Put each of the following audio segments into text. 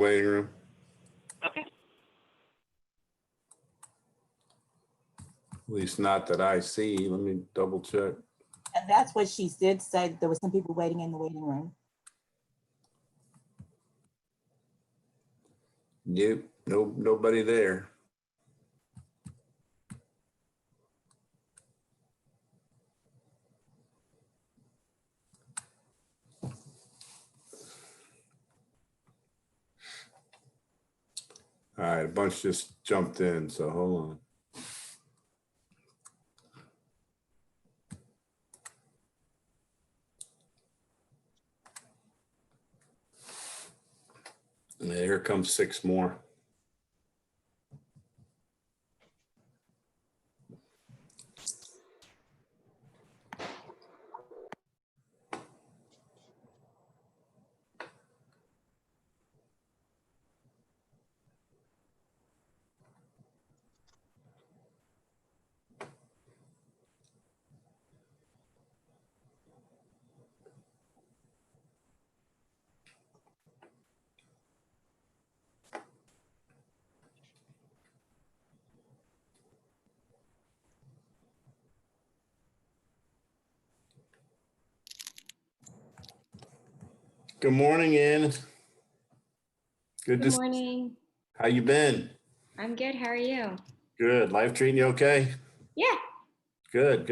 waiting room. Okay. At least not that I see. Let me double check. And that's what she did say. There were some people waiting in the waiting room. Nope, nobody there. All right, a bunch just jumped in, so hold on. And here comes 6 more. Good morning, Ann. Good morning. How you been? I'm good. How are you? Good. Life treating you okay? Yeah. Good.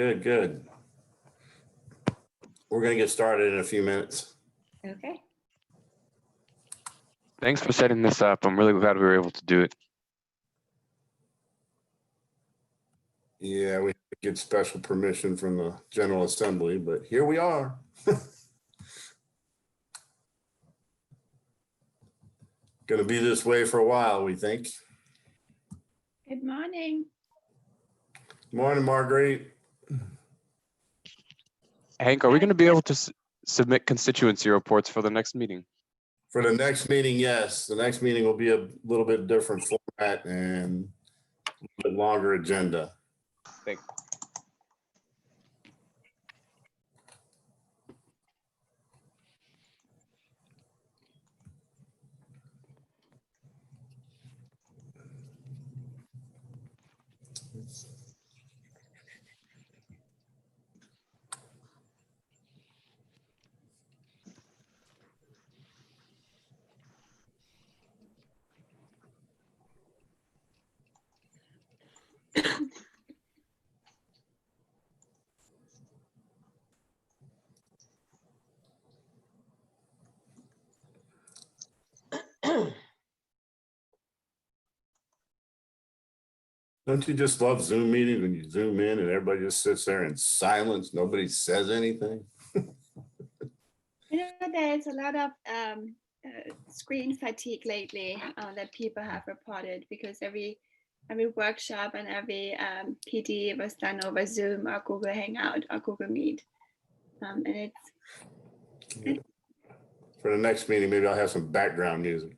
We're gonna get started in a few minutes. Okay. Thanks for setting this up. I'm really glad we were able to do it. Yeah, we have to get special permission from the General Assembly, but here we are. Gonna be this way for a while, we think. Good morning. Morning, Marguerite. Hank, are we going to be able to submit constituency reports for the next meeting? For the next meeting, yes. The next meeting will be a little bit different format and a bit longer agenda. Thanks. Don't you just love Zoom meetings when you zoom in and everybody just sits there in silence? Nobody says anything. You know, there's a lot of screen fatigue lately that people have reported because every workshop and every PD was done over Zoom or Google Hangout or Google Meet. And it's For the next meeting, maybe I'll have some background music.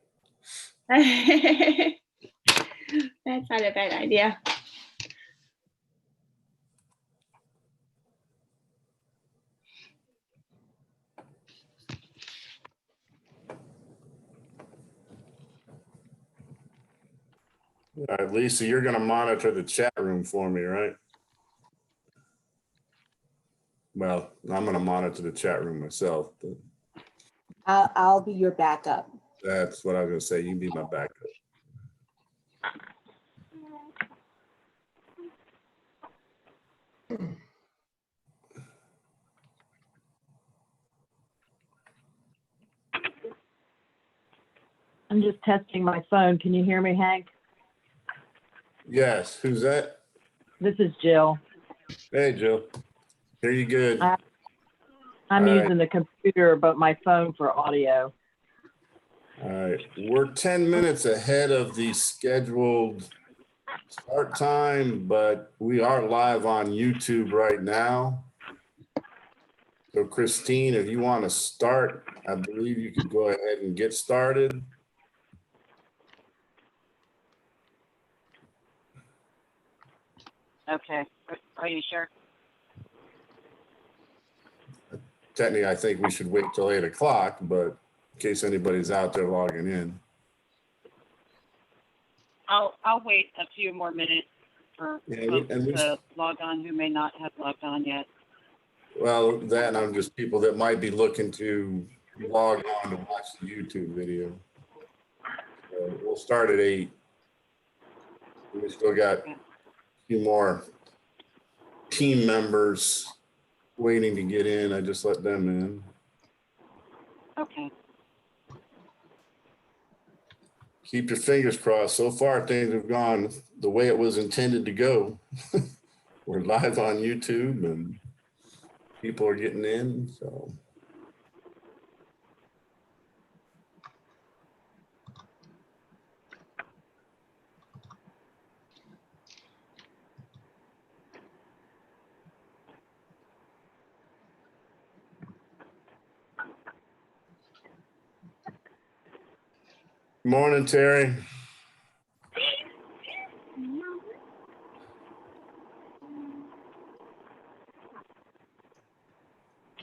that's not a bad idea. All right, Lisa, you're gonna monitor the chat room for me, right? Well, I'm gonna monitor the chat room myself, but I'll be your backup. that's what I was gonna say. You can be my backup. I'm just testing my phone. Can you hear me, Hank? Yes, who's that? This is Jill. Hey, Jill. Hear you good. I'm All right. using the computer, but my phone for audio. All right, we're 10 minutes ahead of the scheduled start time, but we are live on YouTube right now. So Christine, if you want to start, I believe you could go ahead and get started. Okay. Are you sure? Technically, I think we should wait till 8 o'clock, but in case anybody's out there logging in. I'll wait a few more minutes for Yeah, folks and we- to log on who may not have logged on yet. Well, that, I'm just people that might be looking to log on to watch the YouTube video. So we'll start at 8. We still got a few more team members waiting to get in. I just let them in. Okay. Keep your fingers crossed. So far, things have gone the way it was intended to go. We're live on YouTube and people are getting in, so. Morning, Terry.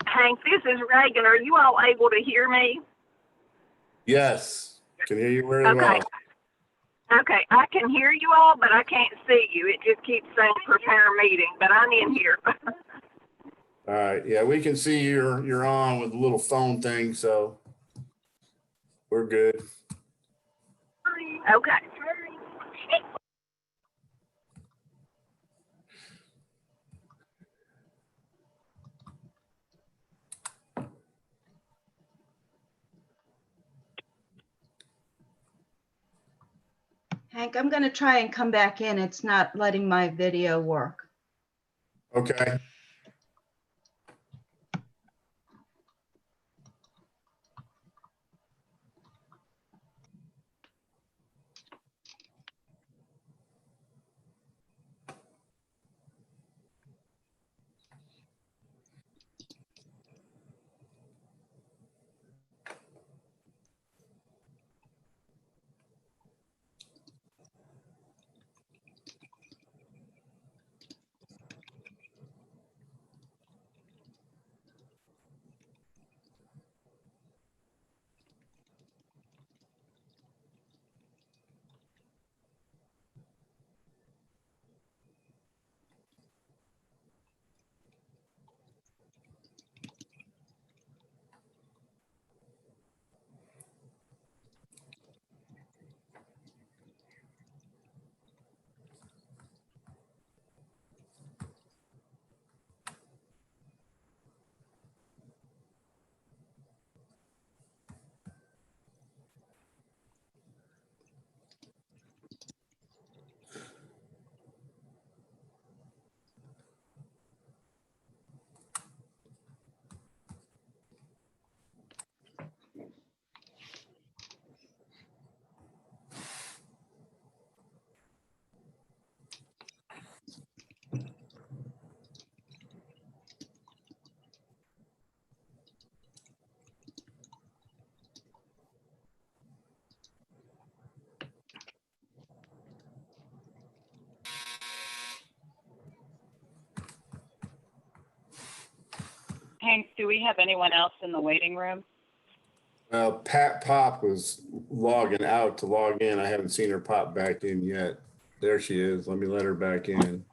Hank, this is Reagan. Are you all able to hear me? Yes, can hear you very well. Okay. Okay, I can hear you all, but I can't see you. It just keeps saying prepare meeting, but I'm in here. All right, yeah, we can see you're on with the little phone thing, so we're good. Okay. Hank, I'm going to try and come back in. It's not letting my video work. Okay. Hank, do we have anyone else in the waiting room? Well, Pat Pop was logging out to log in. I haven't seen her pop back in yet. There she is. Let me let her back in.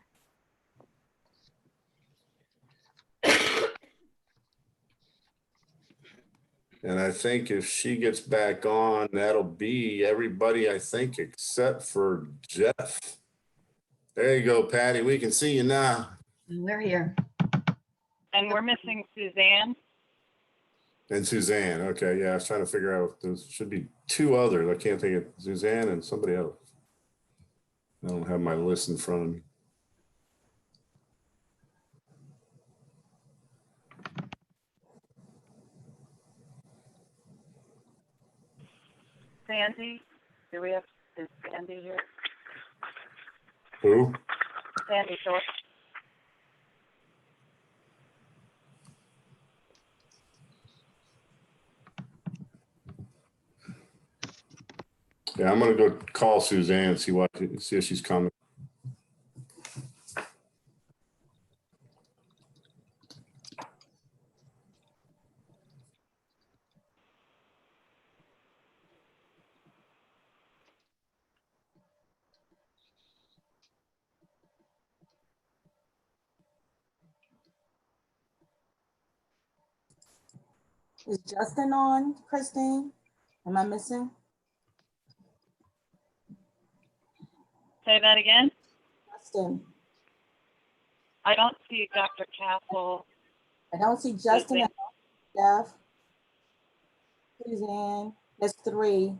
And I think if she gets back on, that'll be everybody, I think, except for Jeff. There you go, Patty. We can see you now. We're here. And we're missing Suzanne. And Suzanne. Okay, yeah, I was trying to figure out, there should be 2 others. I can't think of Suzanne and somebody else. I don't have my list in front of me. Sandy, do we have, is Sandy here? Who? Sandy Short. Yeah, I'm gonna go call Suzanne, see if she's coming. Is Justin on, Christine? Am I missing? Say that again? Justin. I don't see Dr. Castle. I don't see Justin. I don't see Jeff. Suzanne. That's 3.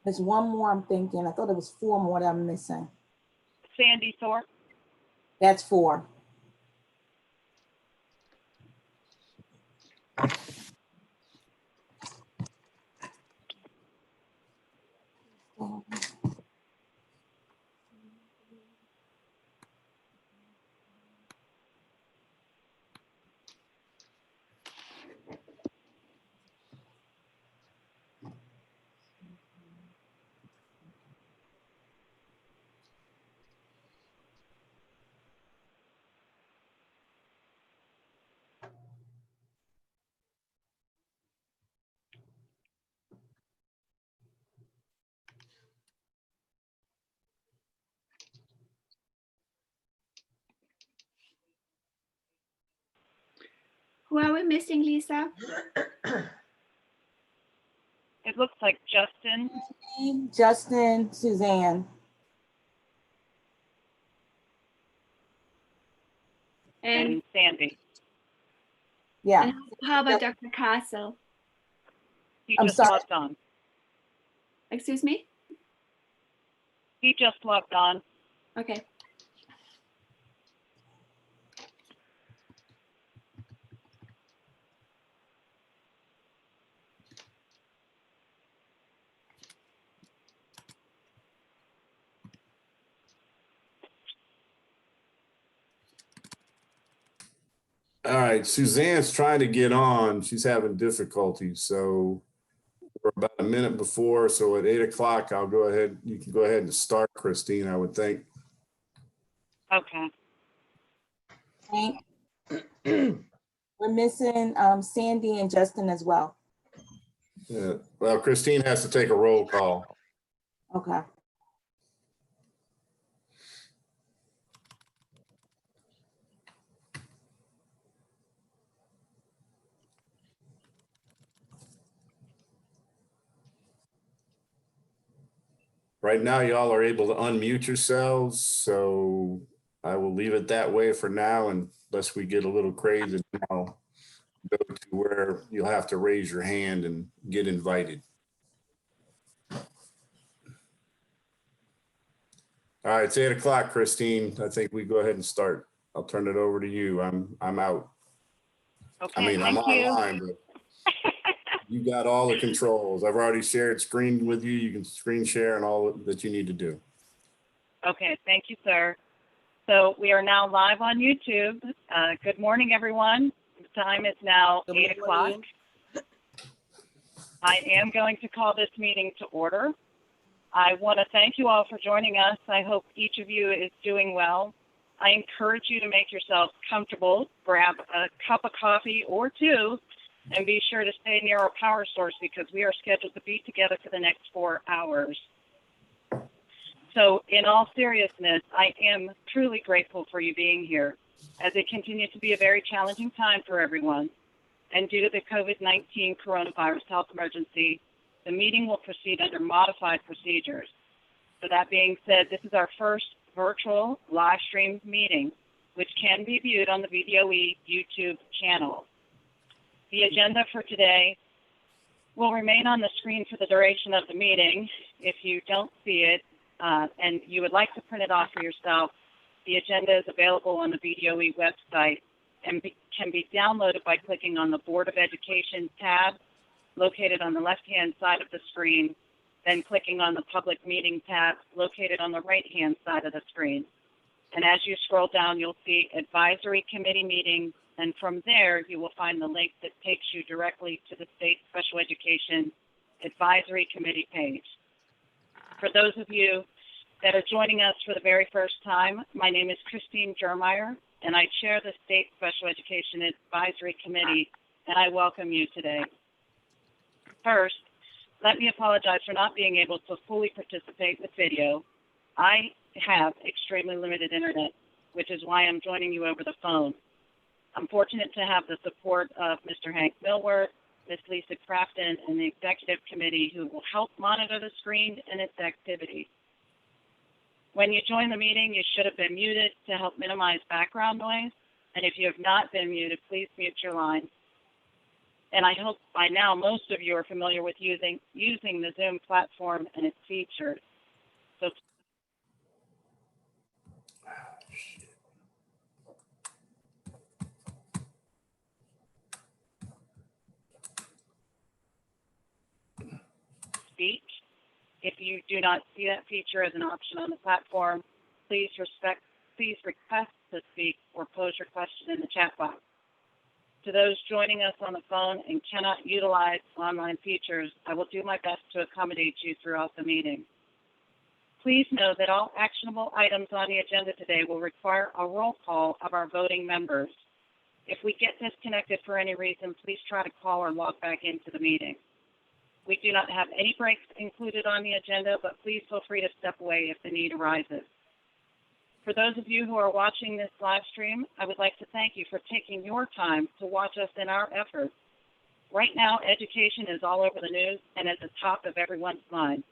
There's 1 more I'm thinking. I thought it was 4 more that I'm missing. Sandy Thorpe. That's 4. Who are we missing, Lisa? It looks like Justin. Justin, Suzanne. And Sandy. Yeah. And how about Dr. Castle? He I'm just sorry. logged on. Excuse me? He just logged on. Okay. All right, Suzanne's trying to get on. She's having difficulties, so we're about a minute before. So at 8 o'clock, I'll go ahead. You can go ahead and start, Christine, I would think. Okay. Hank. We're missing Sandy and Justin as well. Yeah. Well, Christine has to take a roll call. Okay. Right now, y'all are able to unmute yourselves, so I will leave it that way for now unless we get a little crazy. I'll go to where you'll have to raise your hand and get invited. All right, it's 8 o'clock, Christine. I think we go ahead and start. I'll turn it over to you. I'm out. Okay. I mean, I'm thank you. online, but you got all the controls. I've already shared screen with you. You can screen share and all that you need to do. Okay, thank you, sir. So we are now live on YouTube. Good morning, everyone. The time is now 8 o'clock. I am going to call this meeting to order. I want to thank you all for joining us. I hope each of you is doing well. I encourage you to make yourself comfortable, grab a cup of coffee or 2, and be sure to stay near our power source because we are scheduled to be together for the next 4 hours. So in all seriousness, I am truly grateful for you being here as it continues to be a very challenging time for everyone. And due to the COVID-19 coronavirus health emergency, the meeting will proceed under modified procedures. So that being said, this is our first virtual live stream meeting, which can be viewed on the VDOE YouTube channel. The agenda for today will remain on the screen for the duration of the meeting. If you don't see it and you would like to print it off for yourself, the agenda is available on the VDOE website and can be downloaded by clicking on the Board of Education tab located on the left-hand side of the screen, then clicking on the Public Meeting tab located on the right-hand side of the screen. And as you scroll down, you'll see Advisory Committee Meeting, and from there, you will find the link that takes you directly to the State Special Education Advisory Committee page. For those of you that are joining us for the very first time, my name is Christine Jermeyer, and I chair the State Special Education Advisory Committee, and I welcome you today. First, let me apologize for not being able to fully participate with video. I have extremely limited internet, which is why I'm joining you over the phone. I'm fortunate to have the support of Mr. Hank Millward, Ms. Lisa Crafton, and the executive committee who will help monitor the screen and its activity. When you join the meeting, you should have been muted to help minimize background noise. And if you have not been muted, please mute your line. And I hope by now most of you are familiar with using the Zoom platform and its features. So speak. If you do not see that feature as an option on the platform, please request to speak or pose your question in the chat box. To those joining us on the phone and cannot utilize online features, I will do my best to accommodate you throughout the meeting. Please know that all actionable items on the agenda today will require a roll call of our voting members. If we get disconnected for any reason, please try to call or log back into the meeting. We do not have any breaks included on the agenda, but please feel free to step away if the need arises. For those of you who are watching this live stream, I would like to thank you for taking your time to watch us in our efforts. Right now, education is all over the news and at the top of everyone's mind.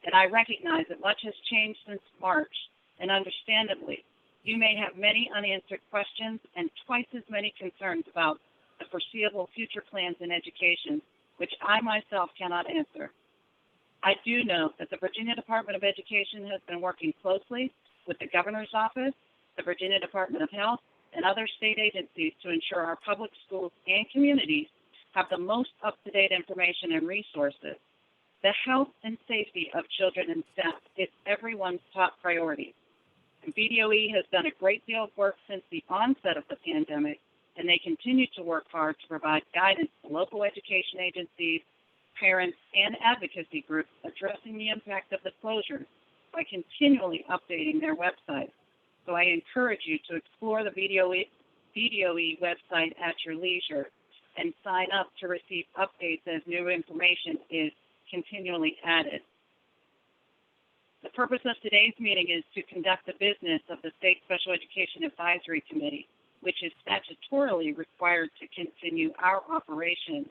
And I recognize that much has changed since March, and understandably, you may have many unanswered questions and twice as many concerns about the foreseeable future plans in education, which I myself cannot answer. I do know that the Virginia Department of Education has been working closely with the Governor's Office, the Virginia Department of Health, and other state agencies to ensure our public schools and communities have the most up-to-date information and resources. The health and safety of children and staff is everyone's top priority. And VDOE has done a great deal of work since the onset of the pandemic, and they continue to work hard to provide guidance to local education agencies, parents, and advocacy groups addressing the impact of the closures by continually updating their website. So I encourage you to explore the VDOE website at your leisure and sign up to receive updates as new information is continually added. The purpose of today's meeting is to conduct the business of the State Special Education Advisory Committee, which is statutorily required to continue our operation.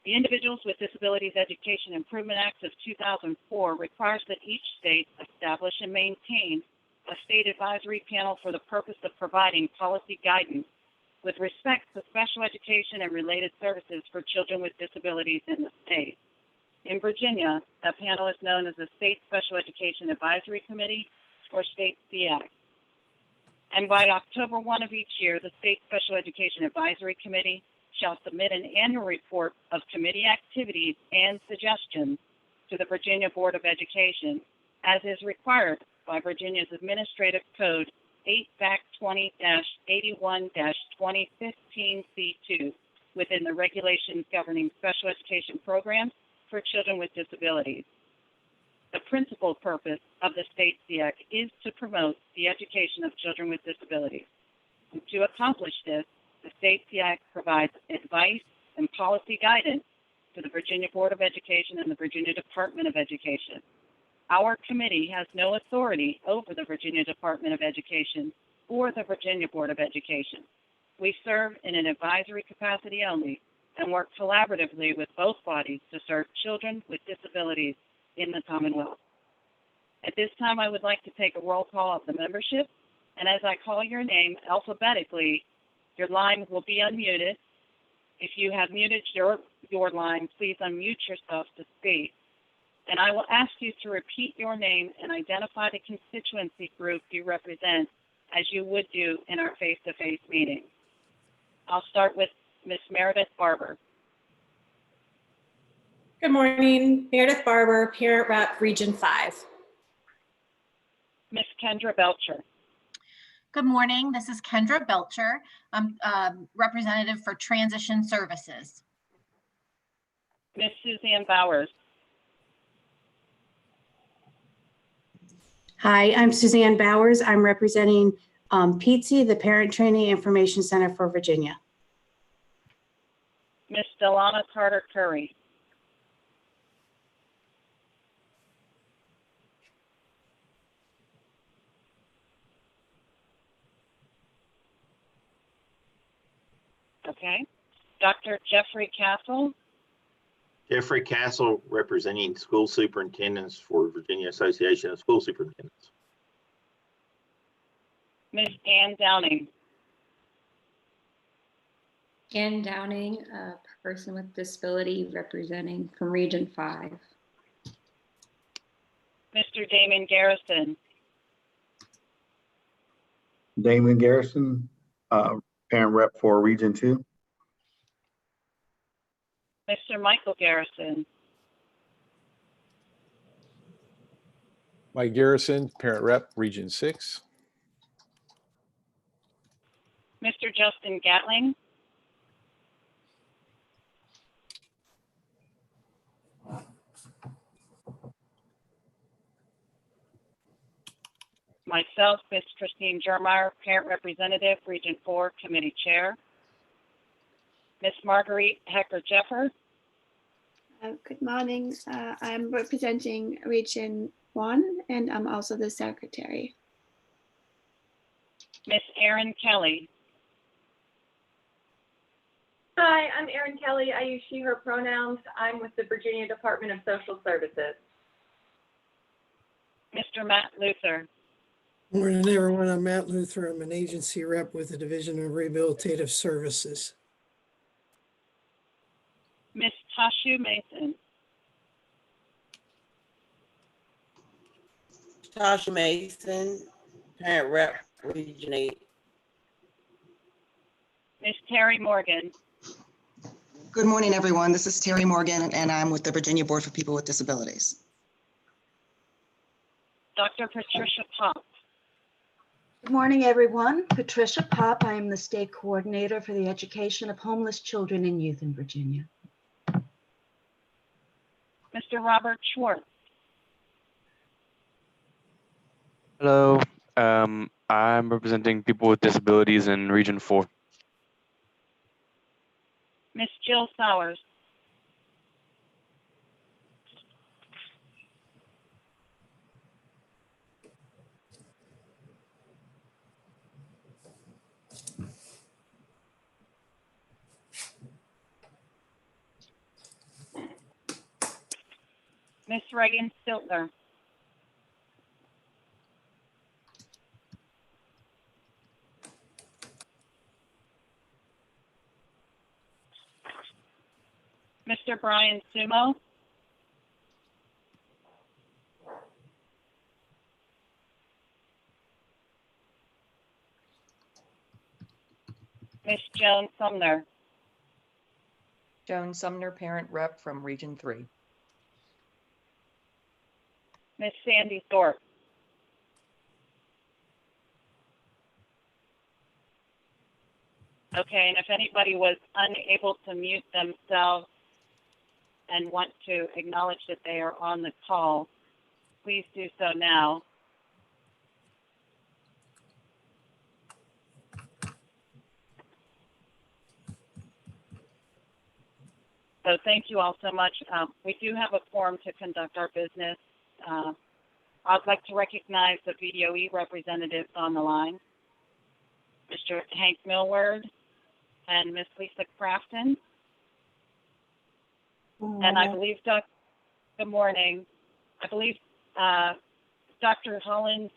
The Individuals with Disabilities Education Improvement Act of 2004 requires that each state establish and maintain a state advisory panel for the purpose of providing policy guidance with respect to special education and related services for children with disabilities in the state. In Virginia, that panel is known as the State Special Education Advisory Committee, or State Sseac. And by October 1 of each year, the State Special Education Advisory Committee shall submit an annual report of committee activities and suggestions to the Virginia Board of Education, as is required by Virginia's Administrative Code 8-20-81-2015 within the regulations governing special education programs for children with disabilities. The principal purpose of the State Sseac is to promote the education of children with disabilities. And to accomplish this, the State Sseac provides advice and policy guidance to the Virginia Board of Education and the Virginia Department of Education. Our committee has no authority over the Virginia Department of Education or the Virginia Board of Education. We serve in an advisory capacity only and work collaboratively with both bodies to serve children with disabilities in the Commonwealth. At this time, I would like to take a roll call of the membership, and as I call your name alphabetically, your line will be unmuted. If you have muted your line, please unmute yourself to speak. And I will ask you to repeat your name and identify the constituency group you represent as you would do in our face-to-face meeting. I'll start with Ms. Meredith Barber. Good morning, Meredith Barber, Parent Rep, Region 5. Ms. Kendra Belcher. Good morning, this is Kendra Belcher. I'm representative for Transition Services. Ms. Suzanne Bowers. Hi, I'm Suzanne Bowers. I'm representing PTSI, the Parent Training Information Center for Virginia. Ms. Delana Carter Curry. Okay. Dr. Jeffrey Castle, Jeffrey Castle, representing school superintendents for Virginia Association of School Superintendents. Ms. Ann Downing, Ann Downing, a person with disability representing from Region 5. Mr. Damon Garrison, Damon Garrison, parent rep for Region 2. Mr. Michael Garrison, Mike Garrison, parent rep, Region 6. Mr. Justin Gatling, myself, Ms. Christine Jermeyer, parent representative, Region 4 committee chair. Ms. Marguerite Hecker-Jeffer, Good morning. I'm representing Region 1 and I'm also the secretary. Ms. Erin Kelly, Hi, I'm Erin Kelly. I use she, her pronouns. I'm with the Virginia Department of Social Services. Mr. Matt Luther, Morning, everyone. I'm Matt Luther. I'm an agency rep with the Division of Rehabilitative Services. Ms. Tashu Mason, Tasha Mason, parent rep, Region 8. Ms. Terry Morgan, Good morning, everyone. This is Terry Morgan, and I'm with the Virginia Board for People with Disabilities. Dr. Patricia Pop, Good morning, everyone. Patricia Pop. I am the state coordinator for the education of homeless children and youth in Virginia. Mr. Robert Schwartz, Hello, I'm representing people with disabilities in Region 4. Ms. Jill Sowers, Ms. Reagan Stiltner, Mr. Brian Sumo, Ms. Joan Sumner, Joan Sumner, parent rep from Region 3. Ms. Sandy Thorpe, okay, and if anybody was unable to mute themselves and want to acknowledge that they are on the call, please do so now. So thank you all so much. We do have a forum to conduct our business. I'd like to recognize the VDOE representatives on the line, Mr. Hank Millward and Ms. Lisa Crafton. And I believe, good morning. I believe Dr. Hollins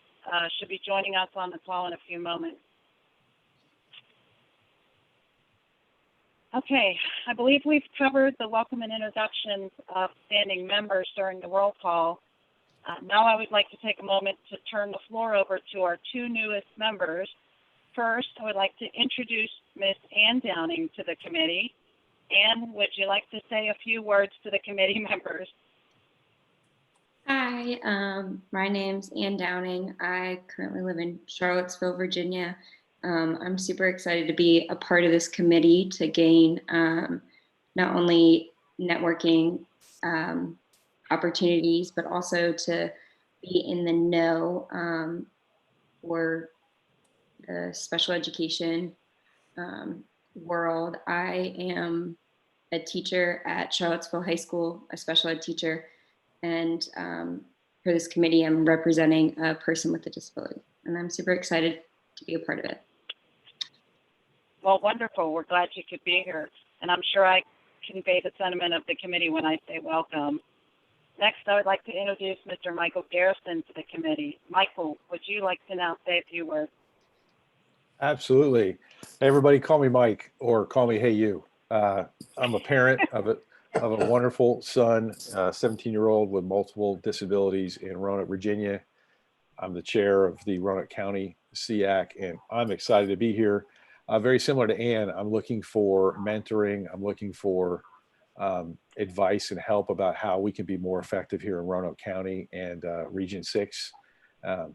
should be joining us on the call in a few moments. Okay, I believe we've covered the welcome and introductions of standing members during the roll call. Now I would like to take a moment to turn the floor over to our two newest members. First, I would like to introduce Ms. Ann Downing to the committee. Ann, would you like to say a few words to the committee members? Hi, my name's Ann Downing. I currently live in Charlottesville, Virginia. I'm super excited to be a part of this committee to gain not only networking opportunities, but also to be in the know for the special education world. I am a teacher at Charlottesville High School, a special ed teacher, and for this committee, I'm representing a person with a disability, and I'm super excited to be a part of it. Well, wonderful. We're glad you could be here. and I'm sure I convey the sentiment of the committee when I say welcome. Next, I would like to introduce Mr. Michael Garrison to the committee. Michael, would you like to now say a few words? Absolutely. Everybody call me Mike or call me Hey You. I'm a parent of a wonderful son, 17-year-old with multiple disabilities in Roanoke, Virginia. I'm the chair of the Roanoke County Sseac, and I'm excited to be here. Very similar to Ann, I'm looking for mentoring. I'm looking for advice and help about how we can be more effective here in Roanoke County and Region 6.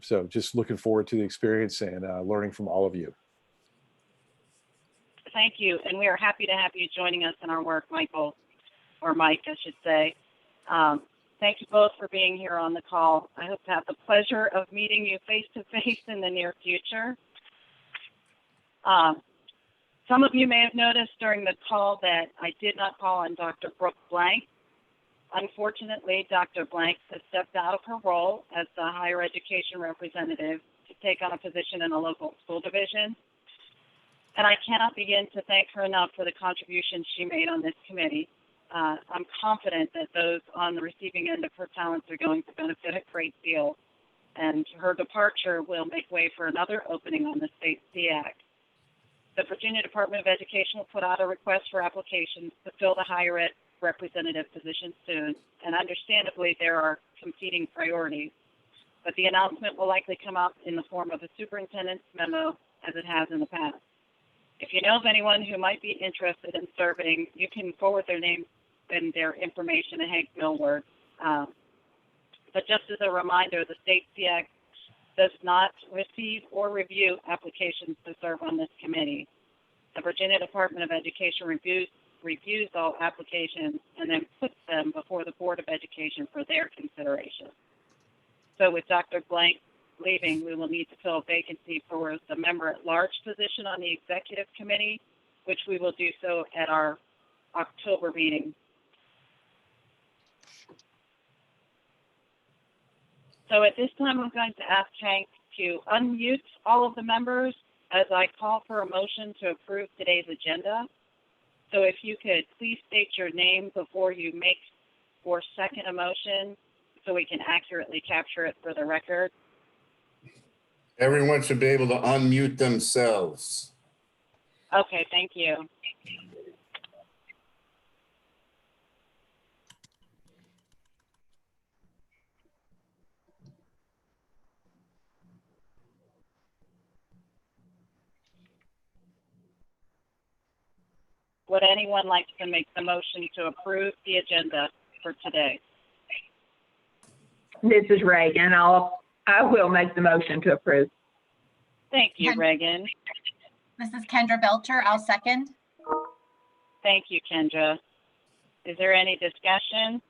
So just looking forward to the experience and learning from all of you. Thank you, and we are happy to have you joining us in our work, Michael, or Mike, I should say. Thank you both for being here on the call. I hope to have the pleasure of meeting you face-to-face in the near future. Some of you may have noticed during the call that I did not call on Dr. Brooke Blank. Unfortunately, Dr. Blank has stepped out of her role as the higher education representative to take on a position in a local school division. And I cannot begin to thank her enough for the contribution she made on this committee. I'm confident that those on the receiving end of her talents are going to benefit a great deal, and her departure will make way for another opening on the state Sseac. The Virginia Department of Education will put out a request for applications to fill the higher ed representative position soon, and understandably there are competing priorities, but the announcement will likely come out in the form of a superintendent's memo as it has in the past. If you know of anyone who might be interested in serving, you can forward their name and their information to Hank Millward. But just as a reminder, the state Sseac does not receive or review applications to serve on this committee. The Virginia Department of Education reviews all applications and then puts them before the Board of Education for their consideration. So with Dr. Blank leaving, we will need to fill a vacancy for the member-at-large position on the executive committee, which we will do so at our October meeting. So at this time, I'm going to ask Hank to unmute all of the members as I call for a motion to approve today's agenda. So if you could please state your name before you make or second a motion so we can accurately capture it for the record. Everyone should be able to unmute themselves. Okay, thank you. Would anyone like to make the motion to approve the agenda for today? This is Reagan. I will make the motion to approve. Thank you, Reagan. This is Kendra Belcher. I'll second. Thank you, Kendra. Is there any discussion?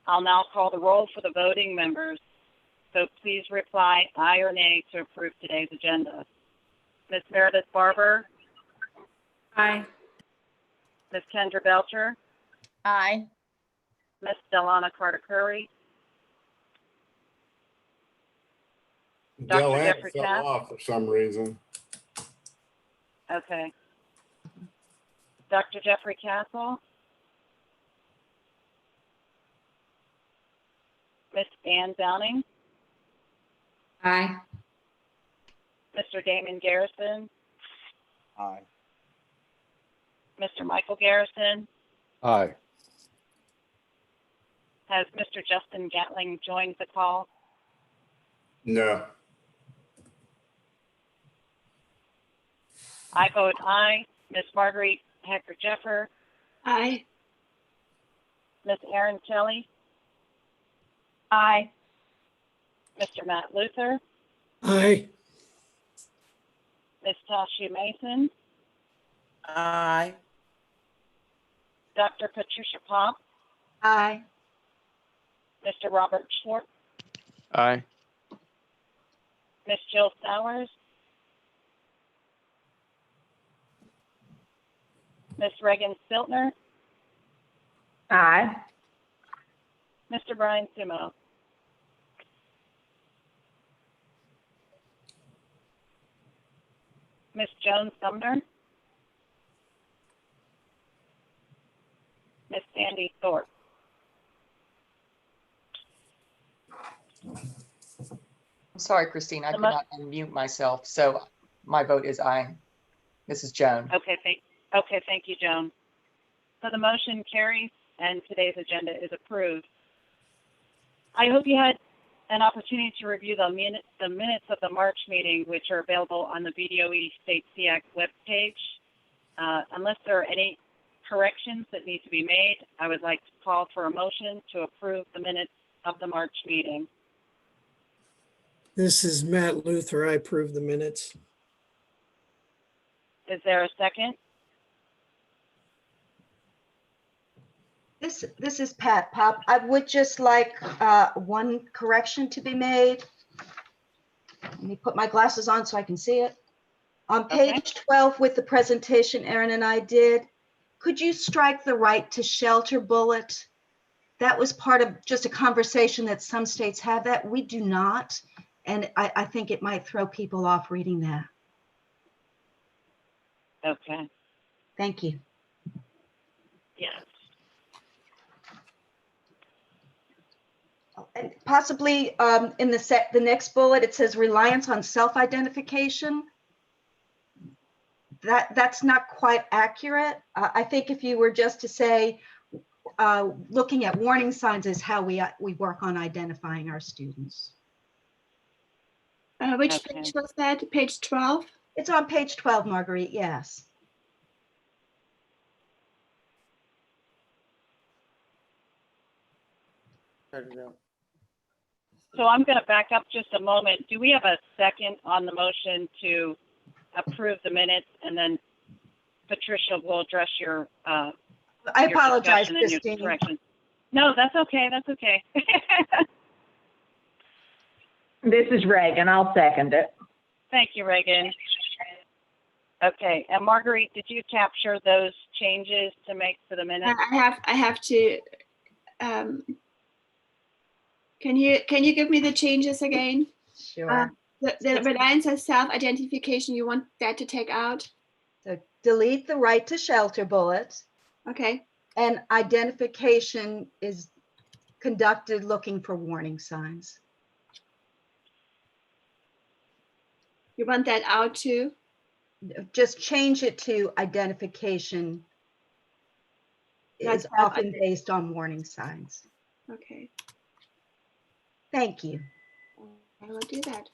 I'll now call the roll for the voting members. So please reply aye or nay to approve today's agenda. Ms. Meredith Barber? Aye. Ms. Kendra Belcher? Aye. Ms. Delana Carter-Curry? Dr. Delana Jeffrey fell Cass? off for some reason. Okay. Dr. Jeffrey Castle? Ms. Ann Downing? Aye. Mr. Damon Garrison? Aye. Mr. Michael Garrison? Aye. Has Mr. Justin Gatling joined the call? No. I vote aye. Ms. Marguerite Hecker-Jeffer? Aye. Ms. Erin Kelly? Aye. Mr. Matt Luther? Aye. Ms. Tasha Mason? Aye. Dr. Patricia Pop? Aye. Mr. Robert Schwartz? Aye. Ms. Jill Sowers? Ms. Reagan Stiltner? Aye. Mr. Brian Sumo? Ms. Jones Sumner? Amy Thorpe. I'm sorry, Christine, I could not unmute myself, so my vote is aye. This is Joan. Okay, thank you, Joan. So the motion carries and today's agenda is approved. I hope you had an opportunity to review the minutes of the March meeting, which are available on the BDOE State Sseac webpage. Unless there are any corrections that need to be made, I would like to call for a motion to approve the minutes of the March meeting. This is Matt Luther. I approve the minutes. Is there a second? This is Pat Pop. I would just like one correction to be made. Let me put my glasses on so I can see it. On page 12 with the presentation Erin and I did, could you strike the right to shelter bullet? That was part of just a conversation that some states have that. We do not. And I think it might throw people off reading that. Okay. Thank you. Yes. And possibly in the next bullet, it says reliance on self-identification. That's not quite accurate. I think if you were just to say, looking at warning signs is how we work on identifying our students. Which page was that? Page 12? It's on page 12, Marguerite, yes. So I'm going to back up just a moment. Do we have a second on the motion to approve the minutes, and then Patricia will address your I apologize, discussion and your Christine. correction. No, that's okay. That's okay. This is Reagan. I'll second it. Thank you, Reagan. Okay, and Marguerite, did you capture those changes to make to the minutes? I have to. Can you give me the changes again? Sure. The reliance on self-identification, you want that to take out? So delete the right to shelter bullet. Okay. And identification is conducted looking for warning signs. You want that out too? Just change it to identification is often based on warning signs. Okay. Thank you. I will do that.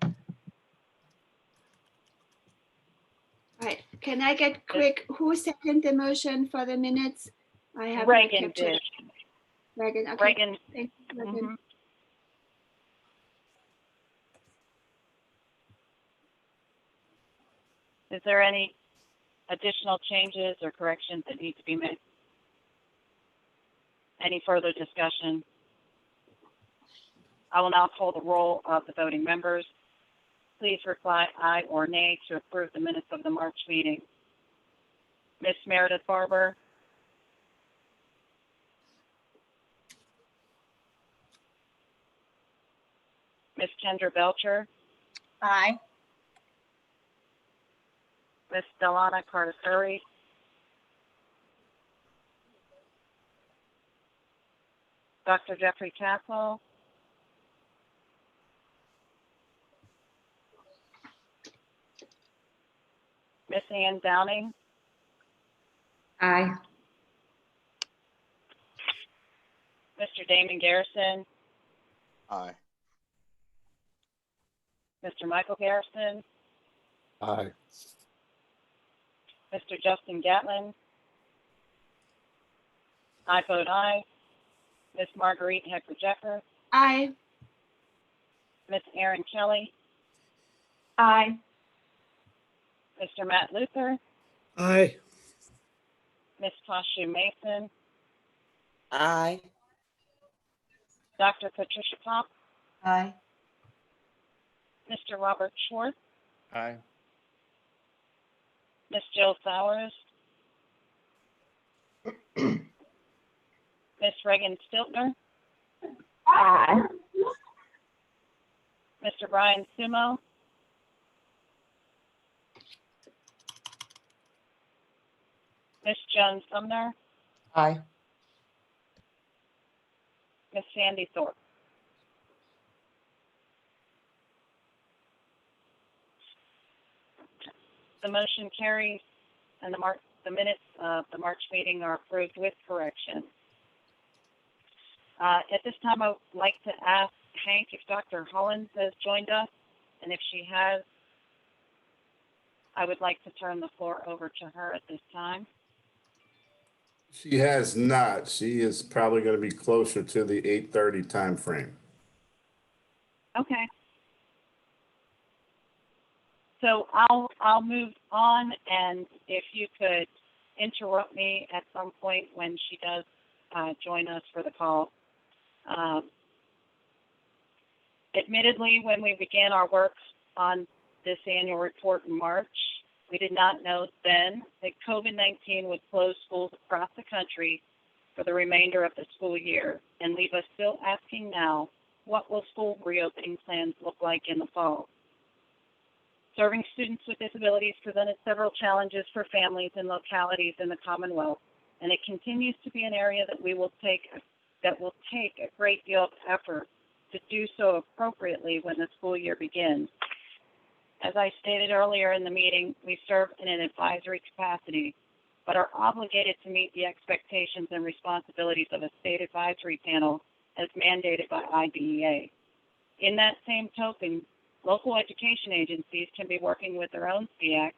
All right. Can I get quick? Who seconded the motion for the minutes? I have Reagan did. Reagan. Okay. Reagan. Thank you, Reagan. Is there any additional changes or corrections that need to be made? Any further discussion? I will now call the roll of the voting members. Please reply aye or nay to approve the minutes of the March meeting. Ms. Meredith Barber. Ms. Kendra Belcher. Aye. Ms. Delana Carter-Curry. Dr. Jeffrey Castle. Miss Ann Downing. Aye. Mr. Damon Garrison. Aye. Mr. Michael Garrison. Aye. Mr. Justin Gatlin. I vote aye. Miss Marguerite Hecker-Jecker. Aye. Miss Erin Kelly. Aye. Mr. Matt Luther. Aye. Miss Tasha Mason. Aye. Dr. Patricia Pop. Aye. Mr. Robert Schwartz. Aye. Miss Jill Sowers. Miss Reagan Stiltner. Aye. Mr. Brian Sumo. Miss Joan Sumner. Aye. Ms. Sandy Thorpe. The motion carries and the minutes of the March meeting are approved with correction. At this time, I would like to ask Hank if Dr. Hollins has joined us, and if she has, I would like to turn the floor over to her at this time. She has not. She is probably going to be closer to the 8:30 time frame. Okay. So I'll move on, and if you could interrupt me at some point when she does join us for the call. Admittedly, when we began our work on this annual report in March, we did not know then that COVID-19 would close schools across the country for the remainder of the school year and leave us still asking now, what will school reopening plans look like in the fall? Serving students with disabilities presented several challenges for families and localities in the Commonwealth, and it continues to be an area that will take a great deal of effort to do so appropriately when the school year begins. As I stated earlier in the meeting, we serve in an advisory capacity, but are obligated to meet the expectations and responsibilities of a state advisory panel as mandated by IDEA. In that same token, local education agencies can be working with their own Sseac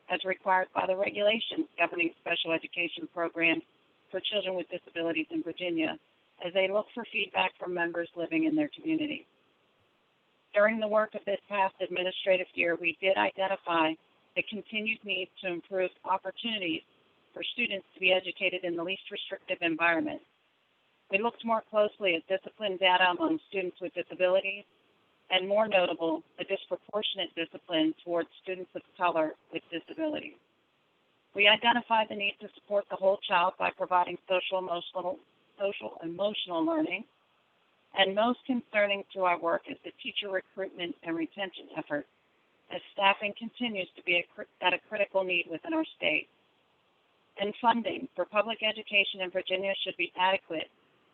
as required by the regulations governing special education programs for children with disabilities in Virginia, as they look for feedback from members living in their community. During the work of this past administrative year, we did identify the continued need to improve opportunities for students to be educated in the least restrictive environment. We looked more closely at discipline data among students with disabilities, and more notable, the disproportionate discipline towards students of color with disabilities. We identified the need to support the whole child by providing social emotional learning, and most concerning to our work is the teacher recruitment and retention effort, as staffing continues to be at a critical need within our state. And funding for public education in Virginia should be adequate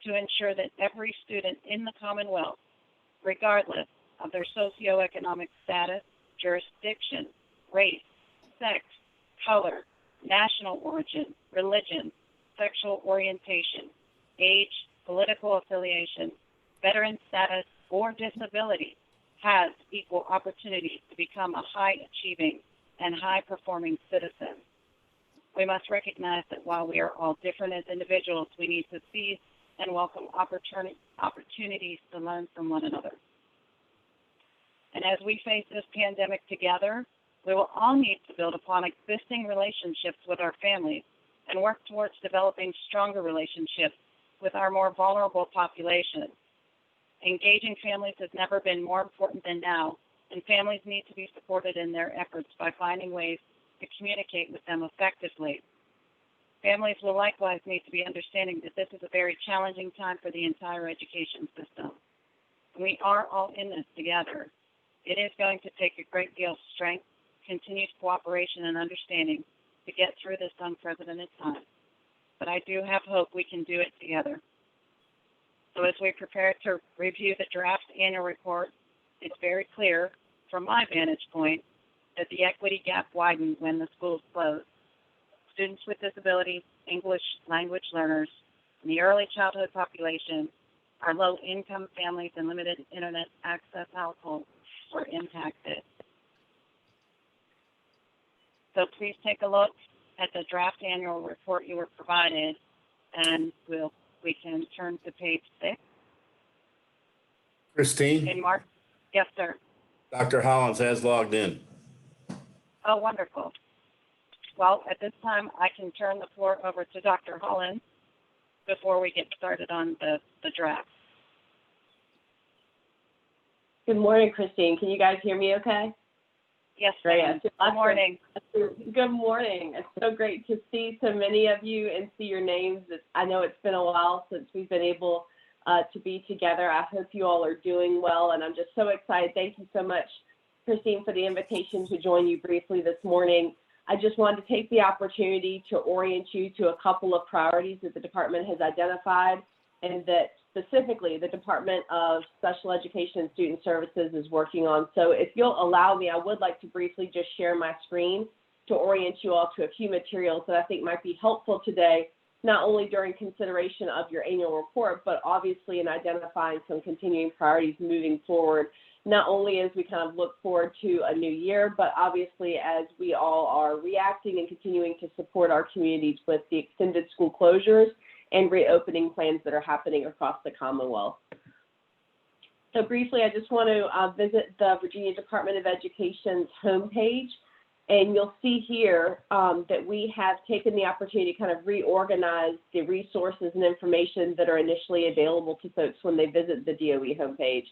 to ensure that every student in the Commonwealth, regardless of their socioeconomic status, jurisdiction, race, sex, color, national origin, religion, sexual orientation, age, political affiliation, veteran status, or disability, has equal opportunities to become a high-achieving and high-performing citizen. We must recognize that while we are all different as individuals, we need to seize and welcome opportunities to learn from one another. And as we face this pandemic together, we will all need to build upon existing relationships with our families and work towards developing stronger relationships with our more vulnerable population. Engaging families has never been more important than now, and families need to be supported in their efforts by finding ways to communicate with them effectively. Families will likewise need to be understanding that this is a very challenging time for the entire education system. We are all in this together. It is going to take a great deal of strength, continued cooperation, and understanding to get through this unprecedented time. But I do have hope we can do it together. So as we prepare to review the draft annual report, it's very clear from my vantage point that the equity gap widened when the schools closed. Students with disabilities, English language learners, and the early childhood population, our low-income families and limited internet access households were impacted. So please take a look at the draft annual report you were provided, and we can turn to page 6. Christine? In March, yes, sir. Dr. Hollins has logged in. Oh, wonderful. Well, at this time, I can turn the floor over to Dr. Hollins before we get started on the draft. Good morning, Christine. Can you guys hear me okay? Yes, Great. ma'am. Good morning. Good morning. It's so great to see so many of you and see your names. I know it's been a while since we've been able to be together. I hope you all are doing well, and I'm just so excited. Thank you so much, Christine, for the invitation to join you briefly this morning. I just wanted to take the opportunity to orient you to a couple of priorities that the department has identified and that specifically the Department of Special Education and Student Services is working on. So if you'll allow me, I would like to briefly just share my screen to orient you all to a few materials that I think might be helpful today, not only during consideration of your annual report, but obviously in identifying some continuing priorities moving forward, not only as we kind of look forward to a new year, but obviously as we all are reacting and continuing to support our communities with the extended school closures and reopening plans that are happening across the Commonwealth. So briefly, I just want to visit the Virginia Department of Education's homepage. And you'll see here that we have taken the opportunity to kind of reorganize the resources and information that are initially available to folks when they visit the DOE homepage.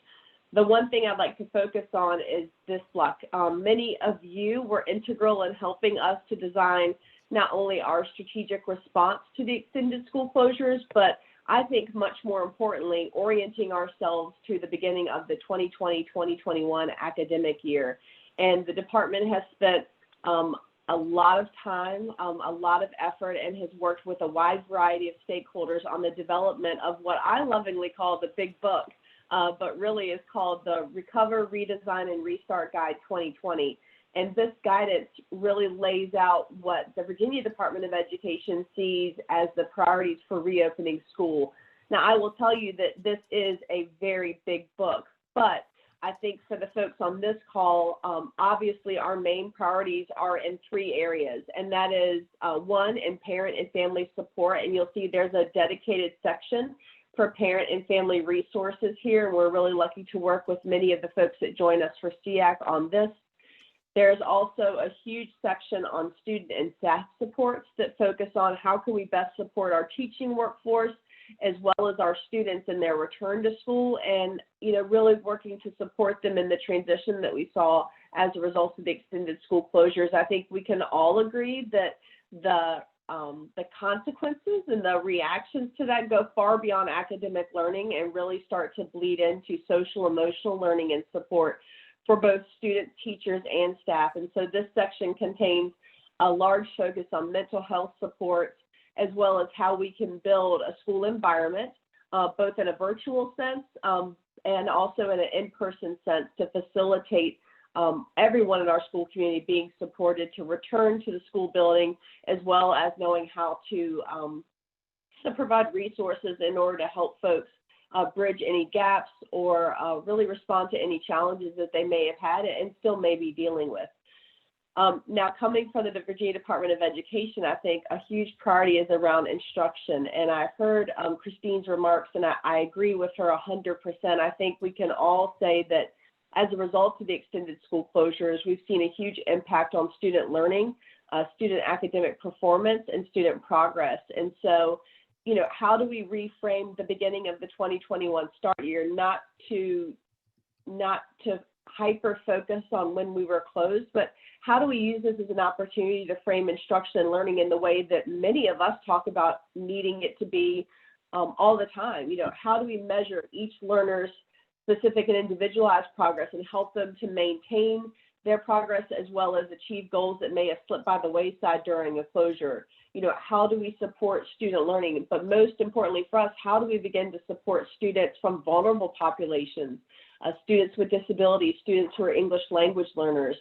The one thing I'd like to focus on is this block. Many of you were integral in helping us to design not only our strategic response to the extended school closures, but I think much more importantly, orienting ourselves to the beginning of the 2020-2021 academic year. And the department has spent a lot of time, a lot of effort, and has worked with a wide variety of stakeholders on the development of what I lovingly call the big book, but really is called the Recover, Redesign, and Restart Guide 2020. And this guidance really lays out what the Virginia Department of Education sees as the priorities for reopening school. Now, I will tell you that this is a very big book, but I think for the folks on this call, obviously our main priorities are in three areas, and that is one, in parent and family support, and you'll see there's a dedicated section for parent and family resources here, and we're really lucky to work with many of the folks that join us for Sseac on this. There's also a huge section on student and staff supports that focus on how can we best support our teaching workforce as well as our students in their return to school, and really working to support them in the transition that we saw as a result of the extended school closures. I think we can all agree that the consequences and the reactions to that go far beyond academic learning and really start to bleed into social emotional learning and support for both students, teachers, and staff. And so this section contains a large focus on mental health support, as well as how we can build a school environment, both in a virtual sense and also in an in-person sense, to facilitate everyone in our school community being supported to return to the school building, as well as knowing how to provide resources in order to help folks bridge any gaps or really respond to any challenges that they may have had and still may be dealing with. Now, coming from the Virginia Department of Education, I think a huge priority is around instruction. And I heard Christine's remarks, and I agree with her 100%. I think we can all say that as a result of the extended school closures, we've seen a huge impact on student learning, student academic performance, and student progress. And so, how do we reframe the beginning of the 2021 start year, not to hyper focus on when we were closed, but how do we use this as an opportunity to frame instruction and learning in the way that many of us talk about needing it to be all the time? How do we measure each learner's specific and individualized progress and help them to maintain their progress as well as achieve goals that may have slipped by the wayside during a closure? How do we support student learning? But most importantly for us, how do we begin to support students from vulnerable populations, students with disabilities, students who are English language learners,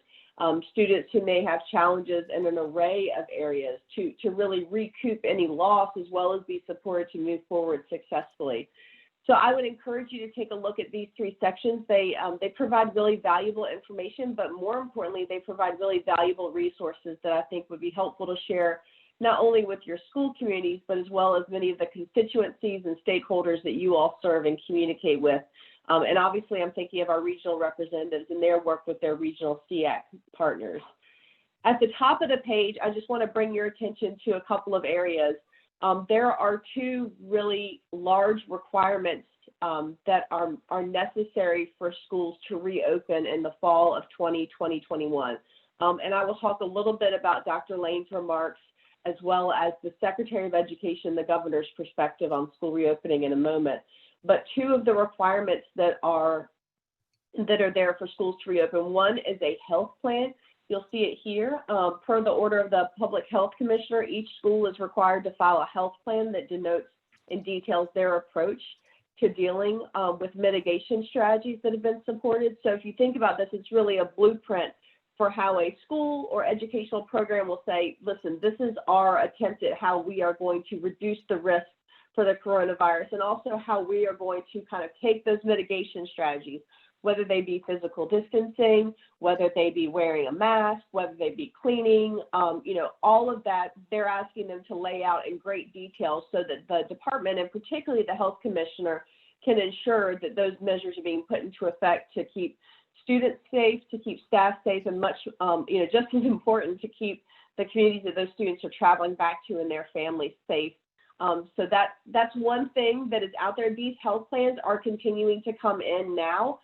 students who may have challenges in an array of areas to really recoup any loss as well as be supported to move forward successfully. So I would encourage you to take a look at these three sections. They provide really valuable information, but more importantly, they provide really valuable resources that I think would be helpful to share not only with your school communities, but as well as many of the constituencies and stakeholders that you all serve and communicate with. And obviously, I'm thinking of our regional representatives and their work with their regional Sseac partners. At the top of the page, I just want to bring your attention to a couple of areas. There are two really large requirements that are necessary for schools to reopen in the fall of 2021. And I will talk a little bit about Dr. Lane's remarks, as well as the Secretary of Education, the governor's perspective on school reopening in a moment. But two of the requirements that are there for schools to reopen, one is a health plan You'll see it here. Per the order of the Public Health Commissioner, each school is required to file a health plan that denotes and details their approach to dealing with mitigation strategies that have been supported. So if you think about this, it's really a blueprint for how a school or educational program will say, listen, this is our attempt at how we are going to reduce the risk for the coronavirus, and also how we are going to kind of take those mitigation strategies, whether they be physical distancing, whether they be wearing a mask, whether they be cleaning, all of that, they're asking them to lay out in great detail so that the department, and particularly the health commissioner, can ensure that those measures are being put into effect to keep students safe, to keep staff safe, and much, just as important, to keep the communities that those students are traveling back to and their families safe. So that's one thing that is out there. These health plans are continuing to come in now.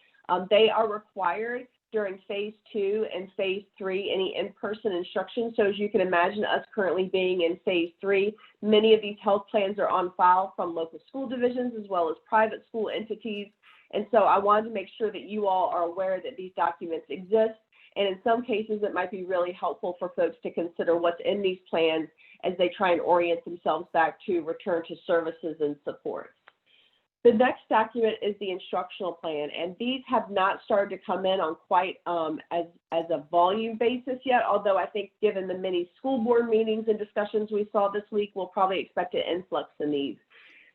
They are required during phase 2 and phase 3, any in-person instruction. So as you can imagine, us currently being in phase 3, many of these health plans are on file from local school divisions as well as private school entities. And so I wanted to make sure that you all are aware that these documents exist. And in some cases, it might be really helpful for folks to consider what's in these plans as they try and orient themselves back to return to services and support. The next document is the instructional plan, and these have not started to come in on quite as a volume basis yet, although I think given the many school board meetings and discussions we saw this week, we'll probably expect an influx in these.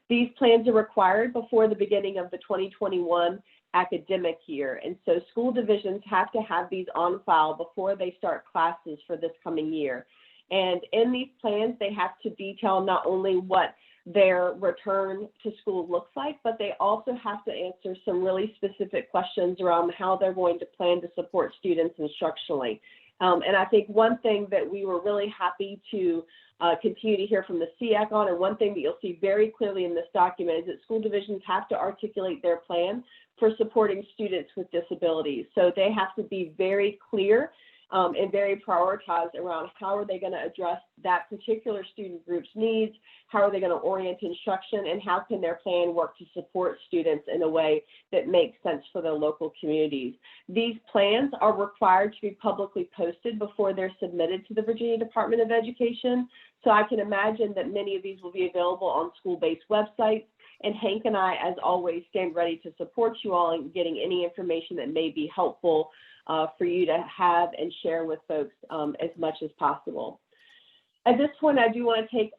These plans are required before the beginning of the 2021 academic year, and so school divisions have to have these on file before they start classes for this coming year. And in these plans, they have to detail not only what their return to school looks like, but they also have to answer some really specific questions around how they're going to plan to support students instructionally. And I think one thing that we were really happy to continue to hear from the Sseac on, and one thing that you'll see very clearly in this document, is that school divisions have to articulate their plan for supporting students with disabilities. So they have to be very clear and very prioritized around how are they going to address that particular student group's needs, how are they going to orient instruction, and how can their plan work to support students in a way that makes sense for their local communities. These plans are required to be publicly posted before they're submitted to the Virginia Department of Education. So I can imagine that many of these will be available on school-based websites. And Hank and I, as always, stand ready to support you all in getting any information that may be helpful for you to have and share with folks as much as possible. At this point, I do want to take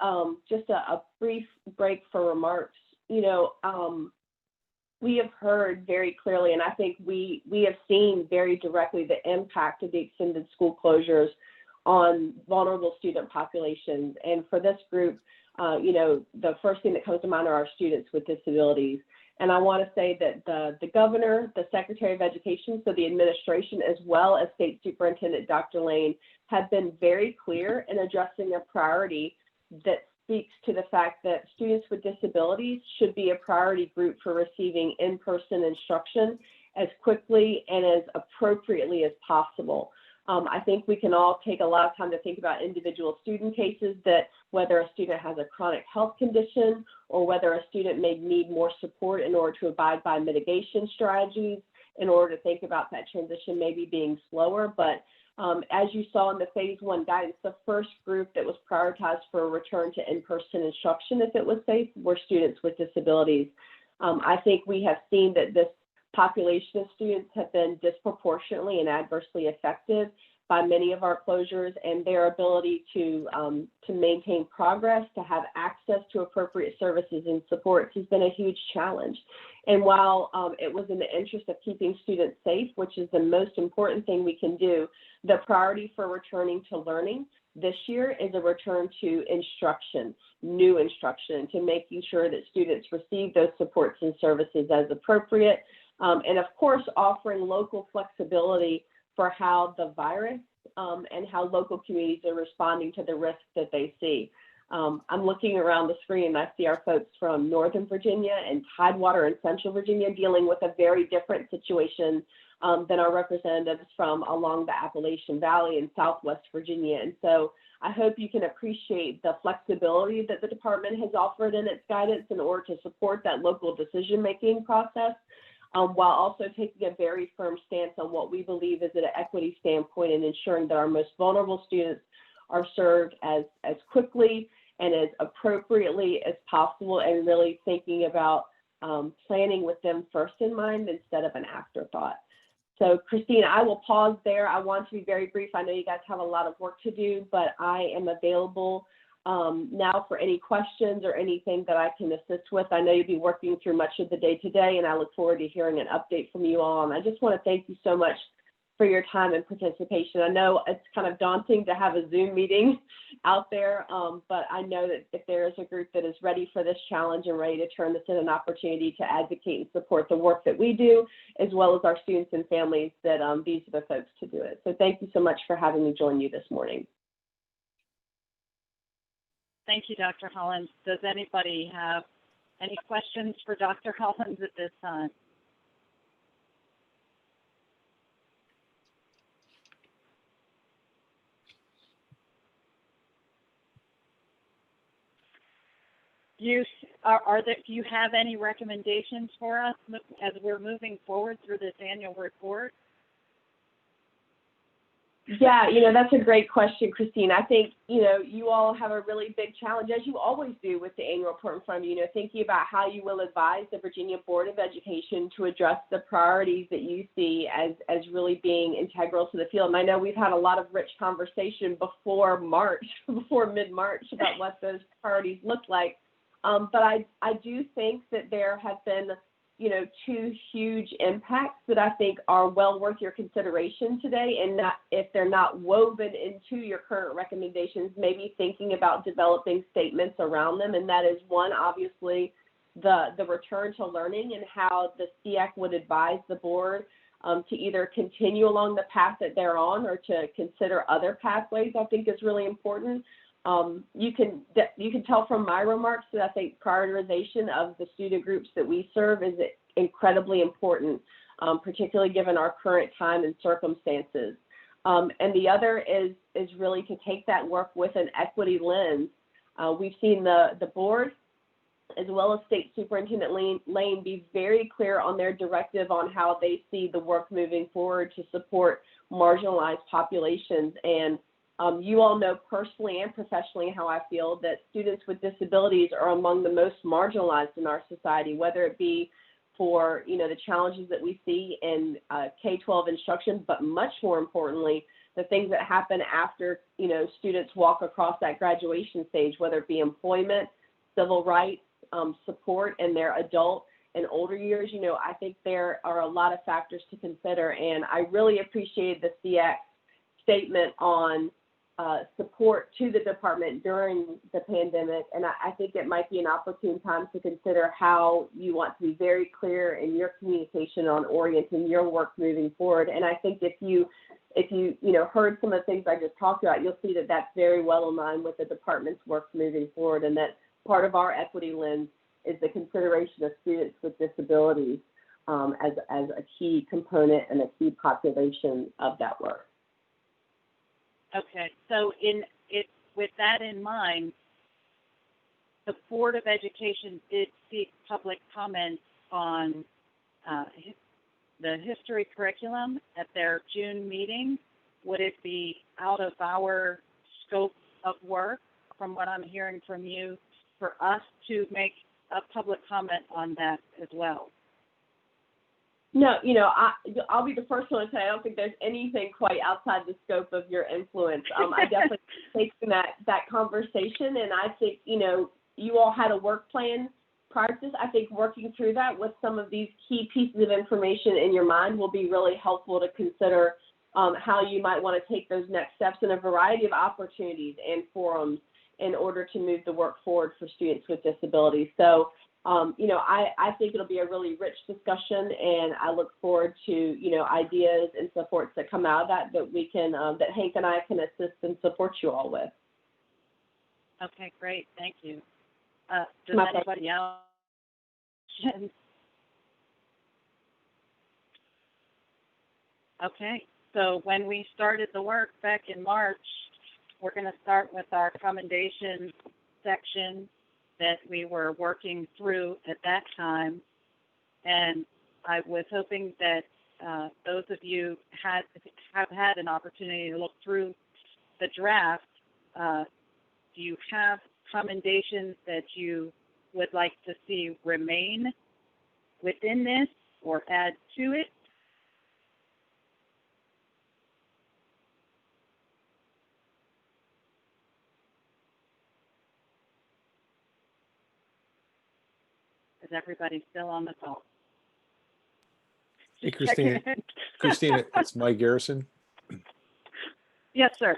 just a brief break for remarks. We have heard very clearly, and I think we have seen very directly the impact of the extended school closures on vulnerable student populations. And for this group, the first thing that comes to mind are our students with disabilities. And I want to say that the governor, the Secretary of Education, so the administration, as well as State Superintendent Dr. Lane, have been very clear in addressing a priority that speaks to the fact that students with disabilities should be a priority group for receiving in-person instruction as quickly and as appropriately as possible. I think we can all take a lot of time to think about individual student cases, that whether a student has a chronic health condition or whether a student may need more support in order to abide by mitigation strategies, in order to think about that transition maybe being slower. But as you saw in the phase 1 guidance, the first group that was prioritized for a return to in-person instruction, if it was safe, were students with disabilities. I think we have seen that this population of students have been disproportionately and adversely affected by many of our closures, and their ability to maintain progress, to have access to appropriate services and supports has been a huge challenge. And while it was in the interest of keeping students safe, which is the most important thing we can do, the priority for returning to learning this year is a return to instruction, new instruction, to making sure that students receive those supports and services as appropriate. And of course, offering local flexibility for how the virus and how local communities are responding to the risks that they see. I'm looking around the screen and I see our folks from Northern Virginia and Tidewater and Central Virginia dealing with a very different situation than our representatives from along the Appalachian Valley and Southwest Virginia. And so I hope you can appreciate the flexibility that the department has offered in its guidance in order to support that local decision-making process. while also taking a very firm stance on what we believe is an equity standpoint and ensuring that our most vulnerable students are served as quickly and as appropriately as possible, and really thinking about planning with them first in mind instead of an afterthought. So Christine, I will pause there. I want to be very brief. I know you guys have a lot of work to do, but I am available now for any questions or anything that I can assist with. I know you'll be working through much of the day today, and I look forward to hearing an update from you all. And I just want to thank you so much for your time and participation. I know it's kind of daunting to have a Zoom meeting out there, but I know that if there is a group that is ready for this challenge and ready to turn this into an opportunity to advocate and support the work that we do, as well as our students and families, that these are the folks to do it. So thank you so much for having me join you this morning. Thank you, Dr. Hollins. Does anybody have any questions for Dr. Hollins at this time? Do you have any recommendations for us as we're moving forward through this annual report? Yeah, that's a great question, Christine. I think, you all have a really big challenge, as you always do with the annual report in front of you, thinking about how you will advise the Virginia Board of Education to address the priorities that you see as really being integral to the field. And I know we've had a lot of rich conversation before mid-March about what those priorities look like. But I do think that there have been, two huge impacts that I think are well worth your consideration today, and if they're not woven into your current recommendations, maybe thinking about developing statements around them. And that is one, obviously, the return to learning and how the Sseac would advise the board to either continue along the path that they're on or to consider other pathways, I think is really important. You can tell from my remarks that I think prioritization of the student groups that we serve is incredibly important, particularly given our current time and circumstances. And the other is really to take that work with an equity lens. We've seen the board, as well as State Superintendent Lane, be very clear on their directive on how they see the work moving forward to support marginalized populations. And you all know personally and professionally how I feel that students with disabilities are among the most marginalized in our society, whether it be for the challenges that we see in K-12 instruction, but much more importantly, the things that happen after students walk across that graduation stage, whether it be employment, civil rights, support in their adult and older years. I think there are a lot of factors to consider, and I really appreciate the Sseac statement on support to the department during the pandemic. And I think it might be an opportune time to consider how you want to be very clear in your communication on orienting your work moving forward. And I think if you heard some of the things I just talked about, you'll see that that's very well in line with the department's work moving forward, and that part of our equity lens is the consideration of students with disabilities as a key component and a key population of that work. Okay, so with that in mind, the Board of Education did seek public comments on the history curriculum at their June meeting. Would it be out of our scope of work, from what I'm hearing from you, for us to make a public comment on that as well? No, I'll be the first one to say I don't think there's anything quite outside the scope of your influence. I definitely taken that conversation, and I think, you all had a work plan prior to this. I think working through that with some of these key pieces of information in your mind will be really helpful to consider how you might want to take those next steps in a variety of opportunities and forums in order to move the work forward for students with disabilities. So, I think it'll be a really rich discussion, and I look forward to, ideas and supports that come out of that we can, that Hank and I can assist and support you all with. Okay, great. Thank you. Does My anybody else? Okay, so when we started the work back in March, we're going to start with our commendation section that we were working through at that time. And I was hoping that those of you have had an opportunity to look through the draft. Do you have commendations that you would like to see remain within this or add to it? Is everybody still on the call? Hey, Christina. Christina, it's Mike Garrison. Yes, sir.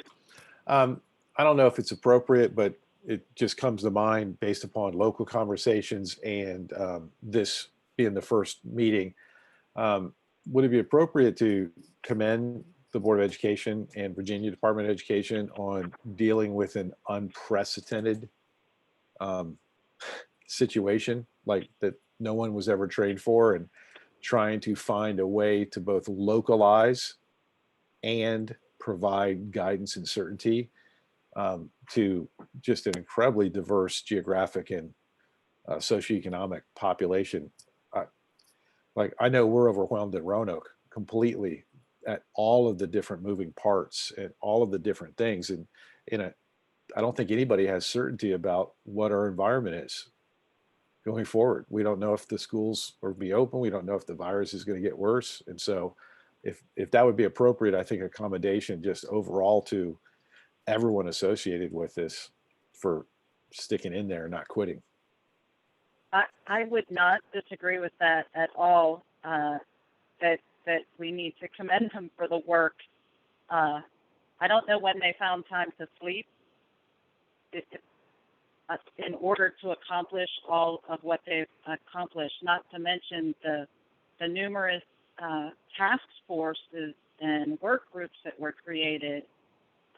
I don't know if it's appropriate, but it just comes to mind based upon local conversations and this being the first meeting. Would it be appropriate to commend the Board of Education and Virginia Department of Education on dealing with an unprecedented situation like that no one was ever trained for, and trying to find a way to both localize and provide guidance and certainty to just an incredibly diverse geographic and socioeconomic population. Like, I know we're overwhelmed at Roanoke completely at all of the different moving parts and all of the different things. And I don't think anybody has certainty about what our environment is going forward. We don't know if the schools will be open. We don't know if the virus is going to get worse. And so if that would be appropriate, I think accommodation just overall to everyone associated with this for sticking in there and not quitting. I would not disagree with that at all. That we need to commend them for the work. I don't know when they found time to sleep in order to accomplish all of what they've accomplished. Not to mention the numerous task forces and work groups that were created.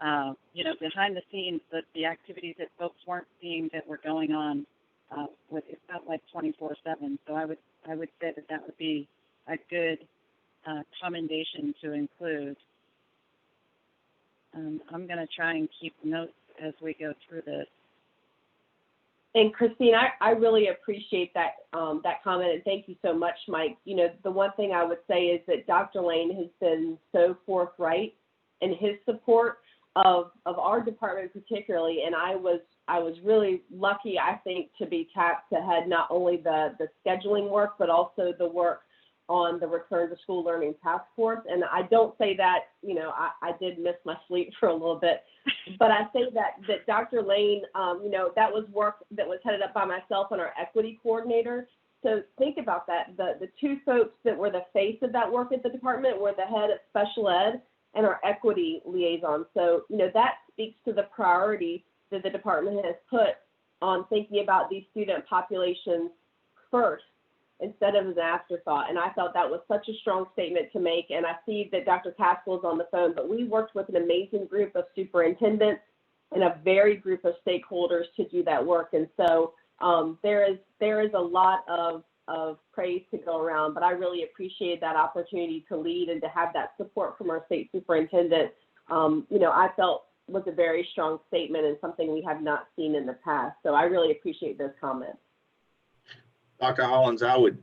Behind the scenes, the activities that folks weren't seeing that were going on. It felt like 24/7. So I would say that would be a good commendation to include. I'm going to try and keep notes as we go through this. And Christine, I really appreciate that that comment, and thank you so much, Mike. The one thing I would say is that Dr. Lane has been so forthright in his support of our department particularly, and I was really lucky, I think, to be tapped to head not only the scheduling work, but also the work on the return to school learning task force. And I don't say that, I did miss my sleep for a little bit, but I say that Dr. Lane, that was work that was headed up by myself and our equity coordinator. So think about that. The two folks that were the face of that work at the department were the head of special ed and our equity liaison. So, that speaks to the priority that the department has put on thinking about these student populations first instead of as an afterthought. And I felt that was such a strong statement to make. And I see that Dr. Caswell is on the phone, but we worked with an amazing group of superintendents and a varied group of stakeholders to do that work. And so there is a lot of praise to go around, but I really appreciated that opportunity to lead and to have that support from our state superintendent. I felt was a very strong statement and something we have not seen in the past. So I really appreciate those comments. Dr. Hollins, I would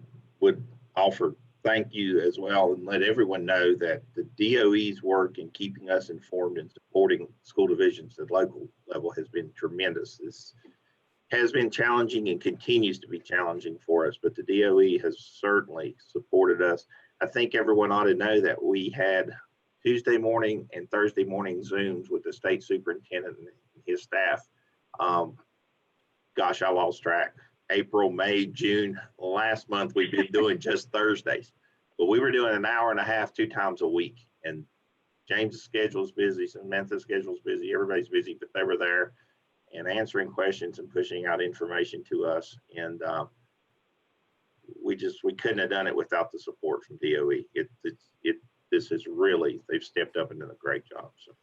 offer thank you as well and let everyone know that the DOE's work in keeping us informed and supporting school divisions at local level has been tremendous. This has been challenging and continues to be challenging for us, but the DOE has certainly supported us. I think everyone ought to know that we had Tuesday morning and Thursday morning Zooms with the state superintendent and his staff. Gosh, I lost track. April, May, June. Last month we've been doing just Thursdays, but we were doing an hour and a half, 2 times a week. And James' schedule is busy, Samantha's schedule is busy, everybody's busy, but they were there and answering questions and pushing out information to us. And we couldn't have done it without the support from DOE. This is really, they've stepped up and done a great job. So.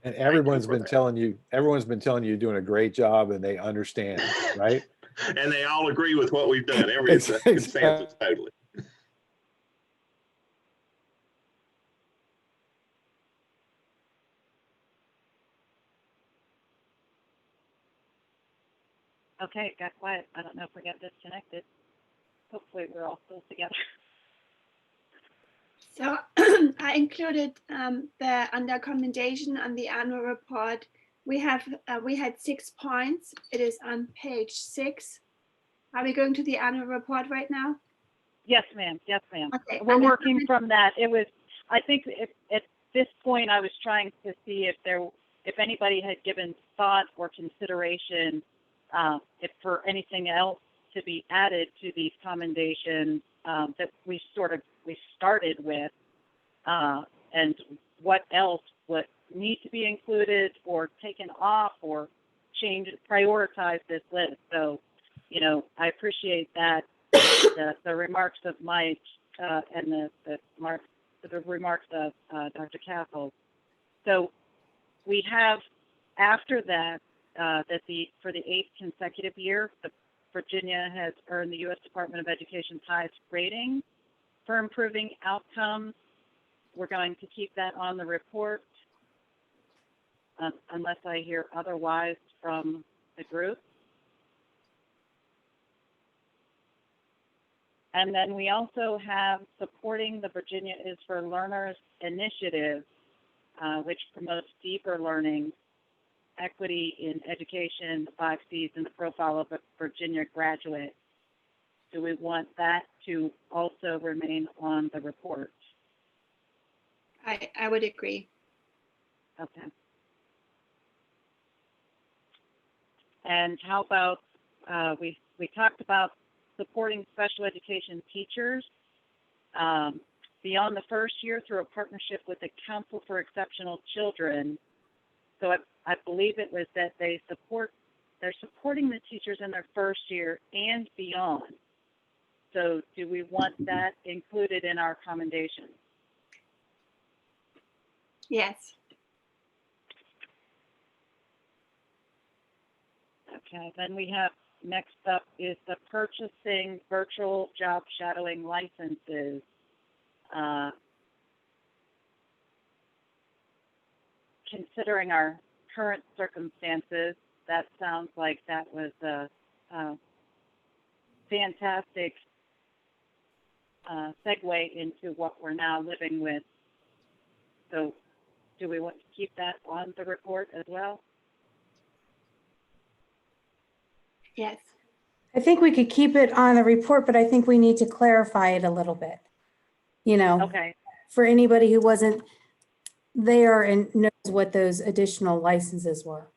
And everyone's been telling you you're doing a great job, and they understand, right? And they all agree with what we've done. Everybody's consensus totally. Okay, it got quiet. I don't know if we got disconnected. Hopefully we're all still together. So I included the under commendation on the annual report. We had 6 points. It is on page 6. Are we going to the annual report right now? Yes, ma'am. Yes, ma'am. Okay. We're working from that. I think at this point, I was trying to see if anybody had given thought or consideration, if for anything else to be added to these commendations that we started with, and what else would need to be included or taken off or prioritize this list. So, I appreciate that, the remarks of Mike and the remarks of Dr. Castle. So we have, after that, for the 8th consecutive year, Virginia has earned the U.S. Department of Education's highest rating for improving outcomes. We're going to keep that on the report unless I hear otherwise from the group. And then we also have supporting the Virginia is for Learners initiative, which promotes deeper learning, equity in education, the 5 C's, and the profile of a Virginia graduate. Do we want that to also remain on the report? I would agree. Okay. And how about, we talked about supporting special education teachers beyond the first year through a partnership with the Council for Exceptional Children. So I believe it was that they're supporting the teachers in their first year and beyond. So do we want that included in our commendation? Yes. Okay, then we have, next up is the purchasing virtual job shadowing licenses. Considering our current circumstances, that sounds like that was a fantastic segue into what we're now living with. So do we want to keep that on the report as well? Yes. I think we could keep it on the report, but I think we need to clarify it a little bit. Okay. For anybody who wasn't there and knows what those additional licenses were.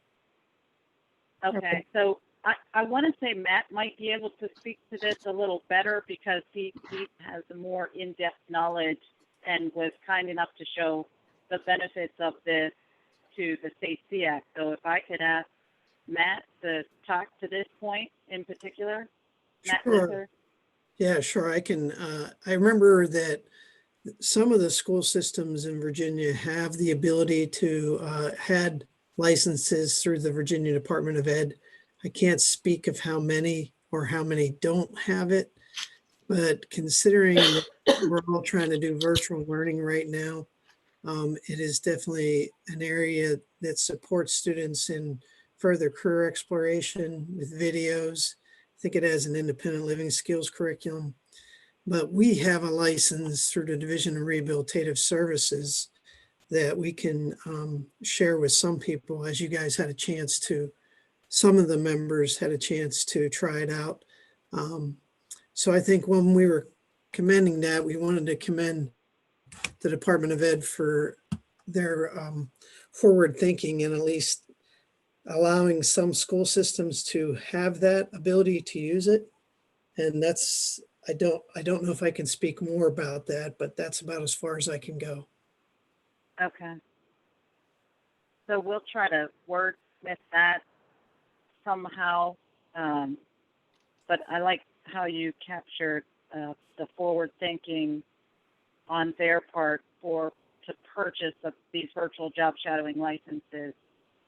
Okay, so I want to say Matt might be able to speak to this a little better because he has a more in-depth knowledge and was kind enough to show the benefits of this to the state Sseac. So if I could ask Matt to talk to this point in particular. Matt Sure. Luther. Yeah, sure. I can. I remember that some of the school systems in Virginia have the ability to had licenses through the Virginia Department of Ed. I can't speak of how many or how many don't have it, but considering that we're all trying to do virtual learning right now, it is definitely an area that supports students in further career exploration with videos. I think it has an independent living skills curriculum. But we have a license through the Division of Rehabilitative Services that we can share with some people, as you guys had a chance to, some of the members had a chance to try it out. So I think when we were commending that, we wanted to commend the Department of Ed for their forward thinking and at least allowing some school systems to have that ability to use it. And that's, I don't know if I can speak more about that, but that's about as far as I can go. Okay. So we'll try to wordsmith that somehow. But I like how you captured the forward thinking on their part to purchase these virtual job shadowing licenses.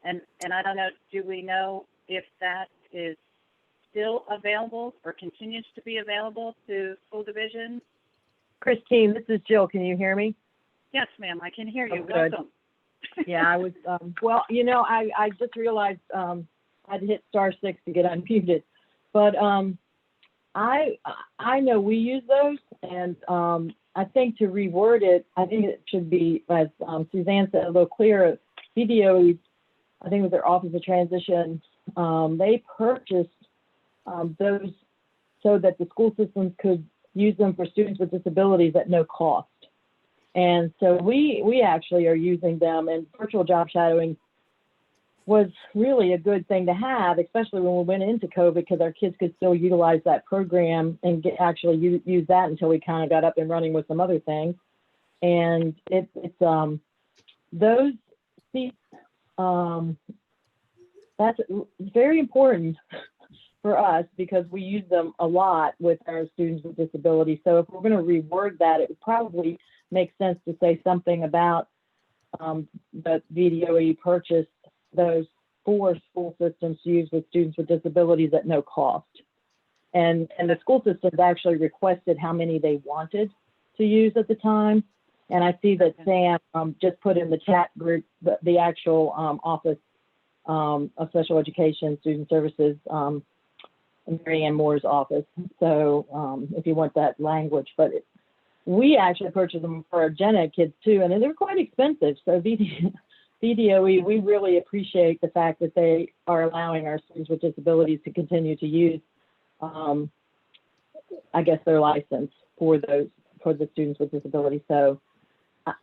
And I don't know, do we know if that is still available or continues to be available to school divisions? Christine, this is Jill. Can you hear me? Yes, ma'am, I can hear you. Oh, good. Welcome. Yeah, I was, well, I just realized I had to hit *6 to get unmuted. But I know we use those, and I think to reword it, I think it should be, as Suzanne said, a little clearer. VDOE, I think with their Office of Transition, they purchased those so that the school systems could use them for students with disabilities at no cost. And so we actually are using them, and virtual job shadowing was really a good thing to have, especially when we went into COVID, because our kids could still utilize that program and use that until we kind of got up and running with some other things. And those seats, that's very important for us because we use them a lot with our students with disabilities. So if we're going to reword that, it would probably make sense to say something about that VDOE purchased those 4 school systems to use with students with disabilities at no cost. And the school systems actually requested how many they wanted to use at the time. And I see that Sam just put in the chat group the actual Office of Special Education Student Services, Mary Ann Moore's office. So if you want that language, but we actually purchased them for our gen ed kids too, and they're quite expensive. So VDOE, we really appreciate the fact that they are allowing our students with disabilities to continue to use, I guess, their license for the students with disabilities. So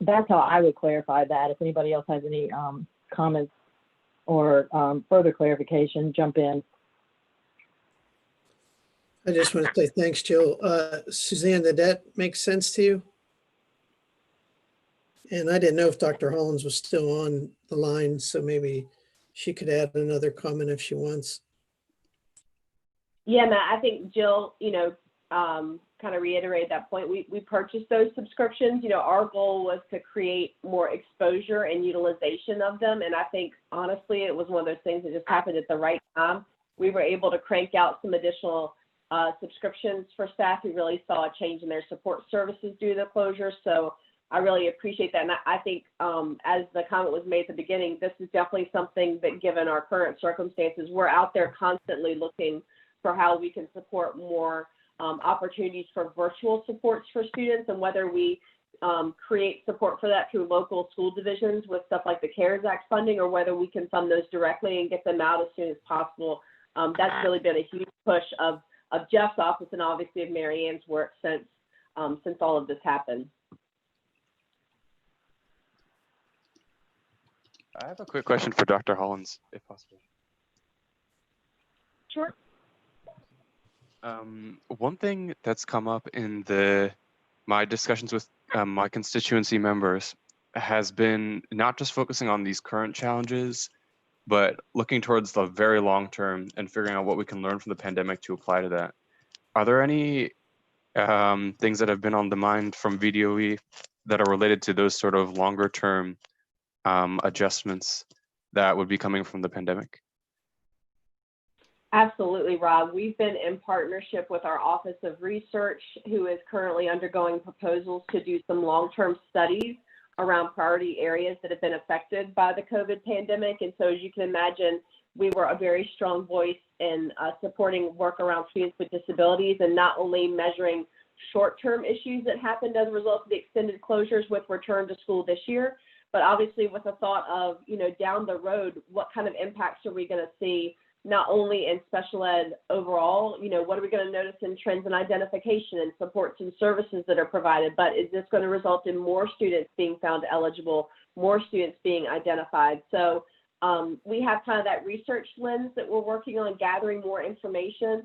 that's how I would clarify that. If anybody else has any comments or further clarification, jump in. I just want to say thanks, Jill. Suzanne, did that make sense to you? And I didn't know if Dr. Hollins was still on the line, so maybe she could add another comment if she wants. Yeah, Matt, I think Jill, kind of reiterated that point. We purchased those subscriptions. Our goal was to create more exposure and utilization of them. And I think, honestly, it was one of those things that just happened at the right time. We were able to crank out some additional subscriptions for staff who really saw a change in their support services due to the closure. So I really appreciate that. And I think as the comment was made at the beginning, this is definitely something that, given our current circumstances, we're out there constantly looking for how we can support more opportunities for virtual supports for students, and whether we create support for that through local school divisions with stuff like the CARES Act funding, or whether we can fund those directly and get them out as soon as possible. That's really been a huge push of Jeff's office and obviously of Mary Ann's work since all of this happened. I have a quick question for Dr. Hollins, if possible. Sure. One thing that's come up in my discussions with my constituency members has been not just focusing on these current challenges, but looking towards the very long term and figuring out what we can learn from the pandemic to apply to that. Are there any things that have been on the mind from VDOE that are related to those sort of longer term adjustments that would be coming from the pandemic? Absolutely, Rob. We've been in partnership with our Office of Research, who is currently undergoing proposals to do some long-term studies around priority areas that have been affected by the COVID pandemic. And so, as you can imagine, we were a very strong voice in supporting work around students with disabilities, and not only measuring short-term issues that happened as a result of the extended closures with return to school this year, but obviously with a thought of, down the road, what kind of impacts are we going to see, not only in special ed overall, what are we going to notice in trends and identification and supports and services that are provided, but is this going to result in more students being found eligible, more students being identified? So we have kind of that research lens that we're working on, gathering more information.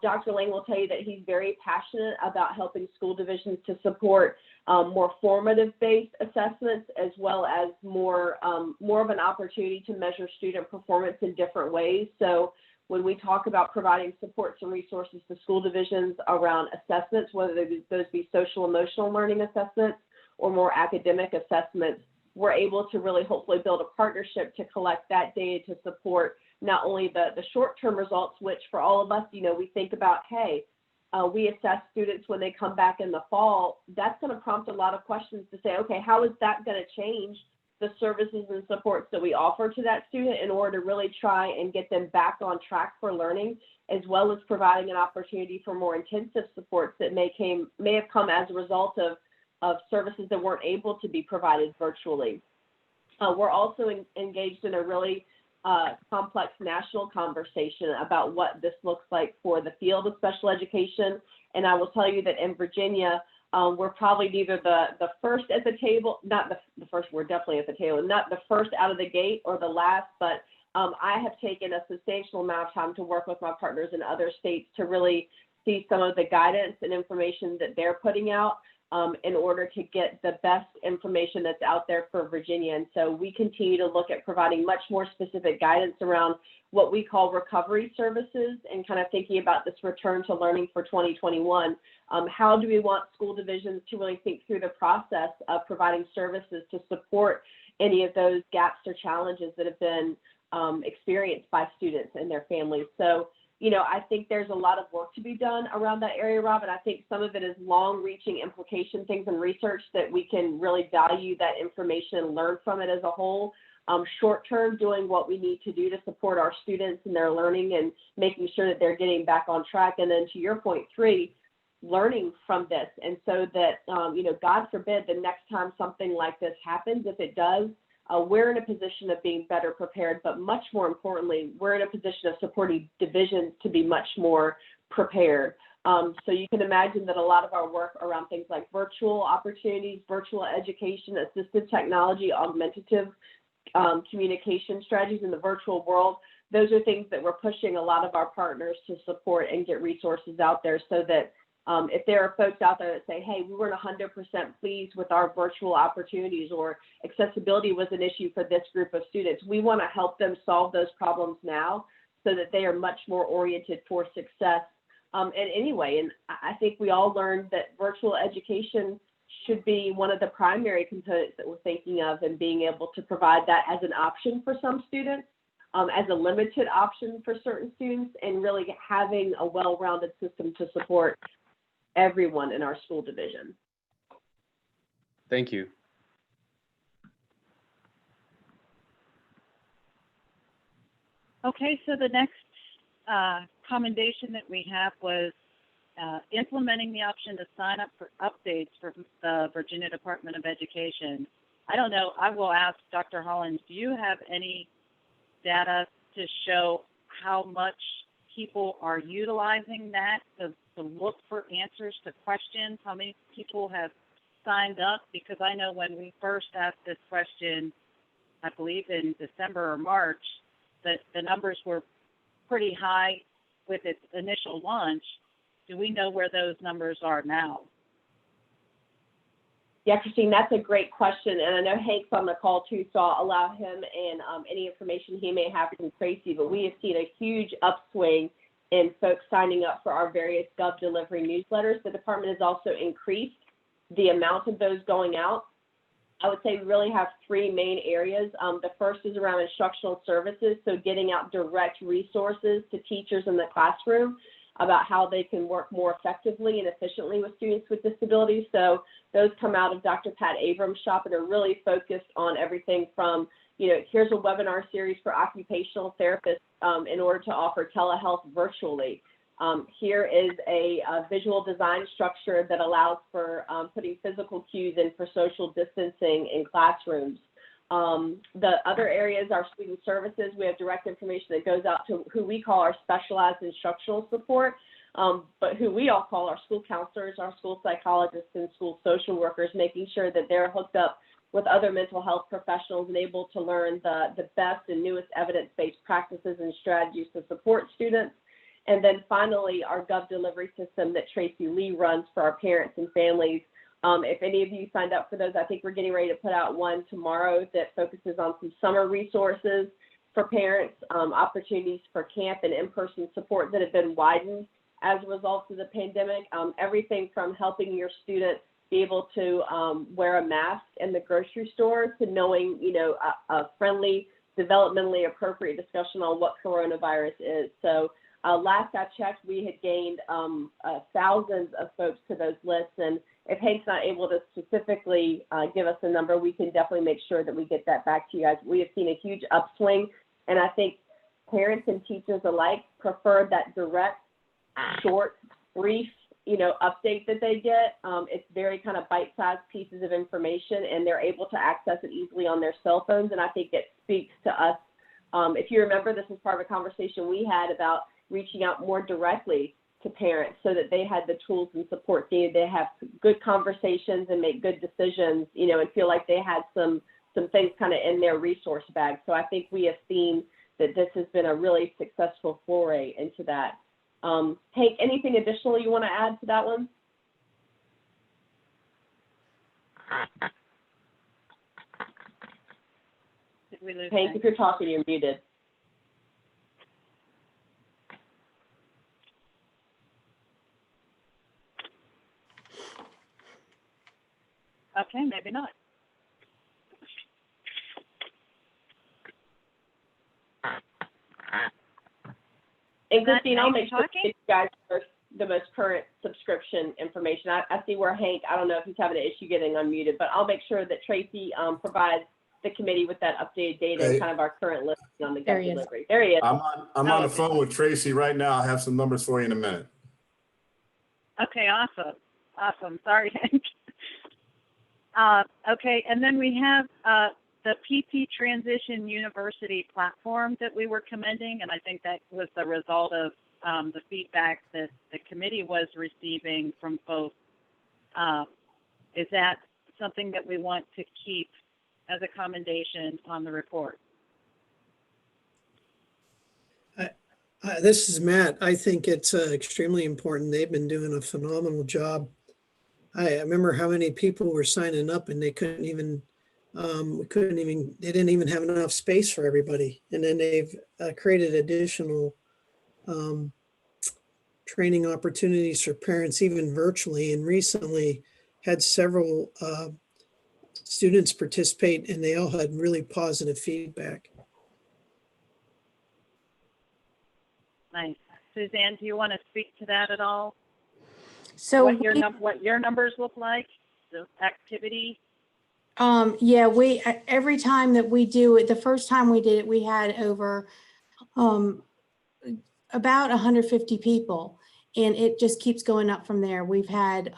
Dr. Lang will tell you that he's very passionate about helping school divisions to support more formative-based assessments, as well as more of an opportunity to measure student performance in different ways. So when we talk about providing supports and resources to school divisions around assessments, whether those be social emotional learning assessments or more academic assessments, we're able to really hopefully build a partnership to collect that data to support not only the short-term results, which for all of us, we think about, hey, we assess students when they come back in the fall. That's going to prompt a lot of questions to say, okay, how is that going to change the services and supports that we offer to that student in order to really try and get them back on track for learning, as well as providing an opportunity for more intensive supports that may have come as a result of services that weren't able to be provided virtually. We're also engaged in a really complex national conversation about what this looks like for the field of special education. And I will tell you that in Virginia, we're probably neither the first at the table, not the first, we're definitely at the table, not the first out of the gate or the last, but I have taken a substantial amount of time to work with my partners in other states to really see some of the guidance and information that they're putting out in order to get the best information that's out there for Virginia. And so we continue to look at providing much more specific guidance around what we call recovery services and kind of thinking about this return to learning for 2021. How do we want school divisions to really think through the process of providing services to support any of those gaps or challenges that have been experienced by students and their families? So, you know, I think there's a lot of work to be done around that area, Rob, and I think some of it is long-reaching implication things and research that we can really value that information and learn from it as a whole. Short-term, doing what we need to do to support our students and their learning and making sure that they're getting back on track. And then to your point, 3, learning from this. And so that, you know, God forbid the next time something like this happens, if it does, we're in a position of being better prepared, but much more importantly, we're in a position of supporting divisions to be much more prepared. So you can imagine that a lot of our work around things like virtual opportunities, virtual education, assistive technology, augmentative communication strategies in the virtual world, those are things that we're pushing a lot of our partners to support and get resources out there so that if there are folks out there that say, hey, we weren't 100% pleased with our virtual opportunities or accessibility was an issue for this group of students, we want to help them solve those problems now so that they are much more oriented for success. And anyway, and I think we all learned that virtual education should be one of the primary components that we're thinking of and being able to provide that as an option for some students, as a limited option for certain students, and really having a well-rounded system to support everyone in our school division. Thank you. Okay, so the next commendation that we have was implementing the option to sign up for updates for the Virginia Department of Education. I don't know, I will ask Dr. Hollins, do you have any data to show how much people are utilizing that to look for answers to questions, how many people have signed up? Because I know when we first asked this question, I believe in December or March, that the numbers were pretty high with its initial launch. Do we know where those numbers are now? Yeah, Christine, that's a great question. And I know Hank's on the call too, so I'll allow him and any information he may have from Tracy, but we have seen a huge upswing in folks signing up for our various Gov delivery newsletters. The department has also increased the amount of those going out. I would say we really have 3 main areas. The first is around instructional services, so getting out direct resources to teachers in the classroom about how they can work more effectively and efficiently with students with disabilities. So those come out of Dr. Pat Abrams' shop and are really focused on everything from, you know, here's a webinar series for occupational therapists in order to offer telehealth virtually. Here is a visual design structure that allows for putting physical cues in for social distancing in classrooms. The other areas are student services. We have direct information that goes out to who we call our specialized instructional support, but who we all call our school counselors, our school psychologists, and school social workers, making sure that they're hooked up with other mental health professionals and able to learn the best and newest evidence-based practices and strategies to support students. And then finally, our Gov delivery system that Tracy Lee runs for our parents and families. If any of you signed up for those, I think we're getting ready to put out one tomorrow that focuses on some summer resources for parents, opportunities for camp and in-person support that have been widened as a result of the pandemic. Everything from helping your students be able to wear a mask in the grocery store to knowing, you know, a friendly, developmentally appropriate discussion on what coronavirus is. So last I checked, we had gained thousands of folks to those lists. And if Hank's not able to specifically give us a number, we can definitely make sure that we get that back to you guys. We have seen a huge upswing, and I think parents and teachers alike prefer that direct, short, brief update that they get. It's very kind of bite-sized pieces of information, and they're able to access it easily on their cell phones. And I think it speaks to us. If you remember, this was part of a conversation we had about reaching out more directly to parents so that they had the tools and support needed. They have good conversations and make good decisions, and feel like they had some things kind of in their resource bag. So I think we have seen that this has been a really successful foray into that. Hank, anything additional you want to add to that one? Did we lose Hank, if you're talking, you're muted. Okay, maybe not. And Christine, I'll make sure talking? you guys are the most current subscription information. I see where Hank, I don't know if he's having an issue getting unmuted, but I'll make sure that Tracy provides the committee with that updated data and kind of our current listing on the There gov he is. delivery. There he is. I'm on the phone with Tracy right now. I'll have some numbers for you in a minute. Okay, awesome. Awesome. Sorry, Hank. Okay, and then we have the PT Transition University platform that we were commending, and I think that was the result of the feedback that the committee was receiving from folks. Is that something that we want to keep as a commendation on the report? This is Matt. I think it's extremely important. They've been doing a phenomenal job. I remember how many people were signing up and they couldn't even, they didn't even have enough space for everybody. And then they've created additional training opportunities for parents, even virtually, and recently had several students participate, and they all had really positive feedback. Nice. Suzanne, do you want to speak to that at all? So what your numbers look like, the activity? Yeah, we every time that we do it, the first time we did it, we had over about 150 people, and it just keeps going up from there. We've had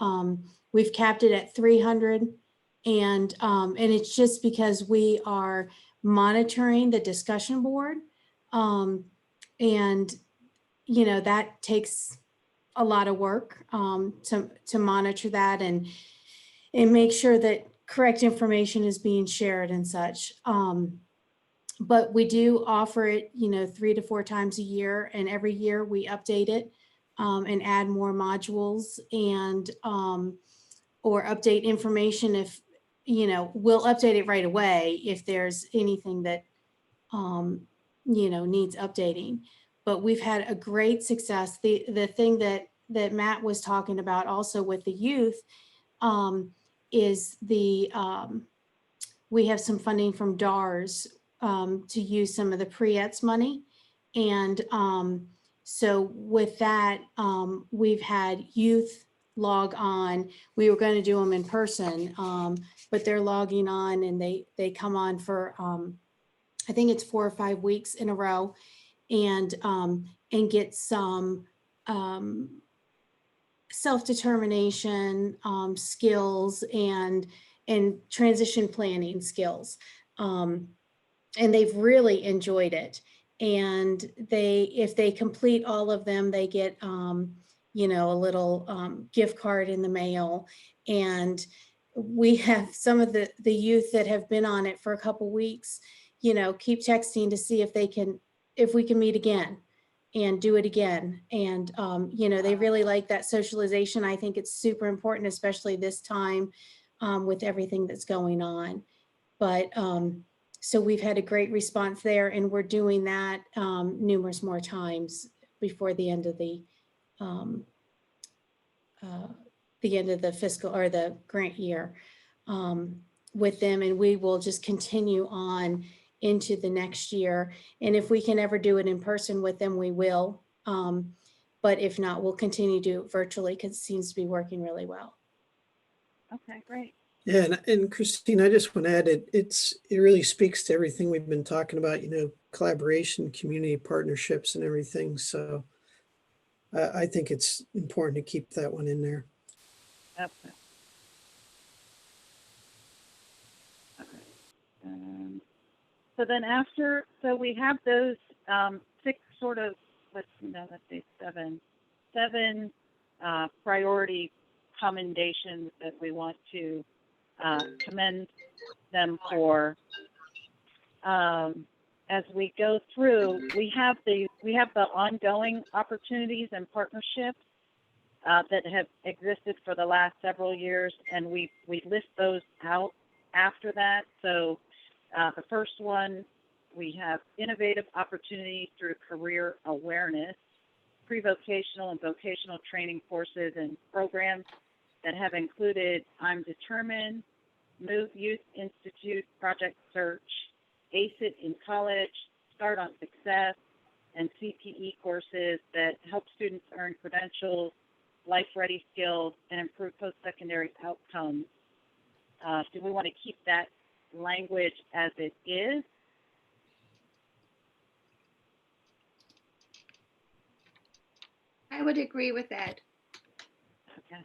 we've capped it at 300, and it's just because we are monitoring the discussion board, and that takes a lot of work to monitor that and make sure that correct information is being shared and such. But we do offer it, 3 to 4 times a year, and every year we update it and add more modules and or update information if, we'll update it right away if there's anything that, needs updating. But we've had a great success. The thing that Matt was talking about also with the youth is we have some funding from DARS to use some of the pre-ETS money. And so with that, we've had youth log on. We were going to do them in person, but they're logging on, and they come on for, I think it's 4 or 5 weeks in a row, and get some self-determination skills and transition planning skills. And they've really enjoyed it. And if they complete all of them, they get, a little gift card in the mail. And we have some of the youth that have been on it for a couple weeks, keep texting to see if we can meet again and do it again. And, they really like that socialization. I think it's super important, especially this time with everything that's going on. But so we've had a great response there, and we're doing that numerous more times before the end of the fiscal or the grant year with them. And we will just continue on into the next year. And if we can ever do it in person with them, we will. But if not, we'll continue to do it virtually because it seems to be working really well. Okay, great. Yeah, and Christine, I just want to add it really speaks to everything we've been talking about, collaboration, community partnerships and everything. So I think it's important to keep that one in there. Okay. So then after, so we have those 6 sort of, let's say seven priority commendations that we want to commend them for. As we go through, we have the ongoing opportunities and partnerships that have existed for the last several years, and we list those out after that. So the first one, we have innovative opportunities through career awareness, pre-vocational and vocational training courses and programs that have included I'm Determined, Move Youth Institute, Project Search, ACE It in College, Start on Success, and CPE courses that help students earn credentials, life-ready skills, and improve post-secondary outcomes. Do we want to keep that language as it is? I would agree with that. Okay.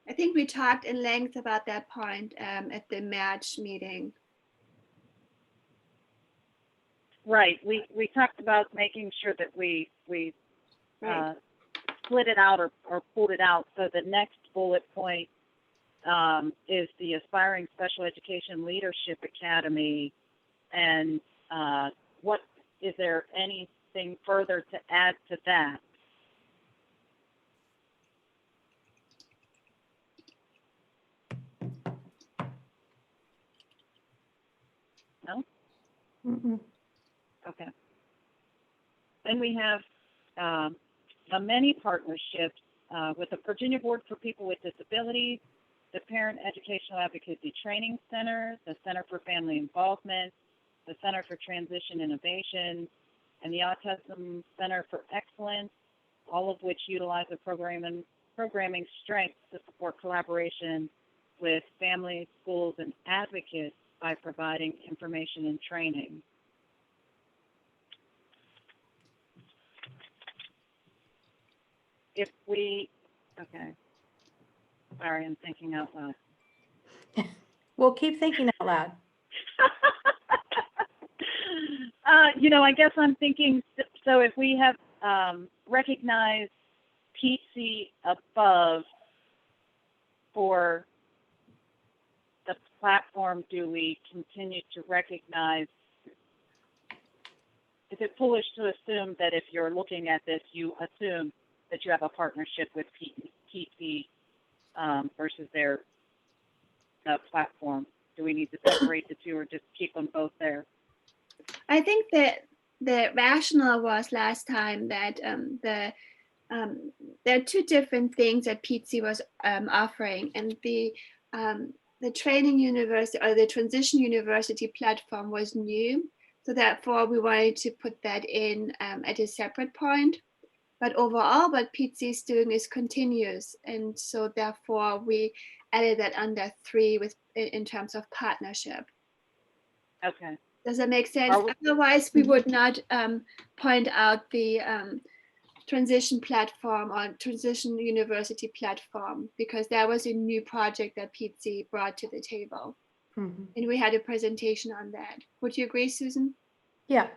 I think we talked in length about that point at the March meeting. Right. We talked about making sure that we Right. split it out or pulled it out. So the next bullet point is the Aspiring Special Education Leadership Academy. And what is there anything further to add to that? No? Mm-mm. Okay. Then we have the many partnerships with the Virginia Board for People with Disabilities, the Parent Educational Advocacy Training Center, the Center for Family Involvement, the Center for Transition Innovation, and the Autism Center for Excellence, all of which utilize a programming strengths to support collaboration with families, schools, and advocates by providing information and training. If we, okay, sorry, I'm thinking out loud. We'll keep thinking out loud. I guess I'm thinking, so if we have recognized PC above for the platform, do we continue to recognize, is it foolish to assume that if you're looking at this, you assume that you have a partnership with PC versus their platform? Do we need to separate the two or just keep them both there? I think that the rationale was last time that there are 2 different things that PC was offering, and the training university or the transition university platform was new, so therefore we wanted to put that in at a separate point. But overall, what PC is doing is continuous, and so therefore we added that under 3 in terms of partnership. Okay. Does that make sense? Otherwise, we would not point out the transition platform or transition university platform, because that was a new project that PC brought to the table. Mm-hmm. And we had a presentation on that. Would you agree, Susan? Yeah.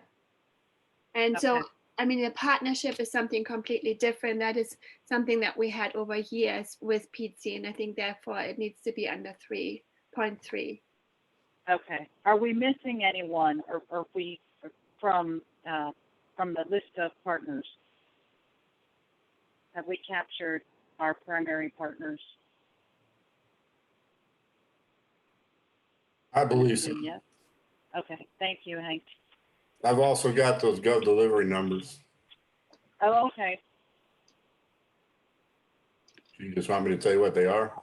And Okay. so, I mean, a partnership is something completely different. That is something that we had over years with PC, and I think therefore it needs to be under 3.3. Okay. Are we missing anyone, or we from the list of partners? Have we captured our primary partners? I believe so. Yes. Okay. Thank you, Hank. I've also got those Gov delivery numbers. Oh, okay. You just want me to tell you what they are?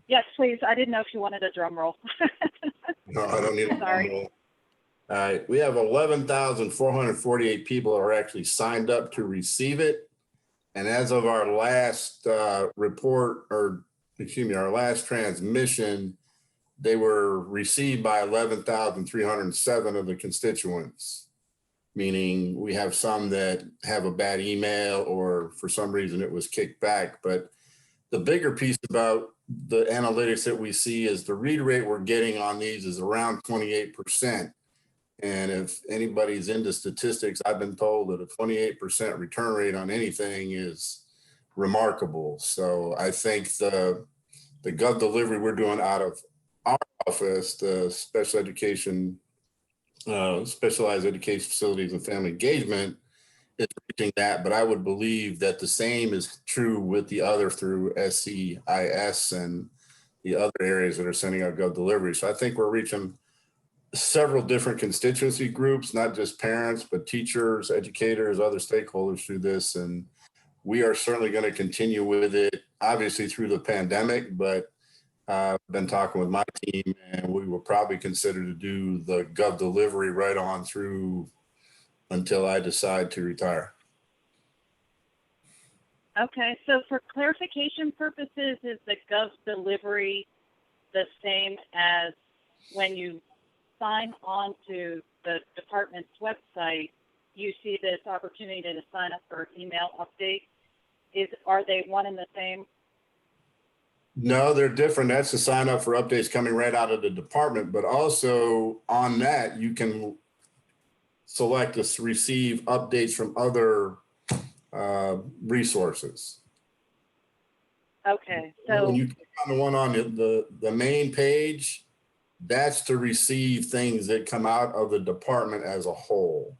Yes, please. I didn't know if you wanted a drum roll. No, I don't need a Sorry. drum roll. All right, we have 11,448 people are actually signed up to receive it. And as of our last report, or excuse me, our last transmission, they were received by 11,307 of the constituents. meaning we have some that have a bad email or for some reason it was kicked back. But the bigger piece about the analytics that we see is the read rate we're getting on these is around 28%. And if anybody's into statistics, I've been told that a 28% return rate on anything is remarkable. So I think the gov delivery we're doing out of our office, the special education, specialized education facilities and family engagement, is reaching that. But I would believe that the same is true with the other through SCIS and the other areas that are sending out gov delivery. So I think we're reaching several different constituency groups, not just parents, but teachers, educators, other stakeholders through this. And we are certainly going to continue with it, obviously through the pandemic, but I've been talking with my team and we will probably consider to do the gov delivery right on through until I decide to retire. Okay, so for clarification purposes, is the gov delivery the same as when you sign on to the department's website, you see this opportunity to sign up for email updates? Are they one and the same? No, they're different. That's to sign up for updates coming right out of the department, but also on that, you can select to receive updates from other resources. Okay, so when you click on the one on the main page, that's to receive things that come out of the department as a whole.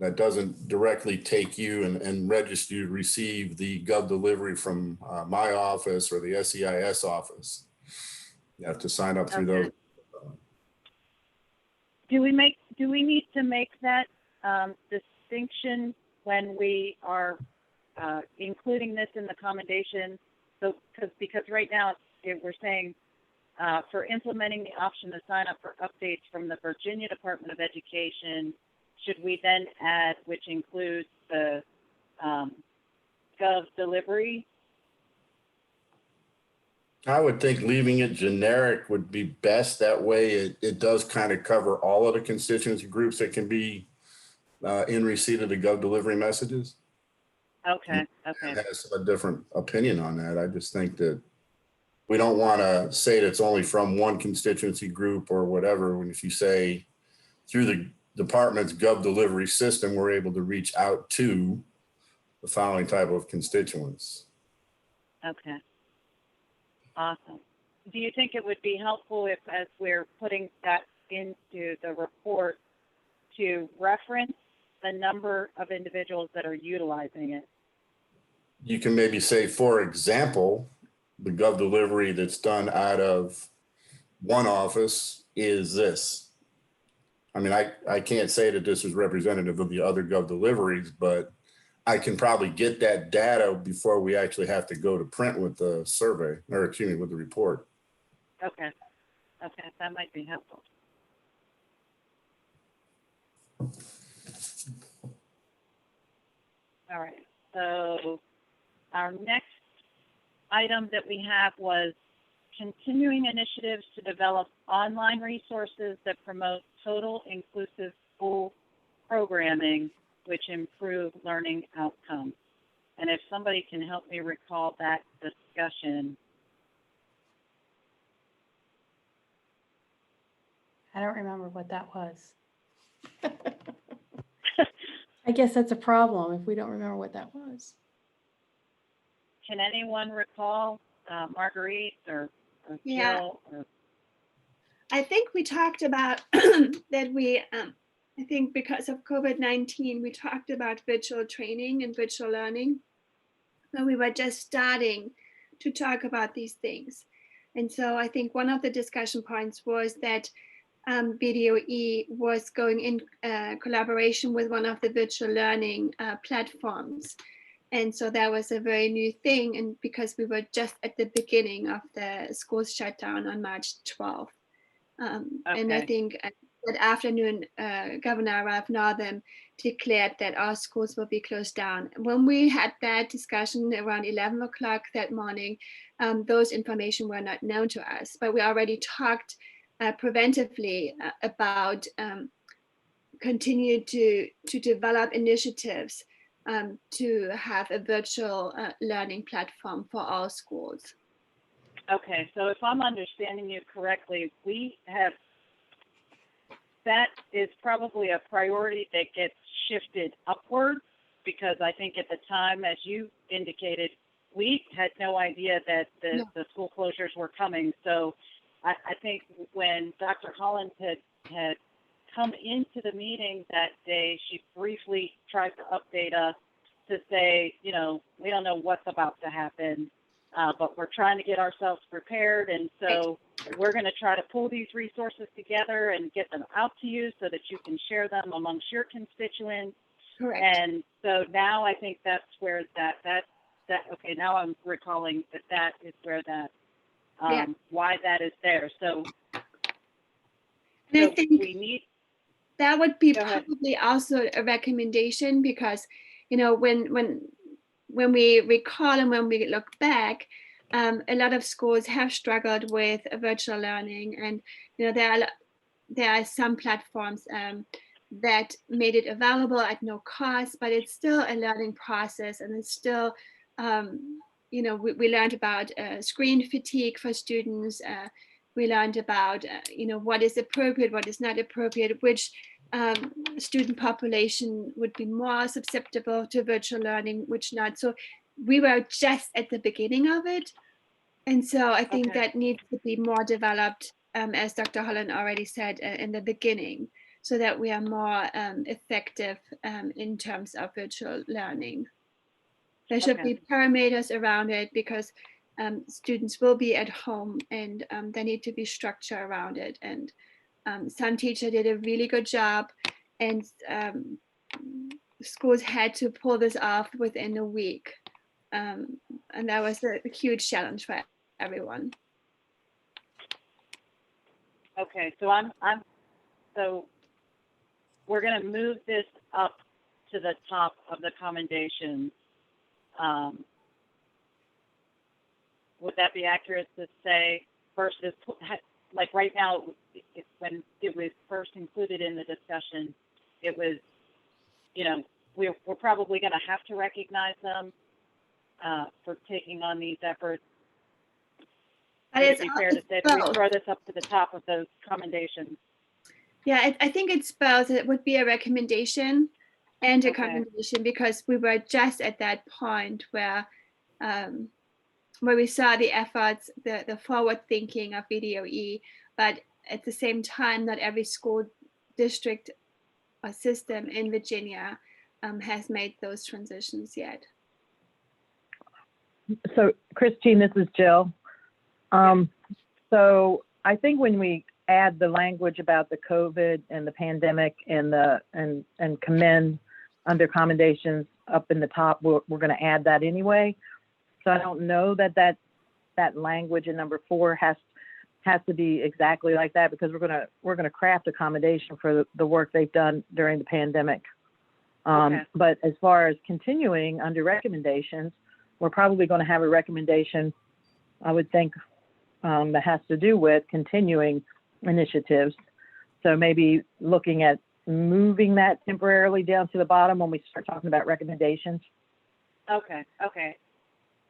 That doesn't directly take you and register you to receive the gov delivery from my office or the SCIS office. You have to sign up through those. do we need to make that distinction when we are including this in the commendation? So because right now we're saying for implementing the option to sign up for updates from the Virginia Department of Education, should we then add, which includes the gov delivery? I would think leaving it generic would be best. That way it does kind of cover all of the constituency groups that can be in receipt of the gov delivery messages. Okay, okay. I have a different opinion on that. I just think that we don't want to say that it's only from one constituency group or whatever. When if you say through the department's gov delivery system, we're able to reach out to the following type of constituents. Okay. Awesome. Do you think it would be helpful if, as we're putting that into the report, to reference the number of individuals that are utilizing it? You can maybe say, for example, the gov delivery that's done out of one office is this. I mean, I can't say that this is representative of the other gov deliveries, but I can probably get that data before we actually have to go to print with the survey, or excuse me, with the report. Okay. Okay, that might be helpful. All right, so our next item that we have was continuing initiatives to develop online resources that promote total inclusive school programming, which improve learning outcomes. And if somebody can help me recall that discussion. I don't remember what that was. I guess that's a problem if we don't remember what that was. Can anyone recall, Marguerite or Yeah. Jill? Or... I think we talked about that we, I think because of COVID-19, we talked about virtual training and virtual learning. But we were just starting to talk about these things. And so I think one of the discussion points was that BDOE was going in collaboration with one of the virtual learning platforms. And so that was a very new thing. And because we were just at the beginning of the schools shutdown on March 12th. And I think that afternoon, Governor Ralph Northam declared that our schools will be closed down. When we had that discussion around 11 o'clock that morning, those information were not known to us, but we already talked preventively about continue to develop initiatives to have a virtual learning platform for all schools. Okay, so if I'm understanding you correctly, that is probably a priority that gets shifted upward, because I think at the time, as you indicated, we had no idea that the school closures were coming. So I think when Dr. Hollins had come into the meeting that day, she briefly tried to update us to say, we don't know what's about to happen, but we're trying to get ourselves prepared. And so we're going to try to pull these resources together and get them out to you so that you can share them amongst your constituents. Correct. And so now I think that's where okay, now I'm recalling that is where why that is there. So, and I think we need, that would be probably also a recommendation, because when we recall and when we look back, a lot of schools have struggled with virtual learning, and there are some platforms that made it available at no cost, but it's still a learning process, and it's still we learned about screen fatigue for students. We learned about what is appropriate, what is not appropriate, which student population would be more susceptible to virtual learning, which not. So we were just at the beginning of it. And so I think that needs to be more developed, as Dr. Holland already said in the beginning, so that we are more effective in terms of virtual learning. There should be parameters around it, because students will be at home, and there need to be structure around it. And some teacher did a really good job, and schools had to pull this off within a week. And that was a huge challenge for everyone. Okay, so so we're going to move this up to the top of the commendations. Would that be accurate to say versus, like right now, when it was first included in the discussion, it was, we're probably going to have to recognize them for taking on these efforts. Would it be fair to say that we throw this up to the top of those commendations? Yeah, I think it's both. It would be a recommendation and a commendation, because we were just at that point where we saw the efforts, the forward thinking of VDOE, but at the same time, not every school district or system in Virginia has made those transitions yet. So Christine, this is Jill. So I think when we add the language about the COVID and the pandemic and commend under commendations up in the top, we're going to add that anyway. So I don't know that language in number 4 has to be exactly like that, because we're gonna craft a commendation for the work they've done during the pandemic. But as far as continuing under recommendations, we're probably going to have a recommendation, I would think, that has to do with continuing initiatives. So maybe looking at moving that temporarily down to the bottom when we start talking about recommendations. Okay.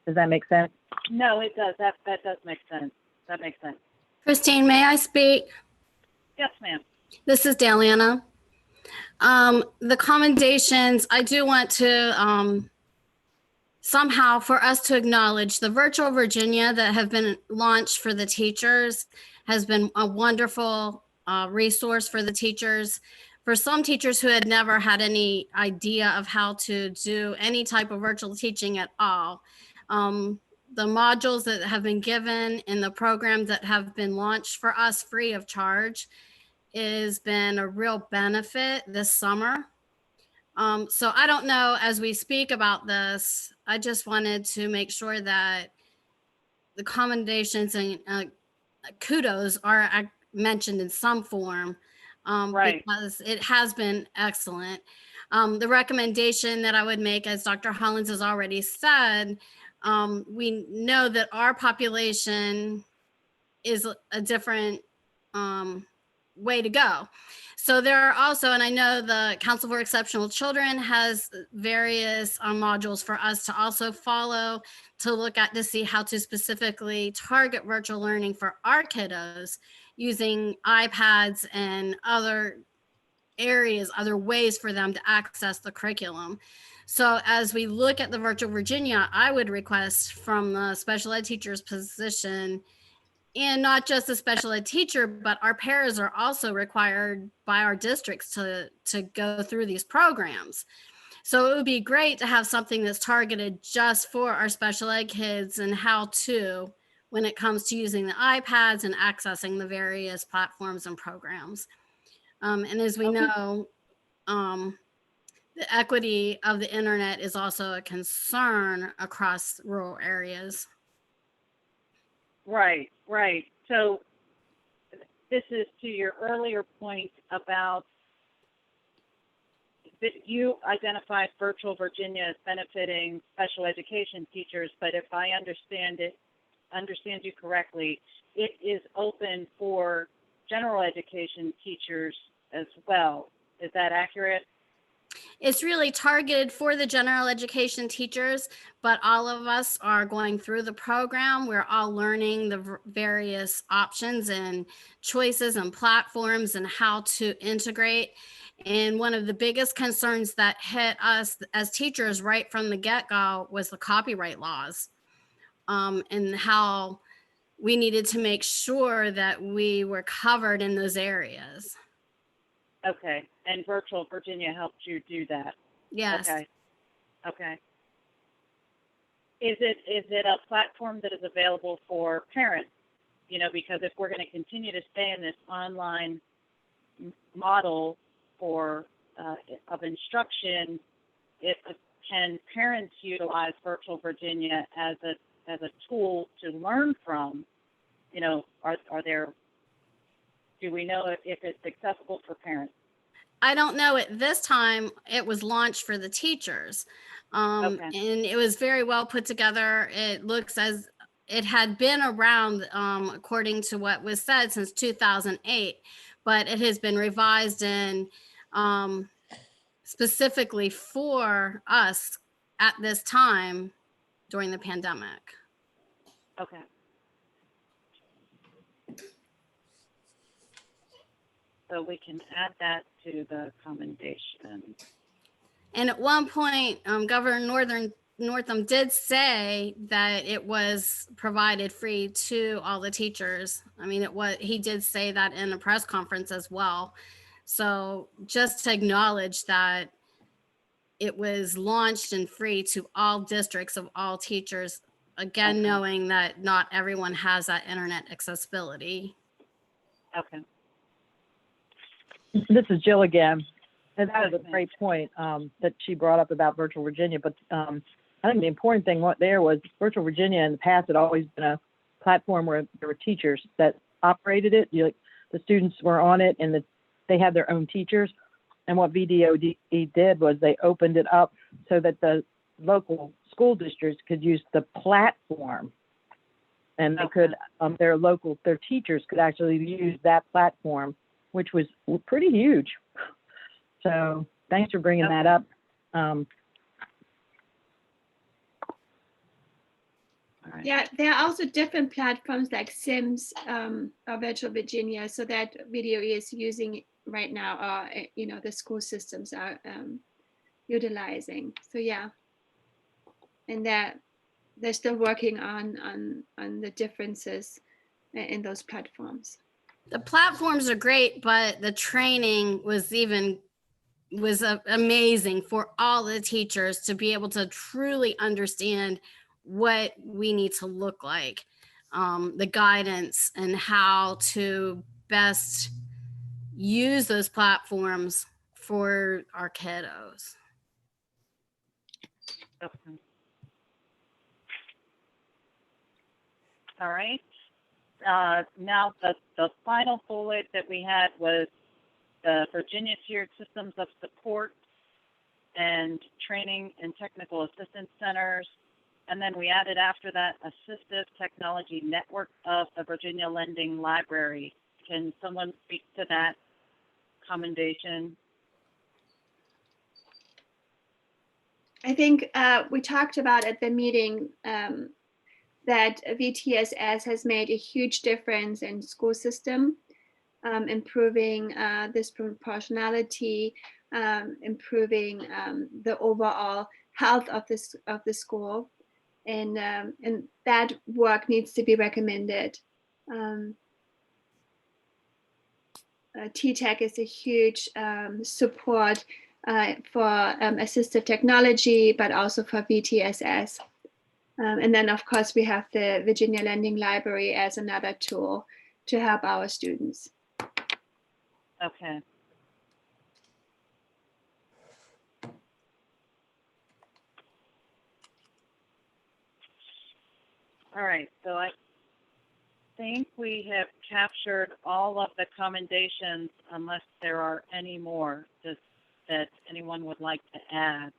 Does that make sense? No, it does. That does make sense. That makes sense. Christine, may I speak? Yes, ma'am. This is Daliana. The commendations, I do want to somehow for us to acknowledge the Virtual Virginia that have been launched for the teachers has been a wonderful resource for the teachers. For some teachers who had never had any idea of how to do any type of virtual teaching at all, the modules that have been given in the programs that have been launched for us free of charge has been a real benefit this summer. So I don't know, as we speak about this, I just wanted to make sure that the commendations and kudos are mentioned in some form, because it has been excellent. The recommendation that I would make, as Dr. Hollins has already said, we know that our population is a different way to go. So there are also, and I know the Council for Exceptional Children has various modules for us to also follow, to look at, to see how to specifically target virtual learning for our kiddos using iPads and other areas, other ways for them to access the curriculum. So as we look at the Virtual Virginia, I would request from the special ed teacher's position, and not just a special ed teacher, but our paras are also required by our districts to go through these programs. So it would be great to have something that's targeted just for our special ed kids and how to, when it comes to using the iPads and accessing the various platforms and programs. And as we know, the equity of the internet is also a concern across rural areas. Right, right. So this is to your earlier point about that you identified Virtual Virginia as benefiting special education teachers, but if I understand you correctly, it is open for general education teachers as well. Is that accurate? It's really targeted for the general education teachers, but all of us are going through the program. We're all learning the various options and choices and platforms and how to integrate. And one of the biggest concerns that hit us as teachers right from the get-go was the copyright laws, and how we needed to make sure that we were covered in those areas. Okay, and Virtual Virginia helped you do that? Yes. Okay, okay. Is it a platform that is available for parents? You know, because if we're going to continue to stay in this online model for of instruction, can parents utilize Virtual Virginia as a tool to learn from? You know, do we know if it's accessible for parents? I don't know. At this time, it was launched for the teachers. And it was very well put together. It looks as it had been around, according to what was said, since 2008, but it has been revised and specifically for us at this time during the pandemic. Okay. So we can add that to the commendation. And at one point, Governor Northam did say that it was provided free to all the teachers. I mean, he did say that in a press conference as well. So just to acknowledge that it was launched and free to all districts of all teachers, again, knowing that not everyone has that internet accessibility. Okay. This is Jill again. And that is a great point that she brought up about Virtual Virginia. But I think the important thing there was Virtual Virginia in the past had always been a platform where there were teachers that operated it. The students were on it and they had their own teachers. And what VDOE did was they opened it up so that the local school districts could use the platform. And they could, their teachers could actually use that platform, which was pretty huge. So thanks for bringing that up. Yeah, there are also different platforms like Sims or Virtual Virginia, so that video is using right now, or the school systems are utilizing. So yeah, and they're still working on the differences in those platforms. The platforms are great, but the training was amazing for all the teachers to be able to truly understand what we need to look like, the guidance and how to best use those platforms for our kiddos. Okay. All right. Now the final bullet that we had was the Virginia Tiered Systems of Support and Training and Technical Assistance Centers. And then we added after that Assistive Technology Network of the Virginia Lending Library. Can someone speak to that commendation? I think we talked about at the meeting that VTSS has made a huge difference in school system, improving this proportionality, improving the overall health of the school, and that work needs to be recommended. TTEC is a huge support for assistive technology, but also for VTSS. And then, of course, we have the Virginia Lending Library as another tool to help our students. Okay. All right, so I think we have captured all of the commendations unless there are any more that anyone would like to add.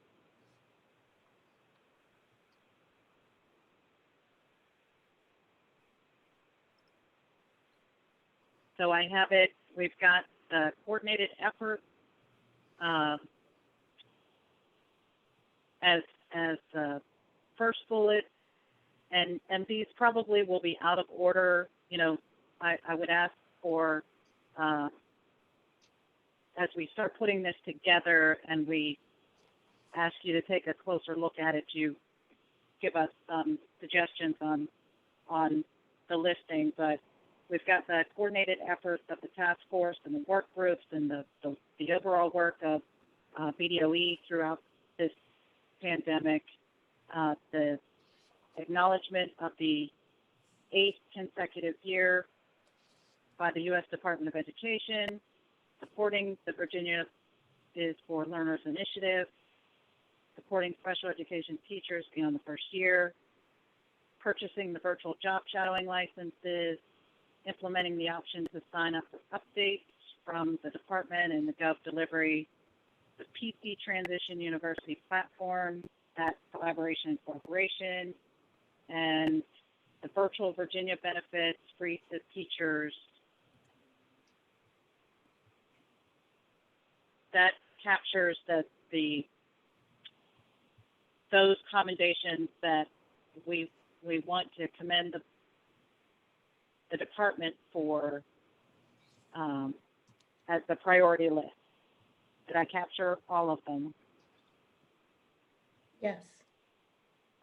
So I have it, we've got the coordinated effort as the first bullet, and these probably will be out of order. You know, I would ask for, as we start putting this together and we ask you to take a closer look at it, you give us some suggestions on the listing, but we've got the coordinated efforts of the task force and the work groups and the overall work of BDOE throughout this pandemic, the acknowledgement of the 8th consecutive year by the U.S. Department of Education, supporting the Virginia is for Learners initiative, supporting special education teachers beyond the first year, purchasing the virtual job shadowing licenses, implementing the option to sign up for updates from the department and the Gov delivery, the PC Transition University platform, that collaboration and cooperation, and the virtual Virginia benefits free to teachers. That captures those commendations that we want to commend the department for as the priority list. Did I capture all of them? Yes.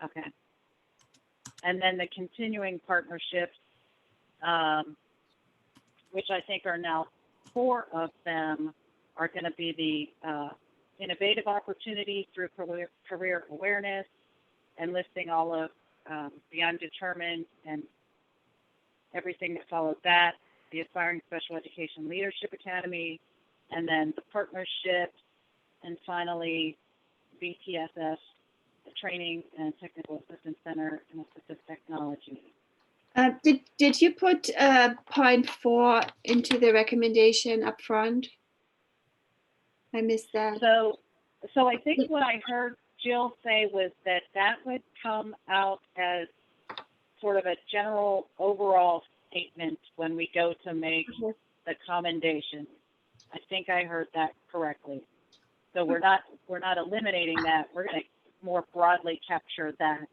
Okay. And then the continuing partnerships, which I think are now 4 of them, are going to be the innovative opportunities through career awareness, and listing all of the undetermined and everything that followed that, the Aspiring Special Education Leadership Academy, and then the partnerships, and finally VTSS, the Training and Technical Assistance Center and Assistive Technology. Did you put point 4 into the recommendation up front? I missed that. So I think what I heard Jill say was that would come out as sort of a general overall statement when we go to make the commendation. I think I heard that correctly. So we're not eliminating that. We're going to more broadly capture that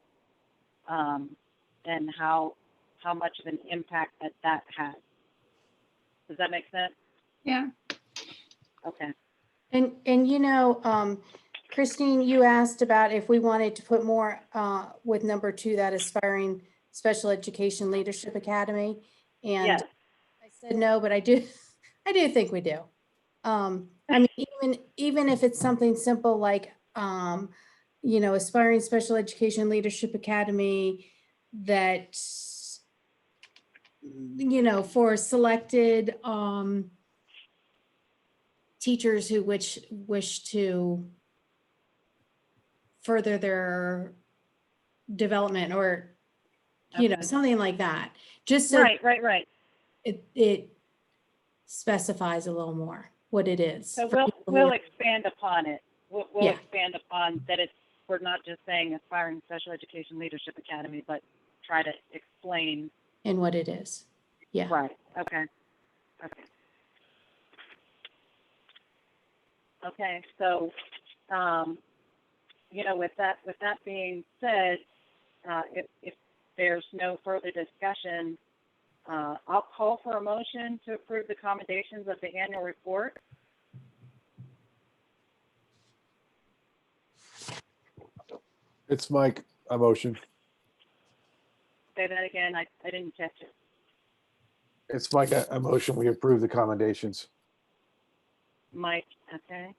and how much of an impact that has. Does that make sense? Yeah. Okay. And you know, Christine, you asked about if we wanted to put more with number 2, that Aspiring Special Education Leadership Academy. And yes. I said no, but I do think we do. I mean, even if it's something simple like, you know, Aspiring Special Education Leadership Academy that, you know, for selected teachers who wish to further their development, or, you know, something like that. Just so right. It specifies a little more what it is. So we'll expand upon it. We'll expand upon that. We're not just saying Aspiring Special Education Leadership Academy, but try to explain and what it is. Yeah. Right. Okay. Okay. Okay, so, you know, with that being said, if there's no further discussion, I'll call for a motion to approve the accommodations of the annual report. It's Mike, a motion. Say that again, I didn't catch it. It's Mike, a motion. We approve the commendations. Mike, okay.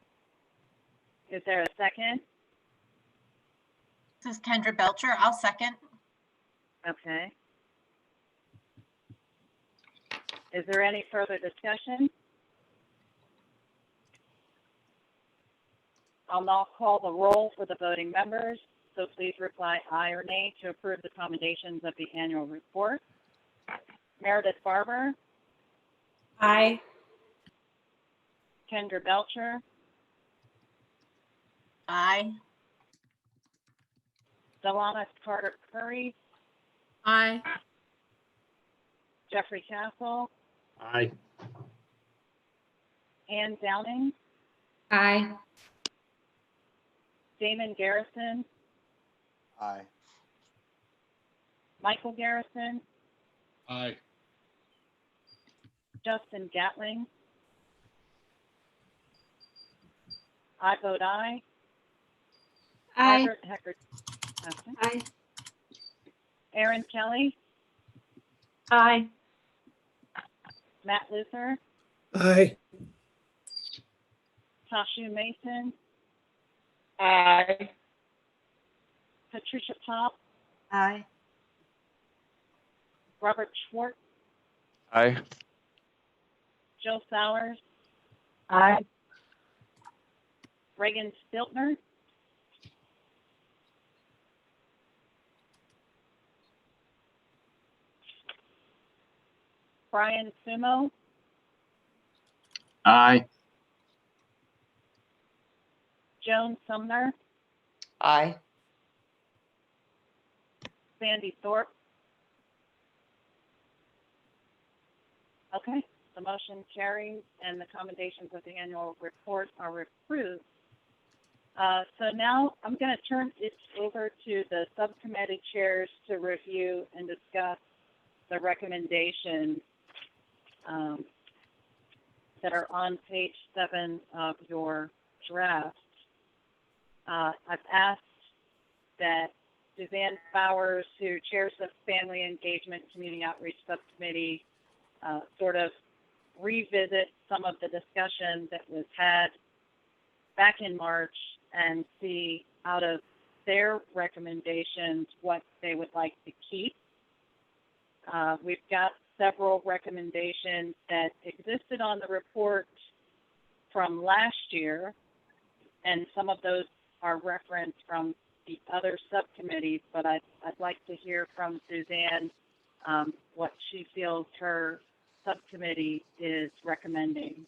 Is there a second? This is Kendra Belcher. I'll second. Okay. Is there any further discussion? I'll now call the roll for the voting members, so please reply aye or nay to approve the accommodations of the annual report. Meredith Barber, Aye. Kendra Belcher, Aye. Delana Carter Curry, Aye. Jeffrey Castle, Aye. Ann Downing, Aye. Damon Garrison, Aye. Michael Garrison, Aye. Justin Gatling. I vote aye. Aye. Margaret Heckert. Okay. Aye. Erin Kelly, Aye. Matt Luther, Aye. Tashu Mason, Aye. Patricia Pop, Aye. Robert Schwartz, Aye. Joe Sowers, Aye. Reagan Stiltner, Brian Sumo, Aye. Joan Sumner, Aye. Sandy Thorpe. Okay, the motion carries and the accommodations of the annual report are approved. So now I'm going to turn it over to the subcommittee chairs to review and discuss the recommendations that are on page 7 of your draft. I've asked that Suzanne Bowers, who chairs the Family Engagement Community Outreach Subcommittee, sort of revisit some of the discussion that was had back in March and see out of their recommendations what they would like to keep. We've got several recommendations that existed on the report from last year, and some of those are referenced from the other subcommittees, but I'd like to hear from Suzanne what she feels her subcommittee is recommending.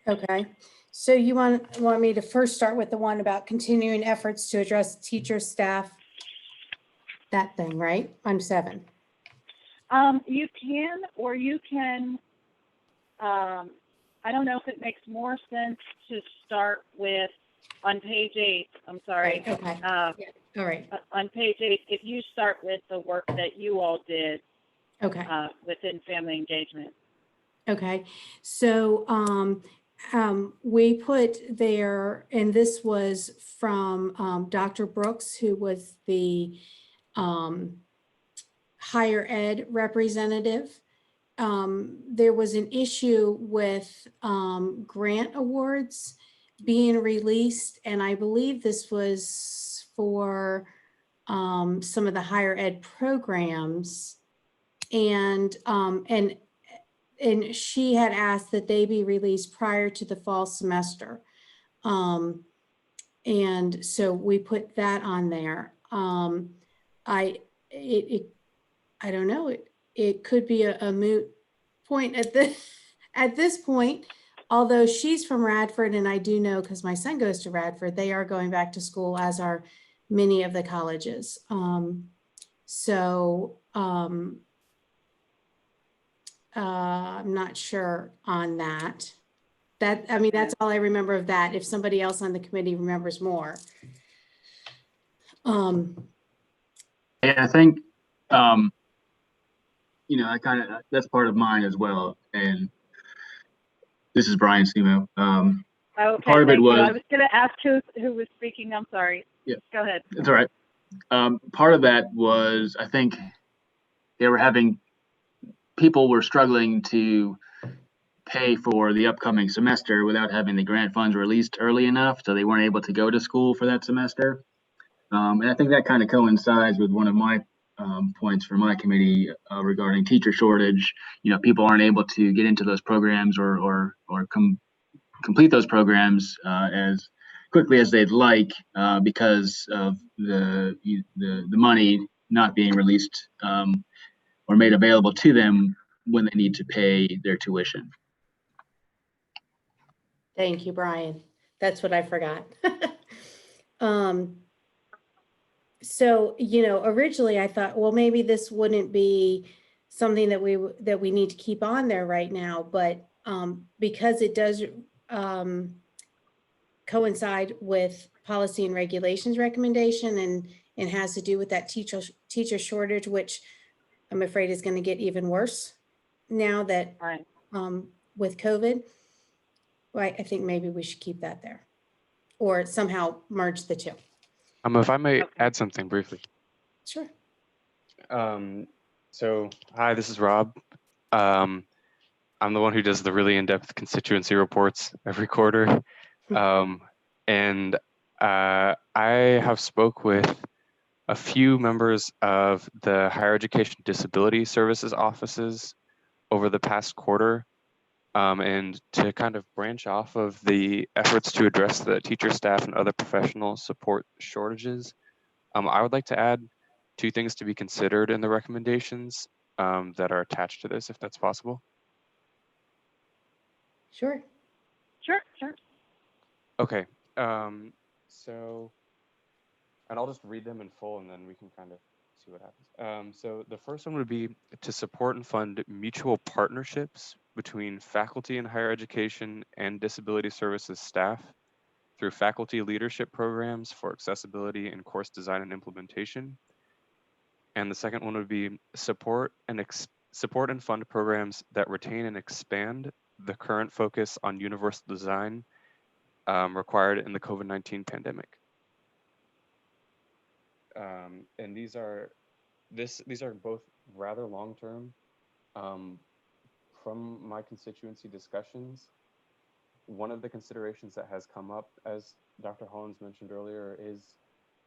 Okay, so you want me to first start with the one about continuing efforts to address teacher staff, that thing, right? On 7. You can, or you can, I don't know if it makes more sense to start with on page 8, I'm sorry. Right, okay. All right. On page 8, if you start with the work that you all did Okay. within family engagement. Okay, so we put there, and this was from Dr. Brooks, who was the higher ed representative. There was an issue with grant awards being released, and I believe this was for some of the higher ed programs, and she had asked that they be released prior to the fall semester. And so we put that on there. I don't know, it could be a moot point at this point, although she's from Radford, and I do know, because my son goes to Radford, they are going back to school, as are many of the colleges. I'm not sure on that. I mean, that's all I remember of that. If somebody else on the committee remembers more. Yeah, I think, that's part of mine as well. And this is Brian Simo. Okay, Part of it thank you. was, I was going to ask who was speaking. I'm sorry. Yeah. Go ahead. it's all right. Part of that was, I think people were struggling to pay for the upcoming semester without having the grant funds released early enough, so they weren't able to go to school for that semester. And I think that kind of coincides with one of my points for my committee regarding teacher shortage. People aren't able to get into those programs or complete those programs as quickly as they'd like because of the money not being released or made available to them when they need to pay their tuition. Thank you, Brian. That's what I forgot. So, originally I thought, well, maybe this wouldn't be something that we need to keep on there right now, but because it does coincide with policy and regulations recommendation and has to do with that teacher shortage, which I'm afraid is going to get even worse now that with COVID. Right, I think maybe we should keep that there or somehow merge the two. If I may add something briefly. Sure. So hi, this is Rob. I'm the one who does the really in-depth constituency reports every quarter. And I have spoke with a few members of the Higher Education Disability Services offices over the past quarter. And to kind of branch off of the efforts to address the teacher, staff, and other professional support shortages, I would like to add 2 things to be considered in the recommendations that are attached to this, if that's possible. Sure. Sure. Okay. So, and I'll just read them in full, and then we can kind of see what happens. So the first one would be to support and fund mutual partnerships between faculty in higher education and disability services staff through faculty leadership programs for accessibility and course design and implementation. And the second one would be support and fund programs that retain and expand the current focus on universal design required in the COVID-19 pandemic. And these are both rather long-term. From my constituency discussions, one of the considerations that has come up, as Dr. Hollins mentioned earlier, is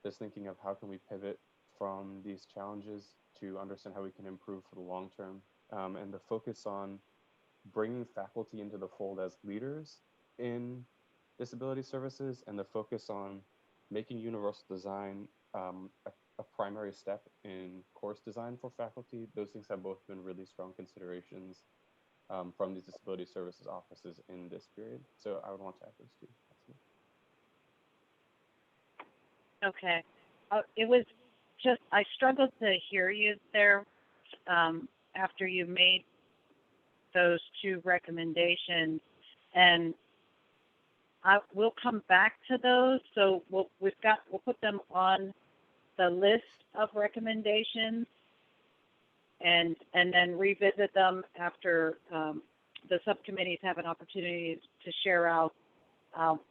this thinking of how can we pivot from these challenges to understand how we can improve for the long term, and the focus on bringing faculty into the fold as leaders in disability services, and the focus on making universal design a primary step in course design for faculty. Those things have both been really strong considerations from these disability services offices in this period. So I would want to add those 2. Okay. It was just, I struggled to hear you there after you made those 2 recommendations, and we'll come back to those. So we'll put them on the list of recommendations and then revisit them after the subcommittees have an opportunity to share out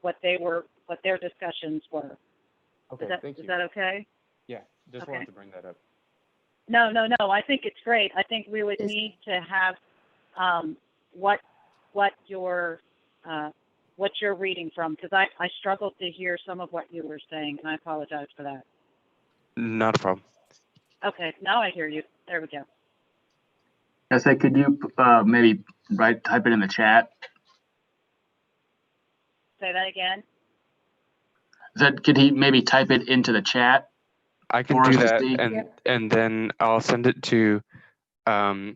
what their discussions were. Okay, thank you. Is that okay? Yeah, just wanted to bring that up. No. I think it's great. I think we would need to have what you're reading from, because I struggled to hear some of what you were saying, and I apologize for that. Not a problem. Okay, now I hear you. There we go. I said, could you maybe type it in the chat? Say that again. Could he maybe type it into the chat? I can do that, and then I'll send it to Ms.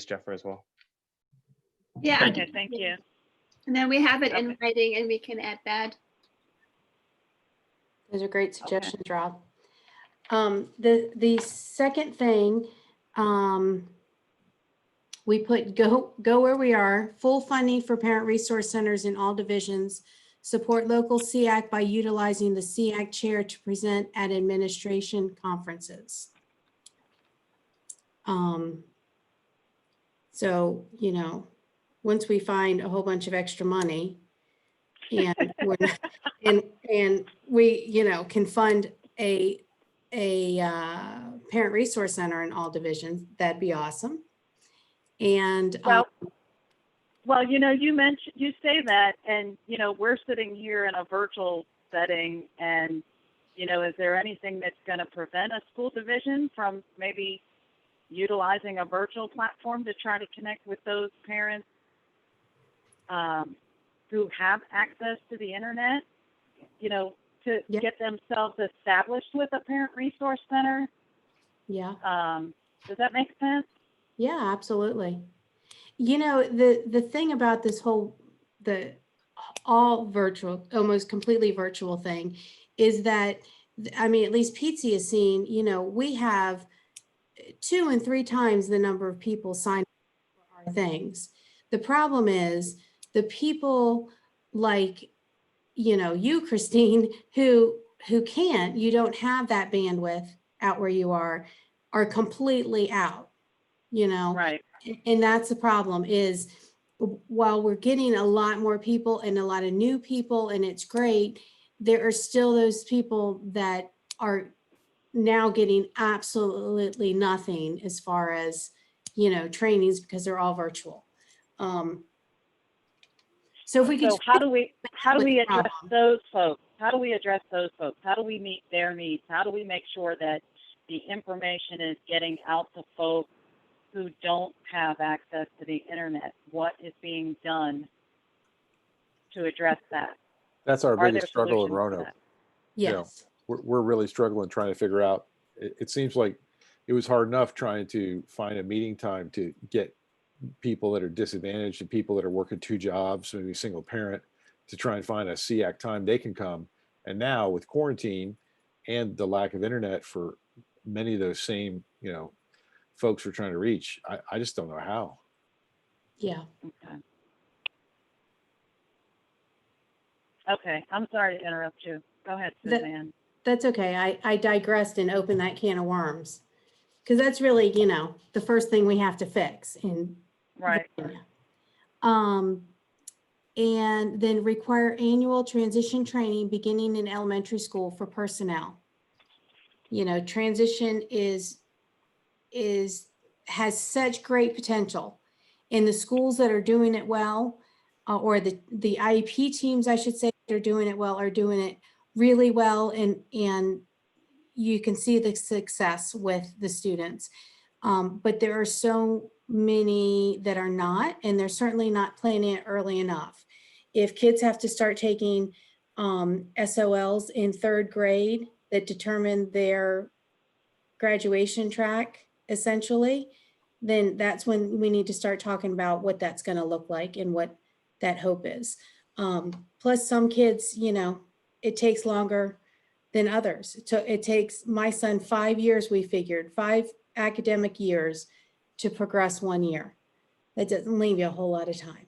Jeffer as well. Yeah. Okay, thank you. And then we have it in writing and we can add that. Those are great suggestions, Rob. The second thing we put go where we are, full funding for parent resource centers in all divisions, support local Sseac by utilizing the Sseac chair to present at administration conferences. So, you know, once we find a whole bunch of extra money and we're not, and we, you know, can fund a parent resource center in all divisions, that'd be awesome. And well, you know, you say that, and you know, we're sitting here in a virtual setting, and you know, is there anything that's going to prevent a school division from maybe utilizing a virtual platform to try to connect with those parents who have access to the internet, you know, to get themselves established with a parent resource center? Yeah. Does that make sense? Yeah, absolutely. You know, the thing about this whole, all virtual, almost completely virtual thing is that, I mean, at least Pizzi has seen, you know, we have 2 and 3 times the number of people sign up for our things. The problem is the people like, you know, you, Christine, who can't, you don't have that bandwidth out where you are completely out, you know? Right. And that's the problem is, while we're getting a lot more people and a lot of new people, and it's great, there are still those people that are now getting absolutely nothing as far as, you know, trainings, because they're all virtual. So if we could, so how do we address those folks? How do we address those folks? How do we meet their needs? How do we make sure that the information is getting out to folks who don't have access to the internet? What is being done to address that? That's our Are there biggest struggle in solutions to Roanoke. that? Yes. You know, we're really struggling trying to figure out. It seems like it was hard enough trying to find a meeting time to get people that are disadvantaged and people that are working 2 jobs, maybe single parent, to try and find a Sseac time they can come. And now with quarantine and the lack of internet for many of those same, you know, folks we're trying to reach, I just don't know how. Yeah. Okay. I'm sorry to interrupt you. Go ahead, Suzanne. That's okay. I digressed and opened that can of worms, because that's really, you know, the first thing we have to fix in Right. Virginia. And then require annual transition training beginning in elementary school for personnel. You know, transition has such great potential, in the schools that are doing it well, or the IEP teams, I should say, that are doing it well, are doing it really well, and you can see the success with the students. But there are so many that are not, and they're certainly not planning it early enough. If kids have to start taking SOLs in 3rd grade that determine their graduation track, essentially, then that's when we need to start talking about what that's going to look like and what that hope is. Plus, some kids, you know, it takes longer than others. So it takes my son 5 years, we figured, 5 academic years to progress 1 year. That doesn't leave you a whole lot of time.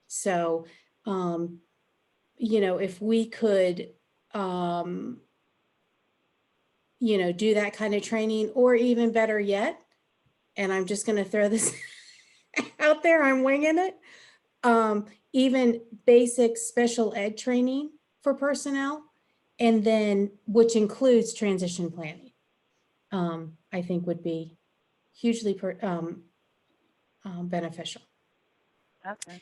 So, you know, if we could, you know, do that kind of training, or even better yet, and I'm just going to throw this out there, I'm winging it, even basic special ed training for personnel, and then which includes transition planning, I think would be hugely beneficial. Okay.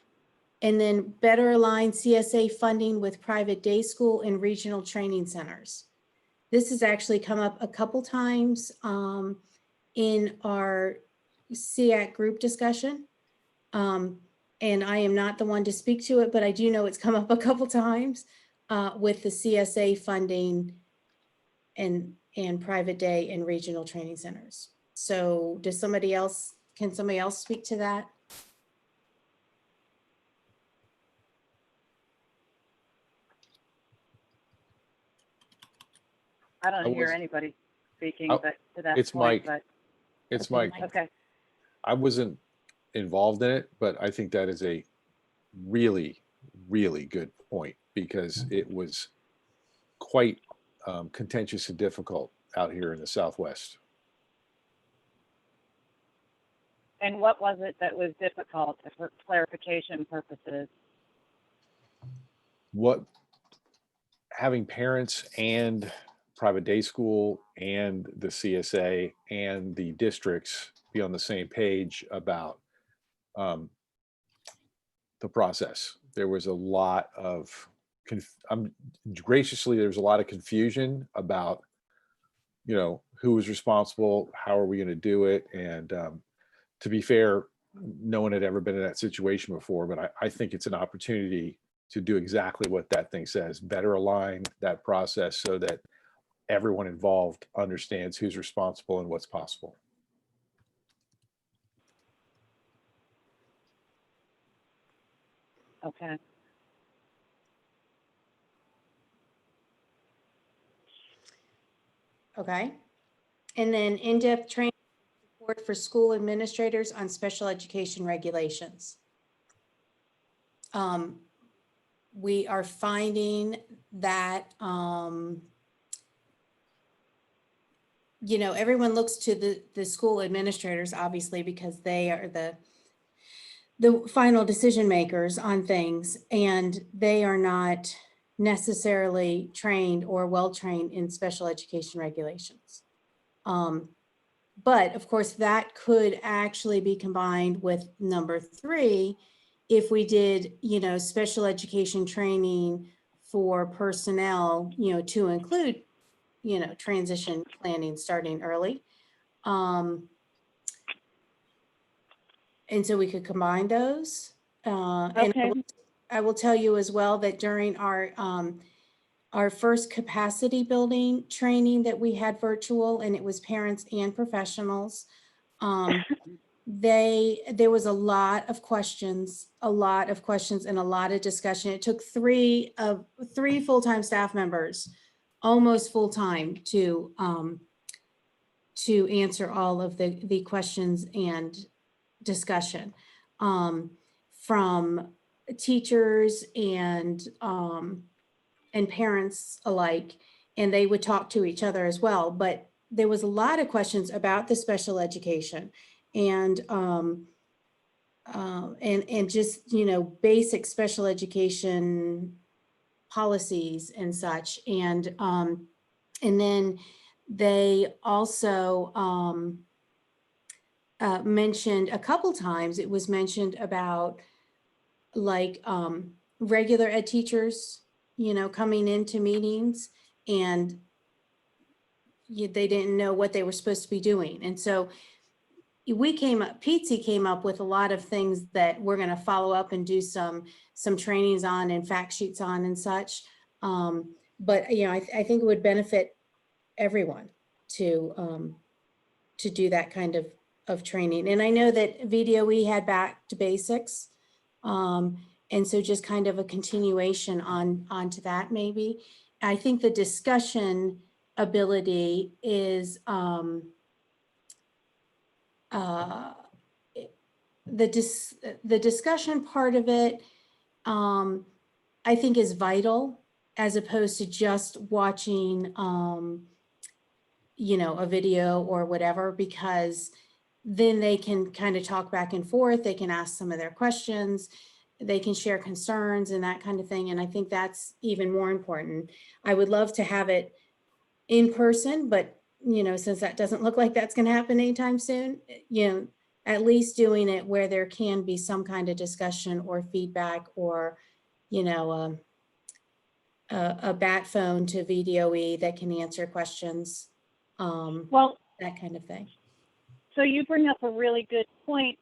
And then better align CSA funding with private day school and regional training centers. This has actually come up a couple times in our Sseac group discussion. And I am not the one to speak to it, but I do know it's come up a couple times with the CSA funding and private day and regional training centers. So can somebody else speak to that? I don't hear anybody speaking, but to that It's point, Mike. but It's Mike. okay. I wasn't involved in it, but I think that is a really, really good point because it was quite contentious and difficult out here in the Southwest. And what was it that was difficult for clarification purposes? What having parents and private day school and the CSA and the districts be on the same page about the process. There was a lot of graciously, there was a lot of confusion about, you know, who was responsible, how are we going to do it, and to be fair, no one had ever been in that situation before, but I think it's an opportunity to do exactly what that thing says, better align that process so that everyone involved understands who's responsible and what's possible. Okay. Okay. And then in-depth training support for school administrators on special education regulations. We are finding that, you know, everyone looks to the school administrators, obviously, because they are the final decision makers on things, and they are not necessarily trained or well-trained in special education regulations. But of course, that could actually be combined with number 3, if we did, you know, special education training for personnel, you know, to include, you know, transition planning starting early. And so we could combine those. And I will tell you as well that during our first capacity building training that we had virtual, and it was parents and professionals, there was a lot of questions and a lot of discussion. It took three full-time staff members, almost full-time, to answer all of the questions and discussion from teachers and parents alike, and they would talk to each other as well. But there was a lot of questions about the special education and just, you know, basic special education policies and such. And then they also mentioned a couple times, it was mentioned about like regular ed teachers, you know, coming into meetings, and they didn't know what they were supposed to be doing. And so Pizzi came up with a lot of things that we're going to follow up and do some trainings on and fact sheets on and such. But, you know, I think it would benefit everyone to do that kind of training. And I know that VDOE had back to basics. And so just kind of a continuation onto that maybe. I think the discussion ability is the discussion part of it, I think is vital, as opposed to just watching, you know, a video or whatever, because then they can kind of talk back and forth. They can ask some of their questions. They can share concerns and that kind of thing. And I think that's even more important. I would love to have it in person, but, you know, since that doesn't look like that's going to happen anytime soon, you know, at least doing it where there can be some kind of discussion or feedback, or, you know, a bat phone to VDOE that can answer questions, well, that kind of thing. So you bring up a really good point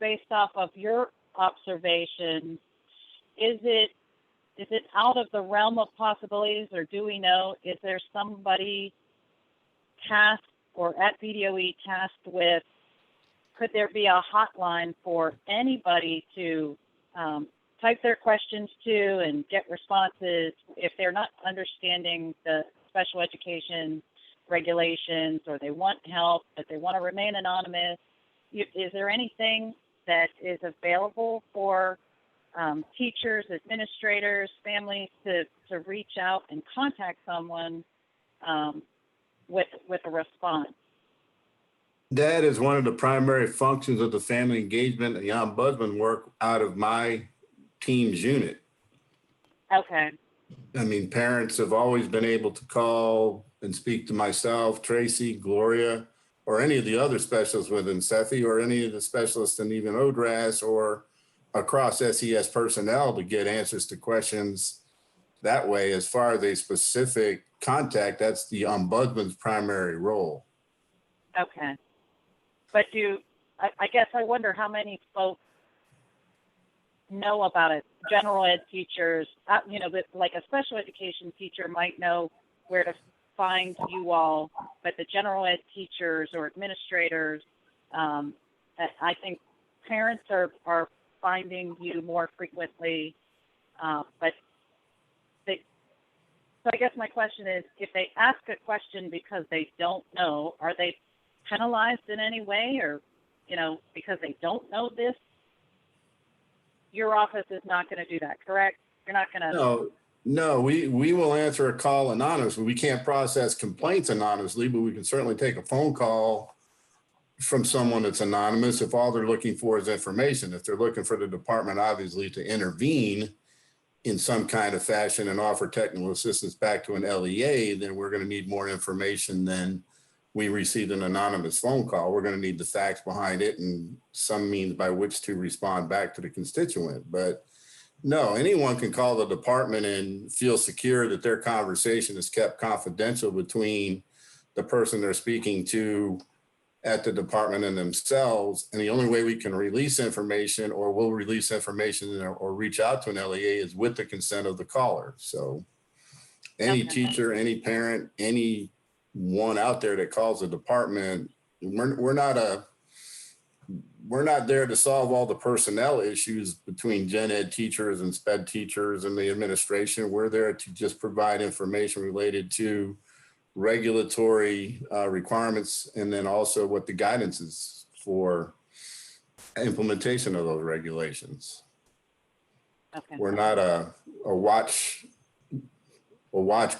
based off of your observation. Is it out of the realm of possibilities, or do we know, is there somebody tasked or at VDOE tasked with, could there be a hotline for anybody to type their questions to and get responses if they're not understanding the special education regulations, or they want help, but they want to remain anonymous? is there anything that is available for teachers, administrators, families to reach out and contact someone with a response? That is one of the primary functions of the family engagement and the ombudsman work out of my team's unit. Okay. I mean, parents have always been able to call and speak to myself, Tracy, Gloria, or any of the other specialists within Sseac, or any of the specialists in even ODRAS or across SES personnel to get answers to questions that way. As far as a specific contact, that's the ombudsman's primary role. Okay. But I guess I wonder how many folks know about it. General ed teachers, like a special education teacher might know where to find you all, but the general ed teachers or administrators, I think parents are finding you more frequently, so I guess my question is, if they ask a question because they don't know, are they penalized in any way, or, because they don't know this? Your office is not going to do that, correct? You're not going to. No, we will answer a call anonymously. We can't process complaints anonymously, but we can certainly take a phone call from someone that's anonymous if all they're looking for is information. If they're looking for the department, obviously, to intervene in some kind of fashion and offer technical assistance back to an LEA, then we're going to need more information than we received an anonymous phone call. We're going to need the facts behind it and some means by which to respond back to the constituent. But no, anyone can call the department and feel secure that their conversation is kept confidential between the person they're speaking to at the department and themselves. And the only way we can release information, or will release information or reach out to an LEA, is with the consent of the caller. So any teacher, any parent, anyone out there that calls the department, we're not there to solve all the personnel issues between gen ed teachers and sped teachers and the administration. We're there to just provide information related to regulatory requirements, and then also what the guidance is for implementation of those regulations. Okay. We're not a watch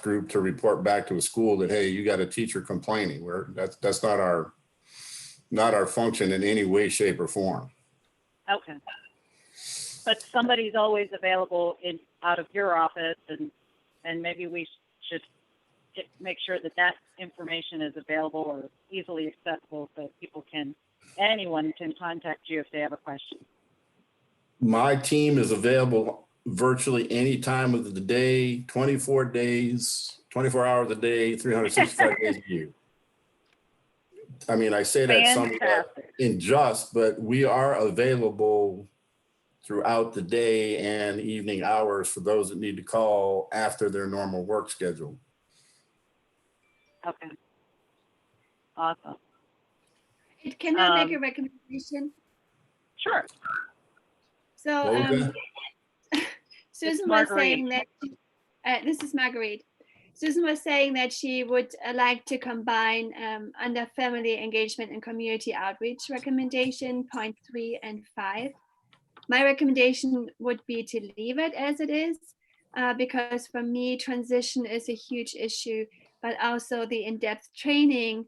group to report back to a school that, hey, you got a teacher complaining. That's not our function in any way, shape, or form. Okay. But somebody's always available out of your office, and maybe we should make sure that information is available or easily accessible so anyone can contact you if they have a question. My team is available virtually any time of the day, 24 hours a day, 365 days a year. I mean, I say that somewhat in jest, but we are available throughout the day and evening hours for those that need to call after their normal work schedule. Okay. Awesome. Can I make a recommendation? Sure. So Susan was saying that, this is Marguerite. Susan was saying that she would like to combine under family engagement and community outreach recommendation, point 3 and 5. My recommendation would be to leave it as it is, because for me, transition is a huge issue, but also the in-depth training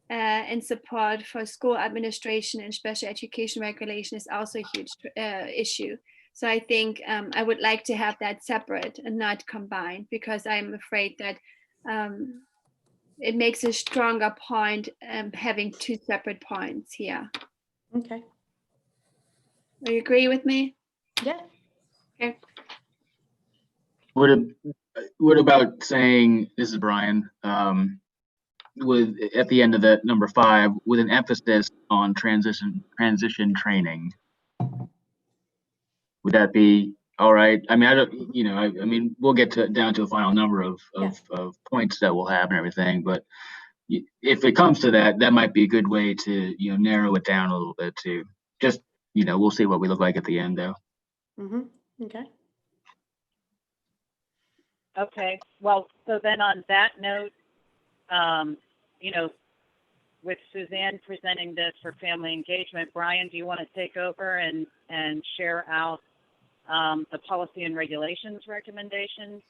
and support for school administration and special education regulation is also a huge issue. So I think I would like to have that separate and not combined, because I'm afraid that it makes a stronger point having two separate points here. Okay. Do you agree with me? Yeah. Okay. What about saying, this is Brian, with at the end of that number 5, with an emphasis on transition training? Would that be all right? I mean, I don't, I mean, we'll get down to a final number of points that we'll have and everything, but if it comes to that, that might be a good way to, narrow it down a little bit too. Just, we'll see what we look like at the end though. Mm-hmm. Okay. Okay. Well, so then on that note, with Suzanne presenting this for family engagement, Brian, do you want to take over and share out the policy and regulations recommendations?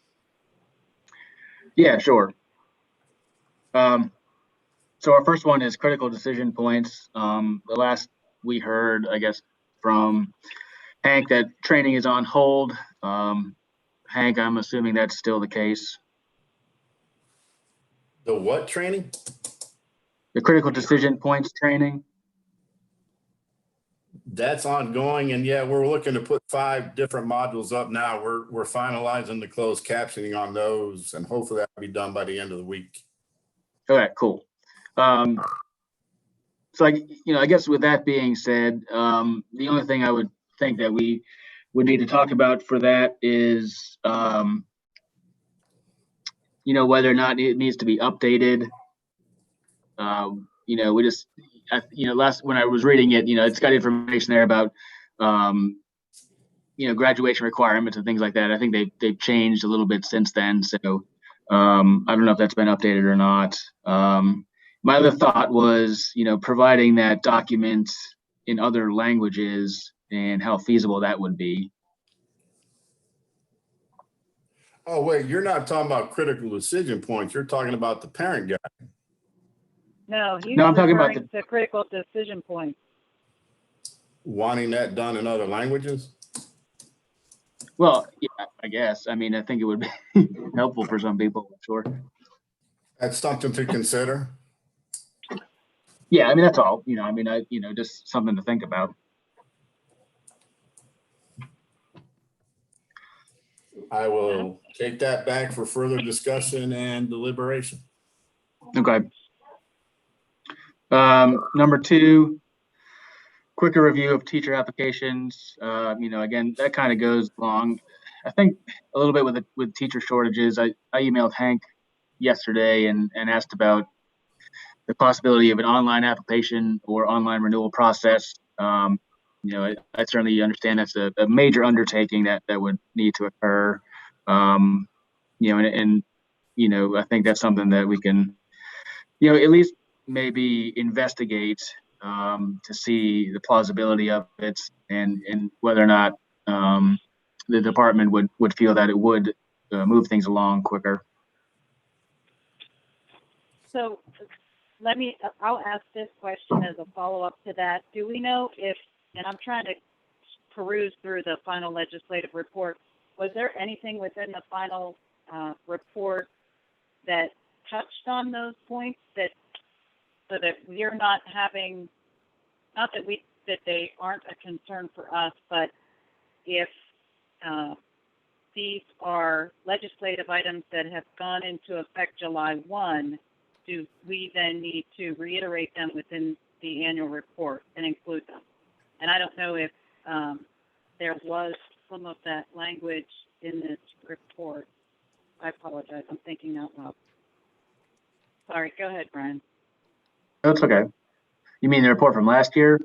Yeah, sure. So our first one is critical decision points. The last we heard, I guess, from Hank, that training is on hold. Hank, I'm assuming that's still the case. The what training? The critical decision points training. That's ongoing, and yeah, we're looking to put 5 different modules up now. We're finalizing the closed captioning on those, and hopefully that'll be done by the end of the week. Okay, cool. So I guess with that being said, the only thing I would think that we would need to talk about for that is, whether or not it needs to be updated. We just, last when I was reading it, it's got information there about, graduation requirements and things like that. I think they've changed a little bit since then. So I don't know if that's been updated or not. My other thought was, providing that document in other languages and how feasible that would be. Oh, wait, you're not talking about critical decision points. You're talking about the parent guide. No, he's I'm talking about referring to critical decision points. Wanting that done in other languages? Well, yeah, I guess. I mean, I think it would be helpful for some people, sure. That's something to consider. Yeah, I mean, that's all. Just something to think about. I will take that back for further discussion and deliberation. Okay. Number 2, quicker review of teacher applications. Again, that kind of goes along, I think, a little bit with teacher shortages. I emailed Hank yesterday and asked about the possibility of an online application or online renewal process. I certainly understand that's a major undertaking that would need to occur. I think that's something that we can, at least maybe investigate to see the plausibility of it and whether or not the department would feel that it would move things along quicker. So I'll ask this question as a follow-up to that. Do we know if, and I'm trying to peruse through the final legislative report, was there anything within the final report that touched on those points so that we're not having, not that they aren't a concern for us, but if these are legislative items that have gone into effect July 1, do we then need to reiterate them within the annual report and include them? And I don't know if there was some of that language in this report. I apologize, I'm thinking out loud. Sorry, go ahead, Brian. That's okay. You mean the report from last year?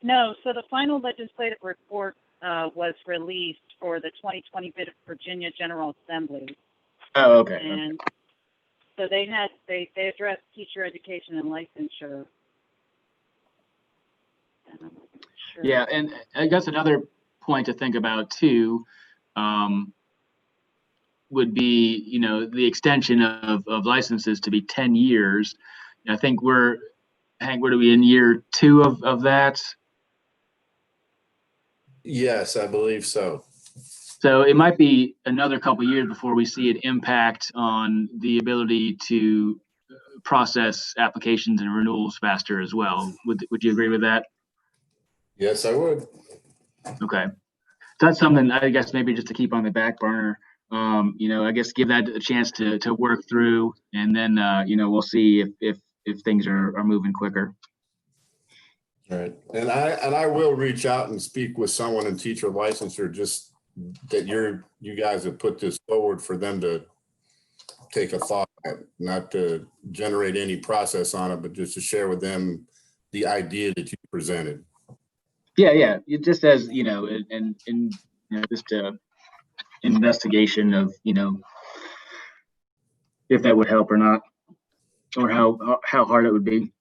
No, so the final legislative report was released for the 2020 bid of Virginia General Assembly. Oh, okay. And so they addressed teacher education and licensure. Sure. Yeah, and I guess another point to think about too would be, the extension of licenses to be 10 years. I think Hank, what are we in year 2 of that? Yes, I believe so. So it might be another couple of years before we see an impact on the ability to process applications and renewals faster as well. Would you agree with that? Yes, I would. Okay. So that's something I guess maybe just to keep on the back burner. I guess give that a chance to work through, and then we'll see if things are moving quicker. All right, and I will reach out and speak with someone in teacher licensure, just that you guys have put this forward for them to take a thought at, not to generate any process on it, but just to share with them the idea that you presented. Yeah. It just as and just a investigation of if that would help or not. or how hard it would be.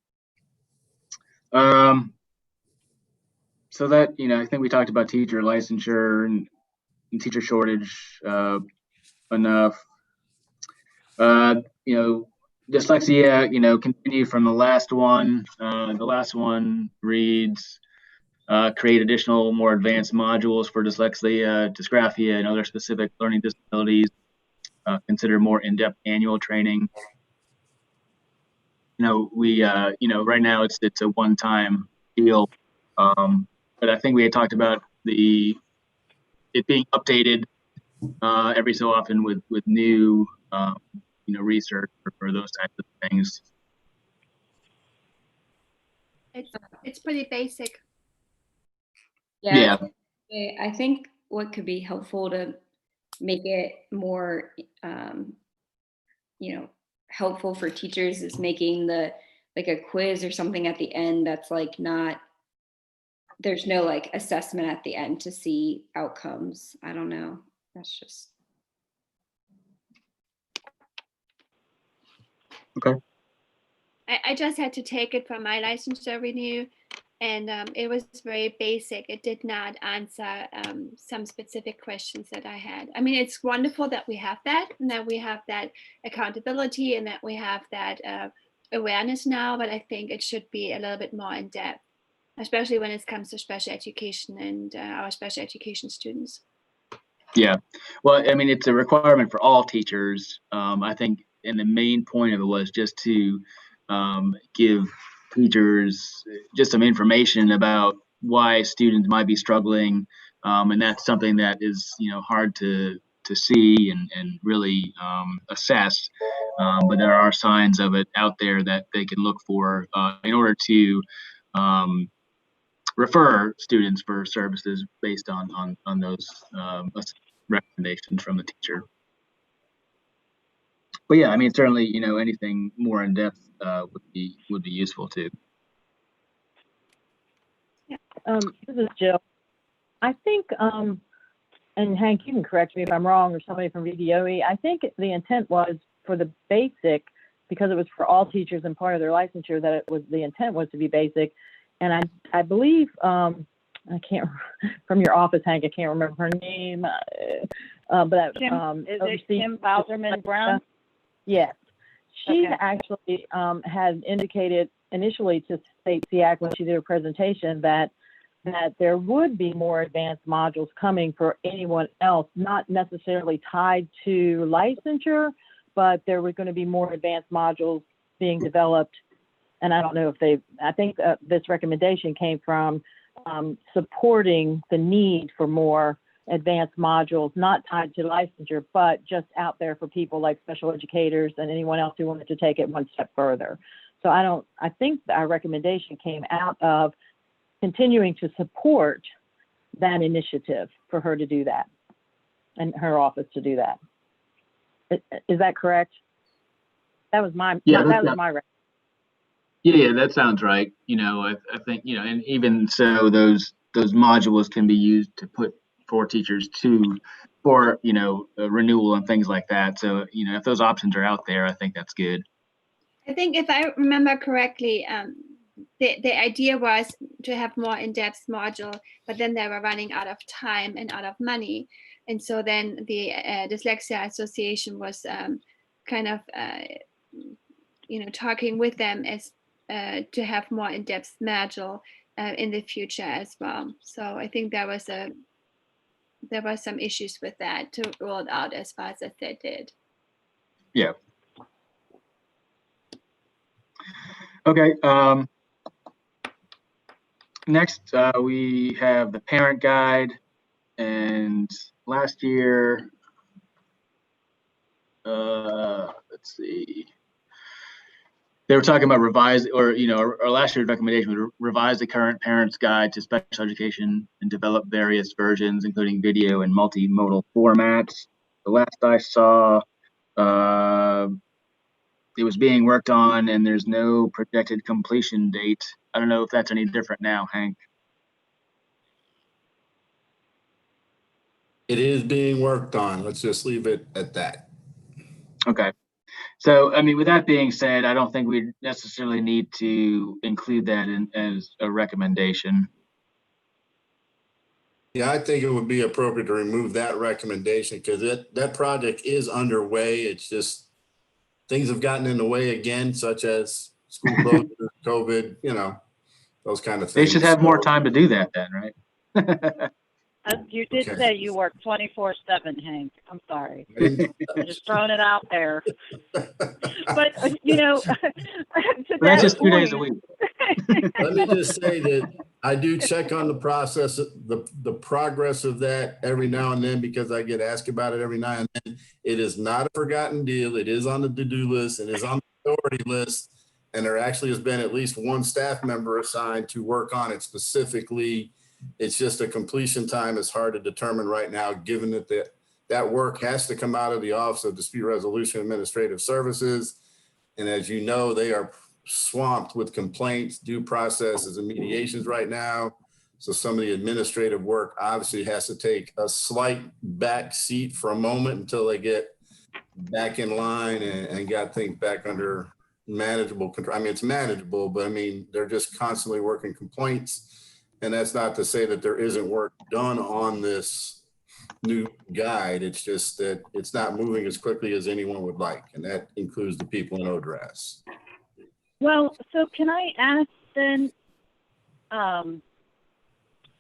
So that, I think we talked about teacher licensure and teacher shortage enough. Dyslexia, continue from the last one. The last one reads, create additional, more advanced modules for dyslexia, dysgraphia, and other specific learning disabilities. Consider more in-depth annual training. Right now it's a one-time deal, but I think we had talked about it being updated every so often with new research or those types of things. It's pretty basic. Yeah. I think what could be helpful to make it more, helpful for teachers is making a quiz or something at the end that's there's no assessment at the end to see outcomes. I don't know. That's just. Okay. I just had to take it for my licensure renew, and it was very basic. It did not answer some specific questions that I had. I mean, it's wonderful that we have that, and that we have that accountability, and that we have that awareness now, but I think it should be a little bit more in depth, especially when it comes to special education and our special education students. Yeah. Well, I mean, it's a requirement for all teachers. I think, and the main point of it was just to give teachers just some information about why students might be struggling, and that's something that is hard to see and really assess, but there are signs of it out there that they can look for in order to refer students for services based on those recommendations from the teacher. But yeah, I mean, certainly, anything more in depth would be useful too. This is Jill. I think, and Hank, you can correct me if I'm wrong, or somebody from VDOE. I think the intent was for the basic, because it was for all teachers and part of their licensure, that the intent was to be basic. And I believe, I can't, from your office, Hank, I can't remember her name, but Kim, is it Kim Bowserman Brown? Yes. She Okay. actually had indicated initially to Sseac when she did her presentation that there would be more advanced modules coming for anyone else, not necessarily tied to licensure, but there were going to be more advanced modules being developed. And I don't know if I think this recommendation came from supporting the need for more advanced modules, not tied to licensure, but just out there for people like special educators and anyone else who wanted to take it one step further. So I think our recommendation came out of continuing to support that initiative for her to do that and her office to do that. Is that correct? That was my, Yeah, that was my recommendation. Yeah, that sounds right. I think, and even so, those modules can be used to put for teachers for renewal and things like that. So, if those options are out there, I think that's good. I think if I remember correctly, the idea was to have more in-depth module, but then they were running out of time and out of money. And so then the Dyslexia Association was kind of, talking with them as to have more in-depth module in the future as well. So I think there was some issues with that to roll it out as fast as they did. Yeah. Okay. Next, we have the parent guide, and last year, let's see, they were talking about our last year's recommendation was revise the current parent's guide to special education and develop various versions, including video and multimodal formats. The last I saw, it was being worked on, and there's no projected completion date. I don't know if that's any different now, Hank. It is being worked on. Let's just leave it at that. Okay. So, I mean, with that being said, I don't think we necessarily need to include that in as a recommendation. Yeah, I think it would be appropriate to remove that recommendation because that project is underway. It's just things have gotten in the way again, such as school closures, COVID, those kind of They things. should have more time to do that then, right? You did Okay. say you work 24/7, Hank. I'm sorry. I didn't- I'm just throwing it out there. But, to But that's that just 2 days a point, week. Let me just say that I do check on the process, the progress of that every now and then because I get asked about it every now and then. It is not a forgotten deal. It is on the to-do list. It is on the priority list. And there actually has been at least one staff member assigned to work on it specifically. It's just a completion time is hard to determine right now, given that that work has to come out of the Office of Dispute Resolution Administrative Services. And as you know, they are swamped with complaints, due processes, and mediations right now. So some of the administrative work obviously has to take a slight back seat for a moment until they get back in line and got things back under manageable control. I mean, it's manageable, but I mean, they're just constantly working complaints. And that's not to say that there isn't work done on this new guide. It's just that it's not moving as quickly as anyone would like. And that includes the people in ODRAS. well, so can I ask then,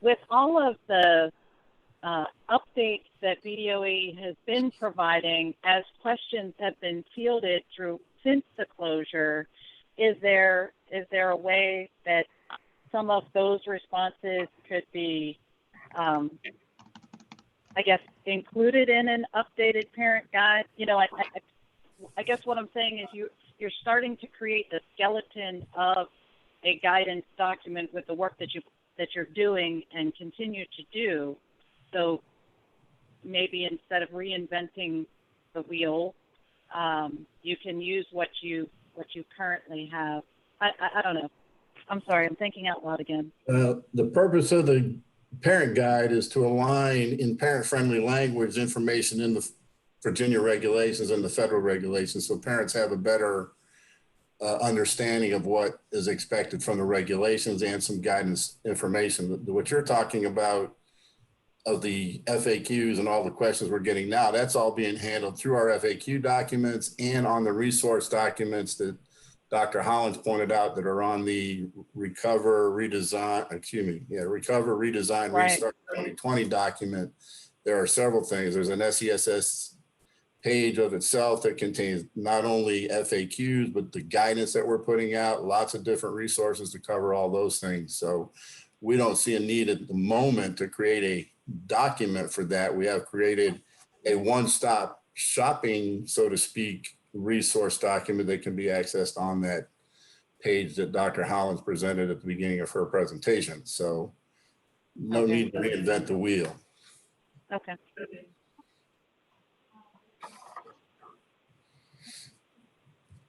with all of the updates that BDOE has been providing as questions have been fielded since the closure, is there a way that some of those responses could be, I guess, included in an updated parent guide? I guess what I'm saying is you're starting to create the skeleton of a guidance document with the work that you're doing and continue to do. So maybe instead of reinventing the wheel, you can use what you currently have. I don't know. I'm sorry, I'm thinking out loud again. The purpose of the parent guide is to align in parent-friendly language information in the Virginia regulations and the federal regulations, so parents have a better understanding of what is expected from the regulations and some guidance information. What you're talking about of the FAQs and all the questions we're getting now, that's all being handled through our FAQ documents and on the resource documents that Dr. Hollins pointed out that are on the Recover, Redesign, Right. Restart 2020 document. There are several things. There's an SESS page of itself that contains not only FAQs, but the guidance that we're putting out, lots of different resources to cover all those things. So we don't see a need at the moment to create a document for that. We have created a one-stop shopping, so to speak, resource document that can be accessed on that page that Dr. Hollins presented at the beginning of her presentation. So no Okay. need to reinvent the wheel. Okay.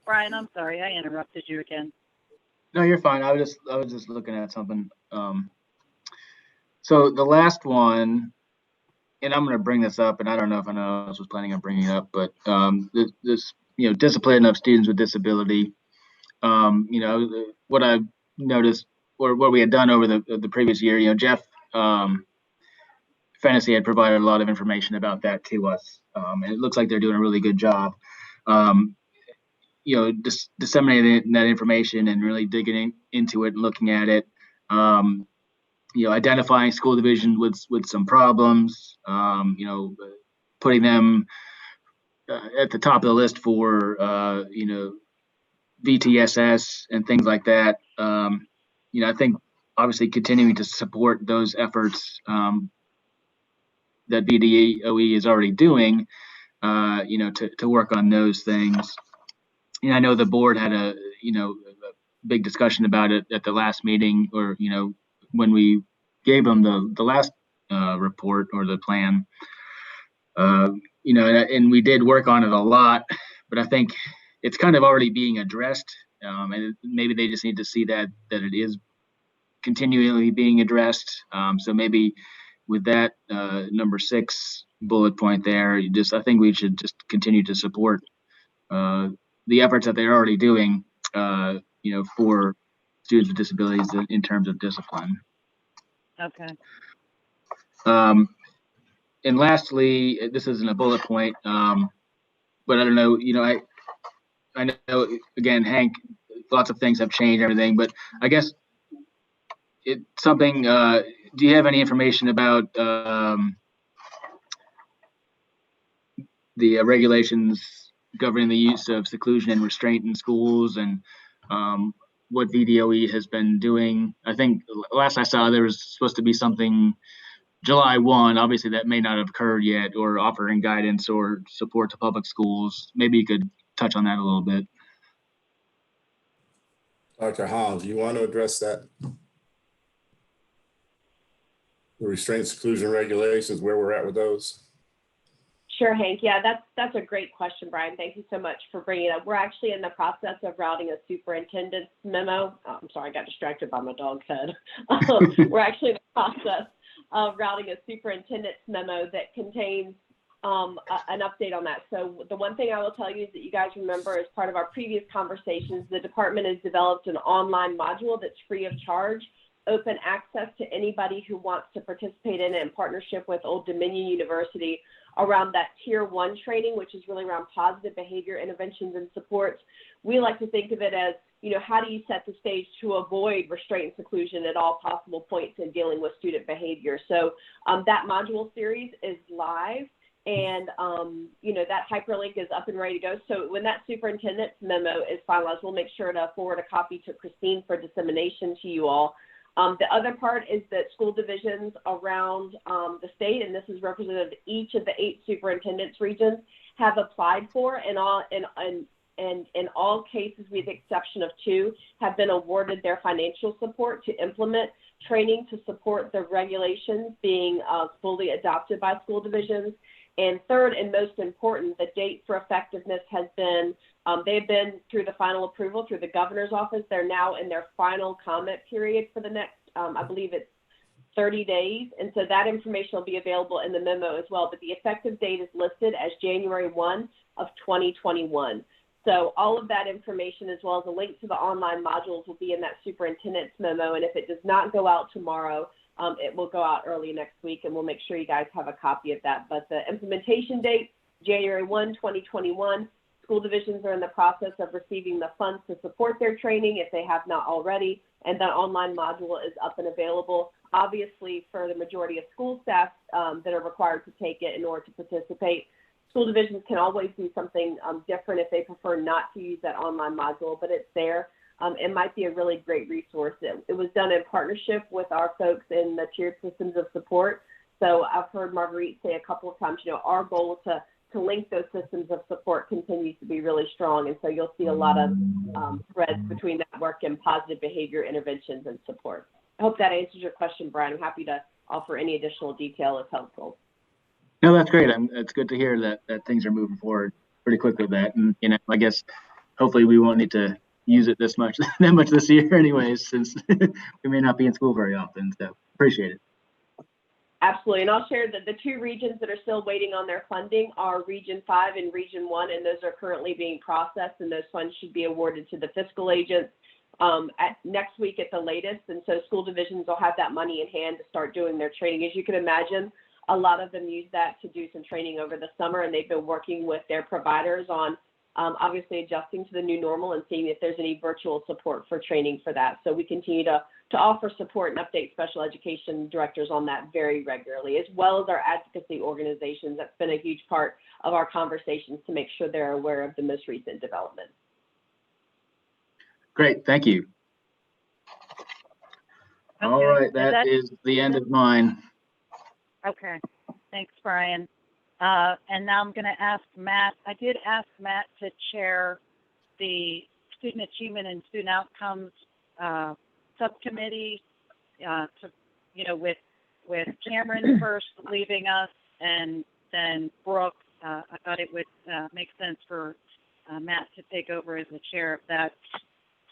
Brian, I'm sorry, I interrupted you again. No, you're fine. I was just looking at something. So the last one, and I'm going to bring this up, and I don't know if anyone else was planning on bringing it up, but this discipline of students with disability. What I noticed, or what we had done over the previous year, Jeff Fantasy had provided a lot of information about that to us, and it looks like they're doing a really good job. Disseminating that information and really digging into it and looking at it. Identifying school divisions with some problems. Putting them at the top of the list for VTSS and things like that. I think obviously continuing to support those efforts that BDOE is already doing. To work on those things. I know the board had a big discussion about it at the last meeting, or when we gave them the last report or the plan. And we did work on it a lot, but I think it's kind of already being addressed, and maybe they just need to see that it is continually being addressed. So maybe with that number 6 bullet point there, I think we should just continue to support the efforts that they're already doing, for students with disabilities in terms of discipline. Okay. And lastly, this isn't a bullet point, but I don't know, I know, again, Hank, lots of things have changed, everything, but I guess it's something, do you have any information about the regulations governing the use of seclusion and restraint in schools, and what VDOE has been doing? I think last I saw, there was supposed to be something July 1. Obviously, that may not have occurred yet, or offering guidance or support to public schools. Maybe you could touch on that a little bit. Dr. Hollins, you want to address that? The restraint seclusion regulations, where we're at with those? Sure, Hank. Yeah, that's a great question, Brian. Thank you so much for bringing it up. We're actually in the process of routing a superintendent's memo. Oh, I'm sorry, I got distracted by my dog's head. We're actually in the process of routing a superintendent's memo that contains an update on that. So the one thing I will tell you is that you guys remember, as part of our previous conversations, the department has developed an online module that's free of charge, open access to anybody who wants to participate in it, in partnership with Old Dominion University, around that tier 1 training, which is really around positive behavior interventions and supports. We like to think of it as, how do you set the stage to avoid restraint and seclusion at all possible points in dealing with student behavior? So that module series is live, and that hyperlink is up and ready to go. So when that superintendent's memo is finalized, we'll make sure to forward a copy to Christine for dissemination to you all. The other part is that school divisions around the state, and this is representative of each of the 8 superintendents regions, have applied for, and in all cases, with the exception of 2, have been awarded their financial support to implement training to support the regulations being fully adopted by school divisions. And third, and most important, the date for effectiveness has been, they've been through the final approval through the governor's office. They're now in their final comment period for the next, I believe it's 30 days. And so that information will be available in the memo as well. But the effective date is listed as January 1 of 2021. So all of that information, as well as a link to the online modules, will be in that superintendent's memo. And if it does not go out tomorrow, it will go out early next week, and we'll make sure you guys have a copy of that. But the implementation date, January 1, 2021, school divisions are in the process of receiving the funds to support their training if they have not already, and that online module is up and available. Obviously, for the majority of school staff that are required to take it in order to participate, school divisions can always do something different if they prefer not to use that online module, but it's there. It might be a really great resource. It was done in partnership with our folks in the tiered systems of support. So I've heard Marguerite say a couple of times, our goal to link those systems of support continues to be really strong. And so you'll see a lot of threads between that work and positive behavior interventions and support. I hope that answers your question, Brian. I'm happy to offer any additional detail if helpful. No, that's great. It's good to hear that things are moving forward pretty quickly with that. And, I guess hopefully we won't need to use it that much this year anyways, since we may not be in school very often. So appreciate it. Absolutely. And I'll share that the 2 regions that are still waiting on their funding are Region 5 and Region 1, and those are currently being processed, and those funds should be awarded to the fiscal agents next week at the latest. And so school divisions will have that money in hand to start doing their training. As you can imagine, a lot of them use that to do some training over the summer, and they've been working with their providers on obviously adjusting to the new normal and seeing if there's any virtual support for training for that. So we continue to offer support and update special education directors on that very regularly, as well as our advocacy organizations. That's been a huge part of our conversations to make sure they're aware of the most recent developments. Great, thank you. Okay. All right, that is the end of mine. Okay, thanks, Brian. And now I'm going to ask Matt. I did ask Matt to chair the Student Achievement and Student Outcomes subcommittee. With Cameron first leaving us, and then Brooke. I thought it would make sense for Matt to take over as the chair of that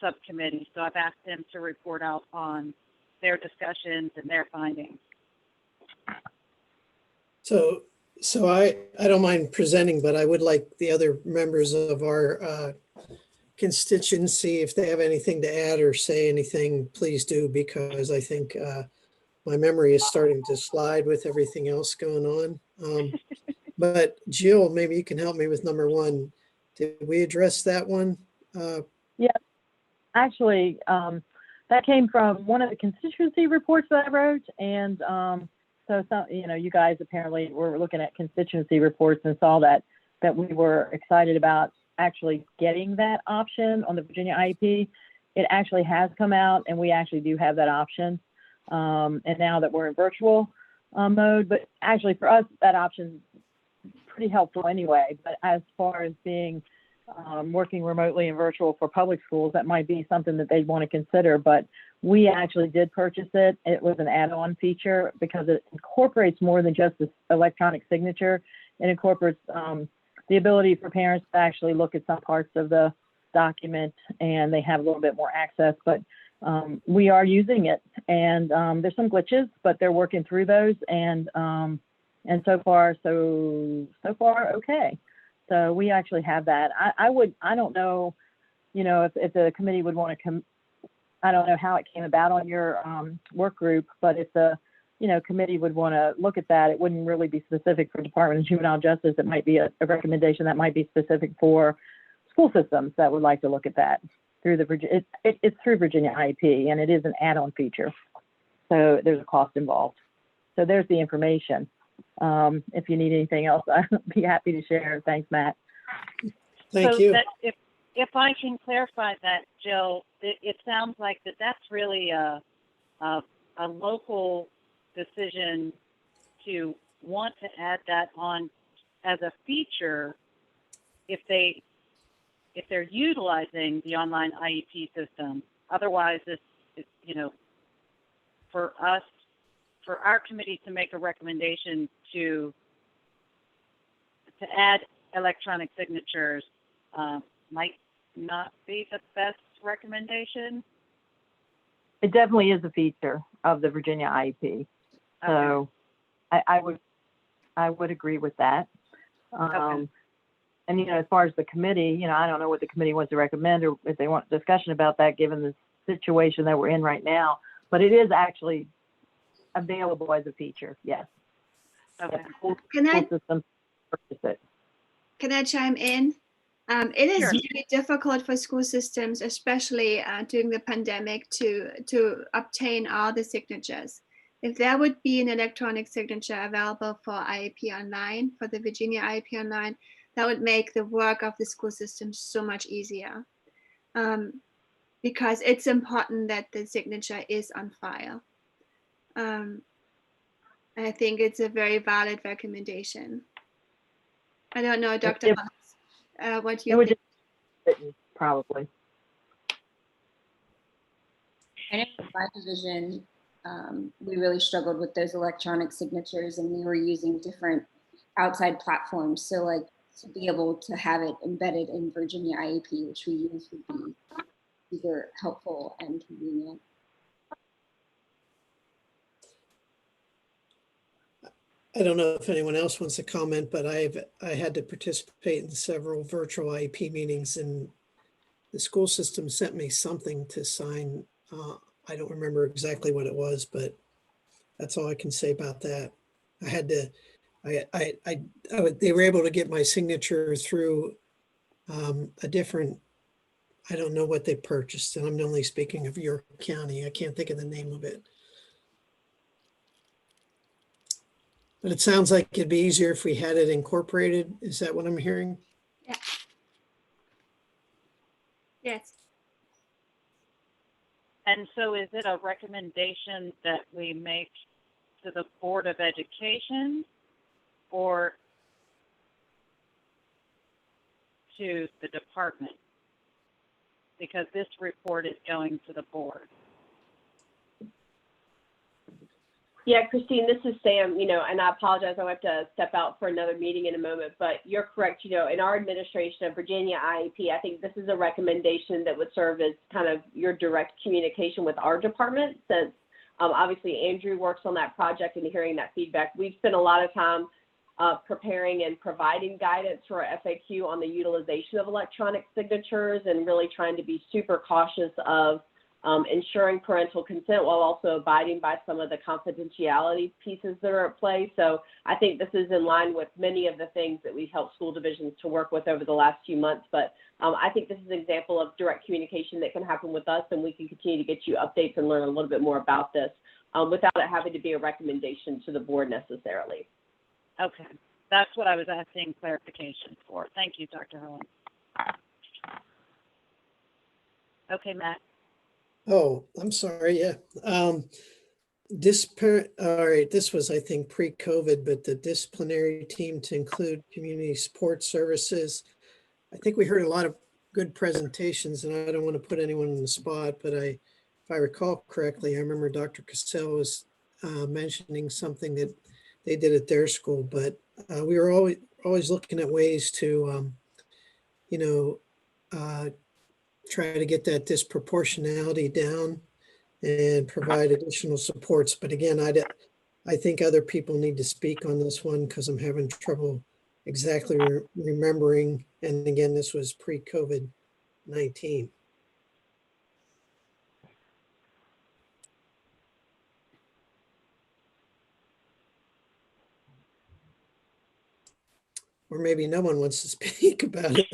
subcommittee. So I've asked him to report out on their discussions and their findings. So I don't mind presenting, but I would like the other members of our constituency, if they have anything to add or say anything, please do, because I think my memory is starting to slide with everything else going on. But Jill, maybe you can help me with number one. Did we address that one? Yeah, actually, that came from one of the constituency reports that I wrote. And so some, you guys apparently were looking at constituency reports and saw that we were excited about actually getting that option on the Virginia IEP. It actually has come out, and we actually do have that option. And now that we're in virtual mode, but actually for us, that option is pretty helpful anyway. But as far as being working remotely and virtual for public schools, that might be something that they'd want to consider. But we actually did purchase it. It was an add-on feature because it incorporates more than just this electronic signature. It incorporates the ability for parents to actually look at some parts of the document, and they have a little bit more access. But we are using it, and there's some glitches, but they're working through those, and so far okay. So we actually have that. I don't know, if the committee would want to I don't know how it came about on your work group, but if the committee would want to look at that, it wouldn't really be specific for Department of Juvenile Justice. It might be a recommendation that might be specific for school systems that would like to look at that through the it's through Virginia IEP, and it is an add-on feature. So there's a cost involved. So there's the information. If you need anything else, I'd be happy to share. Thanks, Matt. Thank you. That if I can clarify that, Jill, it sounds like that's really a local decision to want to add that on as a feature if they're utilizing the online IEP system. Otherwise, it's for our committee to make a recommendation to add electronic signatures might not be the best recommendation. It definitely is a feature of the Virginia IEP. So I would agree with that. Okay. And, as far as the committee, I don't know what the committee wants to recommend or if they want discussion about that, given the situation that we're in right now. But it is actually available as a feature, yes. Okay. Can I chime in? It is Sure. really difficult for school systems, especially during the pandemic, to obtain all the signatures. If there would be an electronic signature available for IEP Online, for the Virginia IEP Online, that would make the work of the school system so much easier. Because it's important that the signature is on file. I think it's a very valid recommendation. I don't know, Dr. Holmes, what you think? Probably. I know in my division, we really struggled with those electronic signatures, and we were using different outside platforms. So like to be able to have it embedded in Virginia IEP, which we use, would be either helpful and convenient. I don't know if anyone else wants to comment, but I had to participate in several virtual IEP meetings, and the school system sent me something to sign. I don't remember exactly what it was, but that's all I can say about that. I had to, they were able to get my signature through a different, I don't know what they purchased, and I'm only speaking of York County. I can't think of the name of it. But it sounds like it'd be easier if we had it incorporated. Is that what I'm hearing? Yeah. Yes. And so is it a recommendation that we make to the Board of Education or to the department? Because this report is going to the board. Yeah, Christine, this is Sam, and I apologize, I have to step out for another meeting in a moment, but you're correct, in our administration of Virginia IEP, I think this is a recommendation that would serve as kind of your direct communication with our department, since obviously Andrew works on that project and hearing that feedback. We've spent a lot of time preparing and providing guidance for our FAQ on the utilization of electronic signatures and really trying to be super cautious of ensuring parental consent while also abiding by some of the confidentiality pieces that are at play. So I think this is in line with many of the things that we've helped school divisions to work with over the last few months. But I think this is an example of direct communication that can happen with us, and we can continue to get you updates and learn a little bit more about this without it having to be a recommendation to the board necessarily. Okay, that's what I was asking clarification for. Thank you, Dr. Helen. Okay, Matt. Oh, I'm sorry. Yeah. All right. This was, I think, pre-COVID, but the disciplinary team to include community support services. I think we heard a lot of good presentations, and I don't want to put anyone on the spot, but if I recall correctly, I remember Dr. Cassell was mentioning something that they did at their school, but we were always looking at ways to, try to get that disproportionality down and provide additional supports. But again, I think other people need to speak on this one because I'm having trouble exactly remembering. And again, this was pre-COVID-19. Or maybe no one wants to speak about it.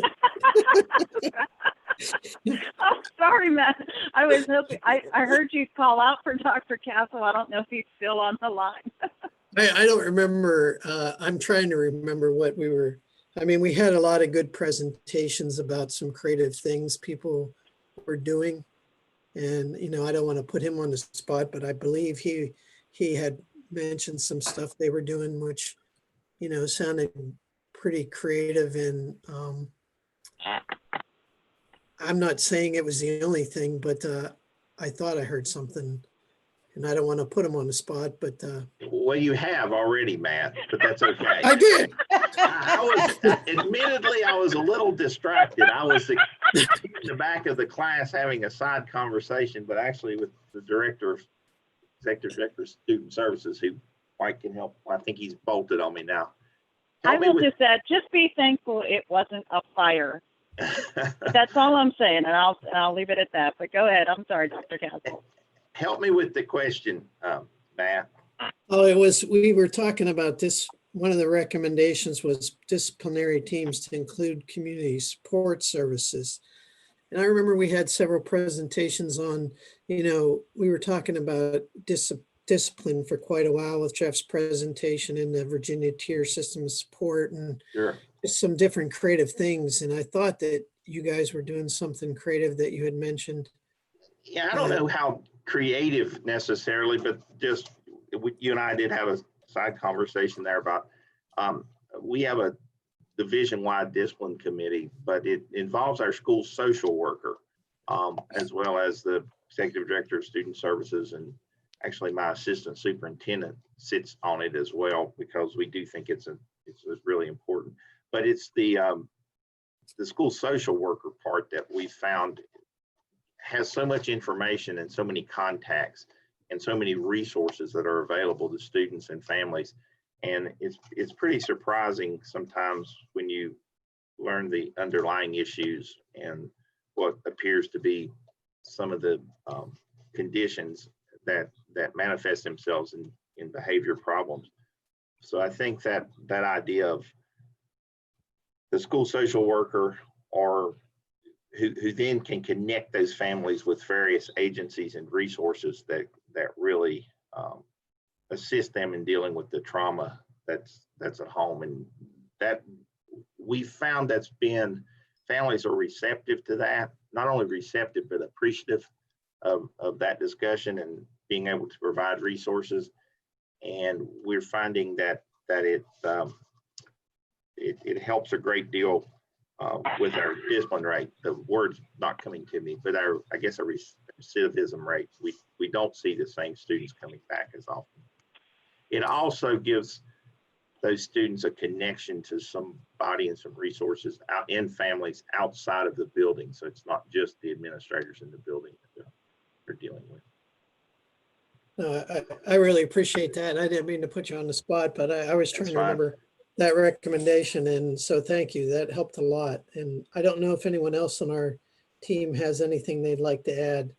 I'm sorry, Matt. I was hoping, I heard you call out for Dr. Castle. I don't know if he's still on the line. I don't remember. I'm trying to remember what we were. I mean, we had a lot of good presentations about some creative things people were doing. And, I don't want to put him on the spot, but I believe he had mentioned some stuff they were doing, which, sounded pretty creative. And I'm not saying it was the only thing, but I thought I heard something, and I don't want to put him on the spot, but. Well, you have already, Matt, but that's okay. I did. Admittedly, I was a little distracted. I was in the back of the class having a side conversation, but actually with the executive director of student services, who Mike can help. I think he's bolted on me now. I will just add, just be thankful it wasn't a fire. That's all I'm saying, and I'll leave it at that. But go ahead. I'm sorry, Dr. Castle. Help me with the question, Matt. Oh, we were talking about this. One of the recommendations was disciplinary teams to include community support services. And I remember we had several presentations on, we were talking about discipline for quite a while with Jeff's presentation in the Virginia tier system of support and just some different creative things. And I thought that you guys were doing something creative that you had mentioned. Yeah, I don't know how creative necessarily, but just you and I did have a side conversation there about we have a division-wide discipline committee, but it involves our school social worker as well as the executive director of student services, and actually my assistant superintendent sits on it as well because we do think it's really important. But it's the school social worker part that we found has so much information and so many contacts and so many resources that are available to students and families. And it's pretty surprising sometimes when you learn the underlying issues and what appears to be some of the conditions that manifest themselves in behavior problems. So I think that idea of the school social worker or who then can connect those families with various agencies and resources that really assist them in dealing with the trauma that's at home. And that we found families are receptive to that, not only receptive, but appreciative of that discussion and being able to provide resources. And we're finding that it helps a great deal with our discipline rate. The word's not coming to me, but our recidivism rate, we don't see the same students coming back as often. It also gives those students a connection to somebody and some resources out in families outside of the building. So it's not just the administrators in the building that they're dealing with. No, I really appreciate that. I didn't mean to put you on the spot, but I was trying to remember that recommendation. And so thank you. That helped a lot. And I don't know if anyone else on our team has anything they'd like to add.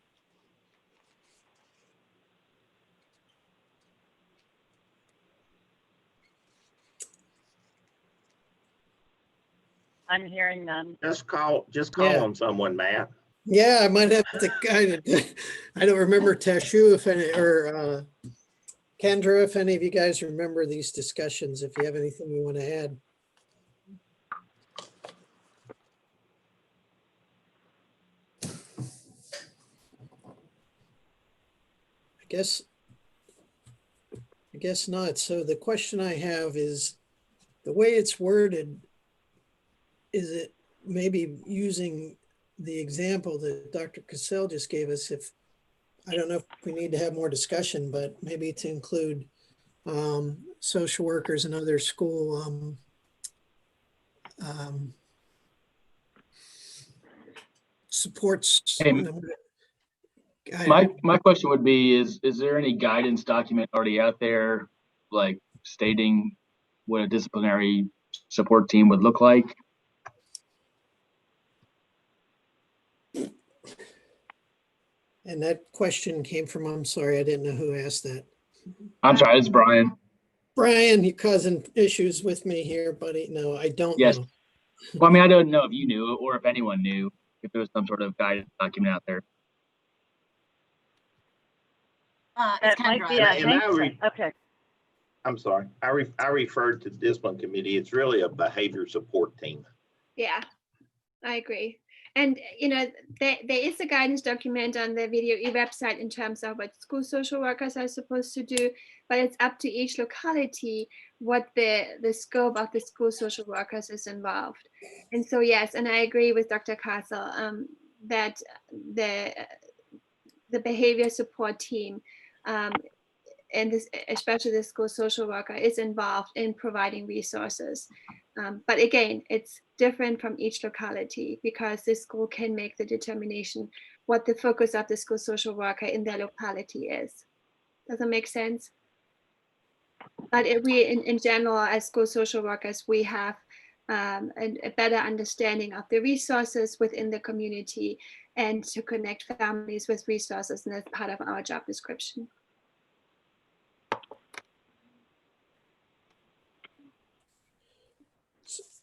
I'm hearing none. Just call Yeah. on someone, Matt. Yeah, I might have to kind of, I don't remember Tashu if any, or Kendra, if any of you guys remember these discussions, if you have anything you want to add. I guess not. So the question I have is, the way it's worded, is it maybe using the example that Dr. Cassell just gave us? If, I don't know if we need to have more discussion, but maybe to include social workers and other school supports. Hey, my question would be, is there any guidance document already out there, like stating what a disciplinary support team would look like? And that question came from, I'm sorry, I didn't know who asked that. I'm sorry, it's Brian. Brian, you're causing issues with me here, buddy. No, I don't Yes. know. Well, I mean, I don't know if you knew or if anyone knew, if there was some sort of guidance document out there. That might be okay. I'm sorry. I referred to the discipline committee. It's really a behavior support team. Yeah, I agree. And, you know, there is a guidance document on the VDOE website in terms of what school social workers are supposed to do, but it's up to each locality what the scope of the school social workers is involved. And so, yes, and I agree with Dr. Castle that the behavior support team and this, especially the school social worker, is involved in providing resources. But again, it's different from each locality because the school can make the determination what the focus of the school social worker in their locality is. Does that make sense? But if we, in general, as school social workers, we have a better understanding of the resources within the community and to connect families with resources, and that's part of our job description.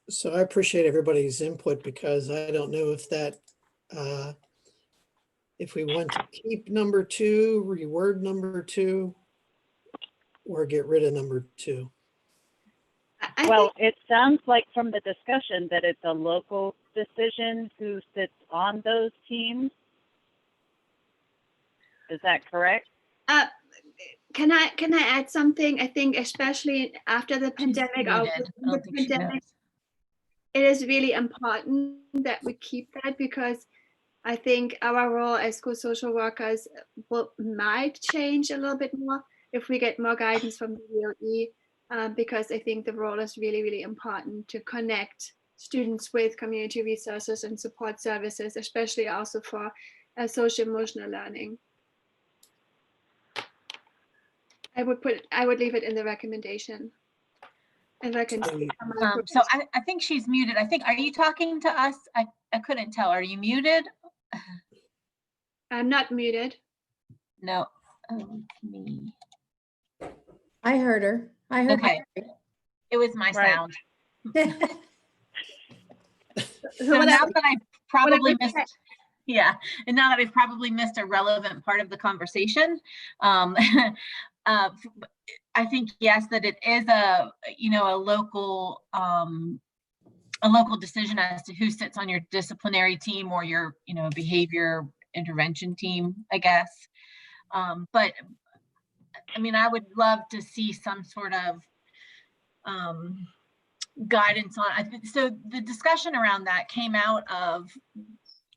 So I appreciate everybody's input because I don't know if that, if we want to keep number 2, reword number 2, or get rid of number 2. Well, it sounds like from the discussion that it's a local decision who sits on those teams. Is that correct? Can I add something? I think especially after the pandemic, it is really important that we keep that because I think our role as school social workers might change a little bit more if we get more guidance from the DOE, because I think the role is really, really important to connect students with community resources and support services, especially also for social emotional learning. I would leave it in the recommendation. And I can. So I think she's muted. I think, are you talking to us? I couldn't tell. Are you muted? I'm not muted. No. Me. I heard her. I heard okay. Her. It was my sound. So now that I probably missed, yeah, and now that I've probably missed a relevant part of the conversation, I think yes, that it is a local decision as to who sits on your disciplinary team or your behavior intervention team, I guess. But I mean, I would love to see some sort of guidance on. So the discussion around that came out of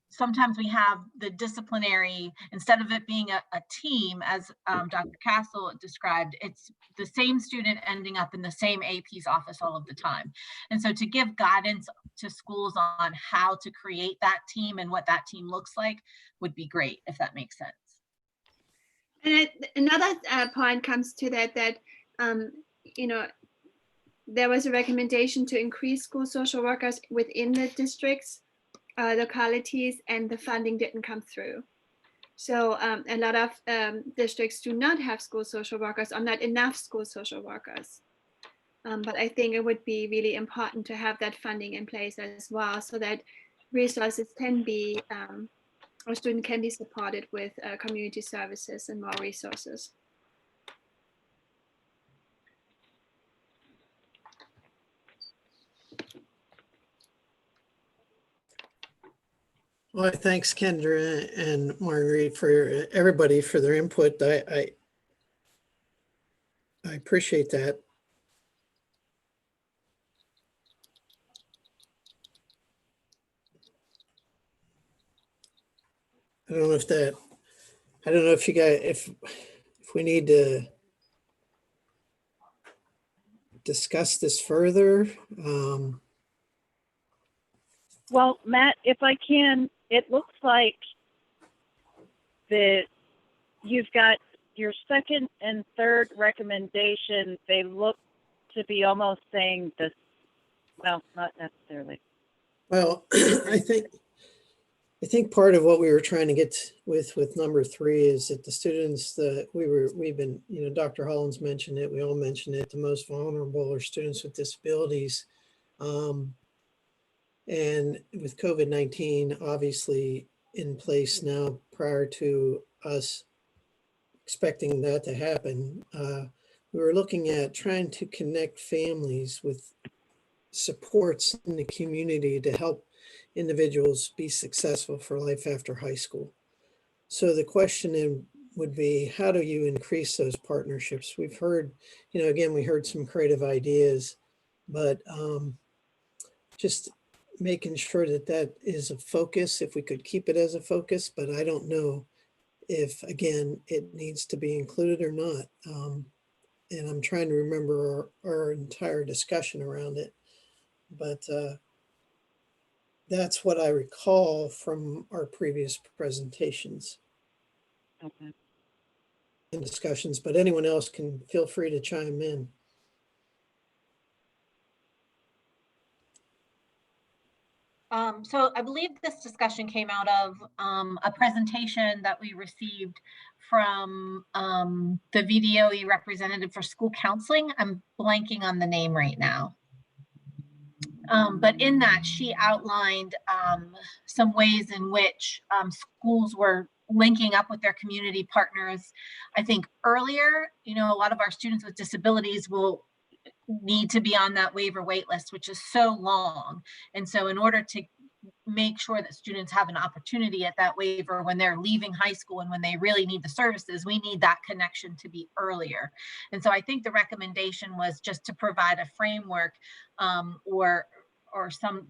sometimes we have the disciplinary, instead of it being a team, as Dr. Castle described, it's the same student ending up in the same AP's office all of the time. And so to give guidance to schools on how to create that team and what that team looks like would be great, if that makes sense. And another point comes to that, there was a recommendation to increase school social workers within the districts, localities, and the funding didn't come through. So a lot of districts do not have school social workers or not enough school social workers. But I think it would be really important to have that funding in place as well, so that resources can be, or students can be supported with community services and more resources. Well, thanks Kendra and Marguerite for everybody for their input. I appreciate that. I don't know if you guys, if we need to discuss this further. Well, Matt, if I can, it looks like that you've got your second and third recommendation. They look to be almost saying this. Well, not necessarily. Well, I think part of what we were trying to get with number 3 is that the students that we've been, Dr. Hollins mentioned it, we all mentioned it, the most vulnerable are students with disabilities. And with COVID-19 obviously in place now, prior to us expecting that to happen, we were looking at trying to connect families with supports in the community to help individuals be successful for life after high school. So the question would be, how do you increase those partnerships? We've heard, again, we heard some creative ideas, but just making sure that that is a focus, if we could keep it as a focus, but I don't know if, again, it needs to be included or not. And I'm trying to remember our entire discussion around it, but that's what I recall from our previous presentations. Okay. And discussions, but anyone else can feel free to chime in. So I believe this discussion came out of a presentation that we received from the VDOE representative for school counseling. I'm blanking on the name right now. But in that, she outlined some ways in which schools were linking up with their community partners. I think earlier, a lot of our students with disabilities will need to be on that waiver wait list, which is so long. And so in order to make sure that students have an opportunity at that waiver when they're leaving high school and when they really need the services, we need that connection to be earlier. And so I think the recommendation was just to provide a framework or some,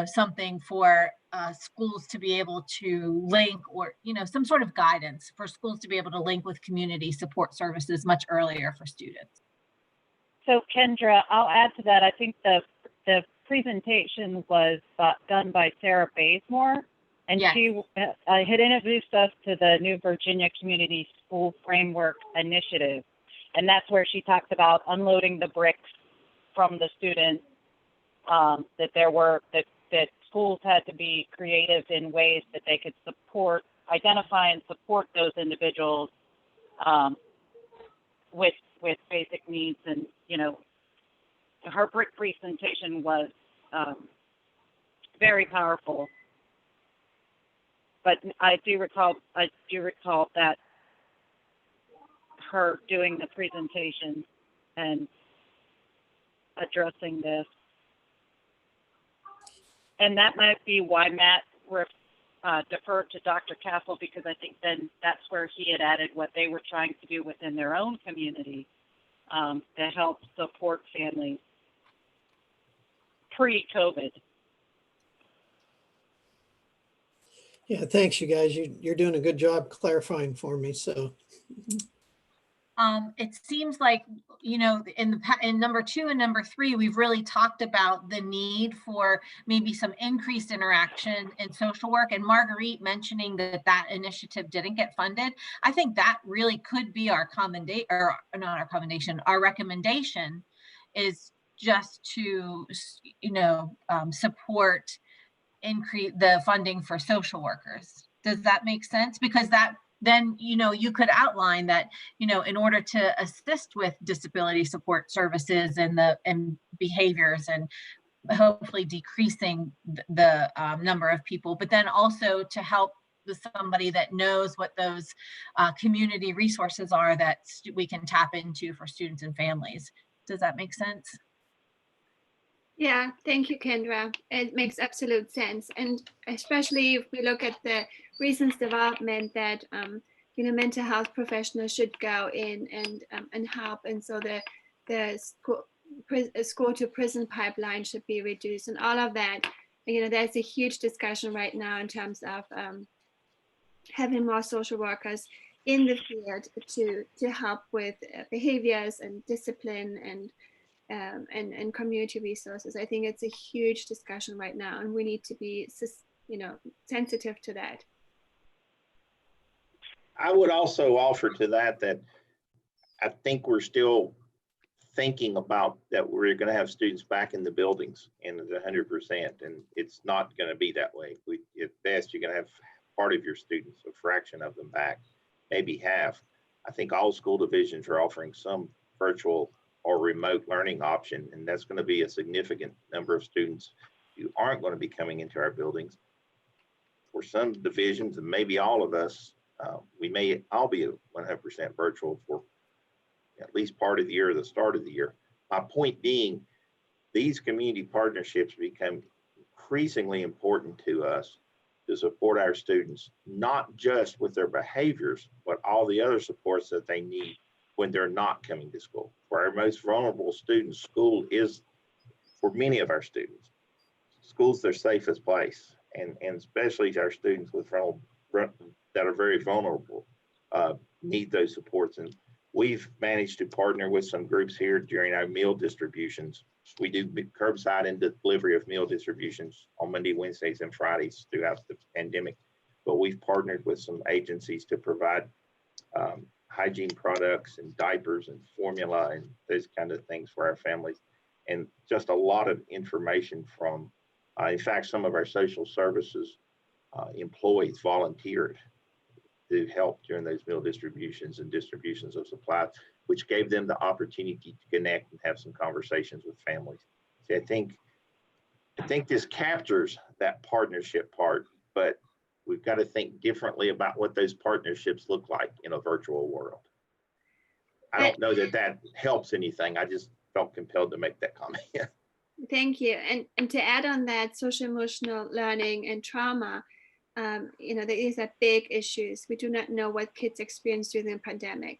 something for schools to be able to link, or, some sort of guidance for schools to be able to link with community support services much earlier for students. So Kendra, I'll add to that. I think the presentation was done by Sarah Bazemore, and yes, she had introduced us to the New Virginia Community School Framework Initiative, and that's where she talked about unloading the bricks from the students. That schools had to be creative in ways that they could identify and support those individuals with basic needs. And her brick presentation was very powerful. But I do recall that her doing the presentation and addressing this. And that might be why Matt deferred to Dr. Castle, because I think then that's where he had added what they were trying to do within their own community to help support families pre-COVID. Yeah, thanks, you guys. You're doing a good job clarifying for me. So it seems like, in number 2 and number 3, we've really talked about the need for maybe some increased interaction in social work, and Marguerite mentioning that initiative didn't get funded. I think that really could be our recommendation is just to, support increase the funding for social workers. Does that make sense? Because that then, you could outline that, in order to assist with disability support services and behaviors and hopefully decreasing the number of people, but then also to help with somebody that knows what those community resources are that we can tap into for students and families. Does that make sense? Yeah, thank you, Kendra. It makes absolute sense. And especially if we look at the recent development that, mental health professionals should go in and help. And so the school to prison pipeline should be reduced and all of that. There's a huge discussion right now in terms of having more social workers in the field to help with behaviors and discipline and community resources. I think it's a huge discussion right now, and we need to be, sensitive to that. I would also offer to that I think we're still thinking about that we're going to have students back in the buildings and 100%, and it's not going to be that way. At best, you're going to have part of your students, a fraction of them back, maybe half. I think all school divisions are offering some virtual or remote learning option, and that's going to be a significant number of students who aren't going to be coming into our buildings. For some divisions, and maybe all of us, we may all be 100% virtual for at least part of the year or the start of the year. My point being, these community partnerships become increasingly important to us to support our students, not just with their behaviors, but all the other supports that they need when they're not coming to school. For our most vulnerable students, school is, for many of our students, school's their safest place. And especially our students with that are very vulnerable need those supports. And we've managed to partner with some groups here during our meal distributions. We do curbside and delivery of meal distributions on Monday, Wednesdays, and Fridays throughout the pandemic. But we've partnered with some agencies to provide hygiene products and diapers and formula and those kind of things for our families. And just a lot of information from, in fact, some of our social services employees volunteered to help during those meal distributions and distributions of supplies, which gave them the opportunity to connect and have some conversations with families. See, I think this captures that partnership part, but we've got to think differently about what those partnerships look like in a virtual world. I don't know that helps anything. I just felt compelled to make that comment. Thank you. And to add on that, social emotional learning and trauma, these are big issues. We do not know what kids experience during the pandemic.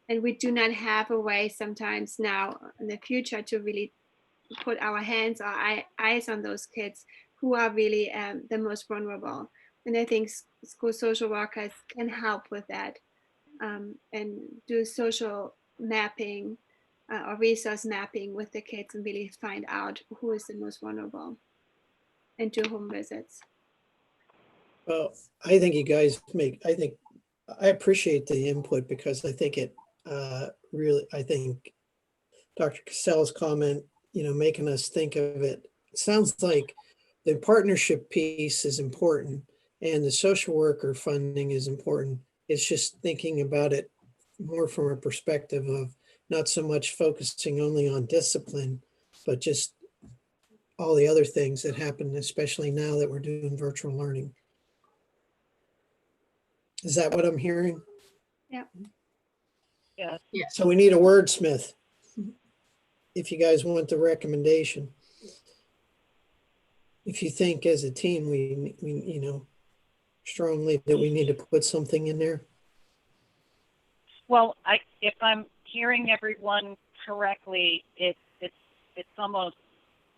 And we do not have a way sometimes now in the future to really put our hands or eyes on those kids who are really the most vulnerable. And I think school social workers can help with that and do social mapping or resource mapping with the kids and really find out who is the most vulnerable and do home visits. Well, I think you guys I appreciate the input because I think it I think Dr. Castell's comment, making us think of it, it sounds like the partnership piece is important and the social worker funding is important. It's just thinking about it more from a perspective of not so much focusing only on discipline, but just all the other things that happen, especially now that we're doing virtual learning. Is that what I'm hearing? Yeah. Yes. Yeah. So we need a wordsmith. If you guys want the recommendation. If you think as a team, we strongly that we need to put something in there. Well, if I'm hearing everyone correctly, it's almost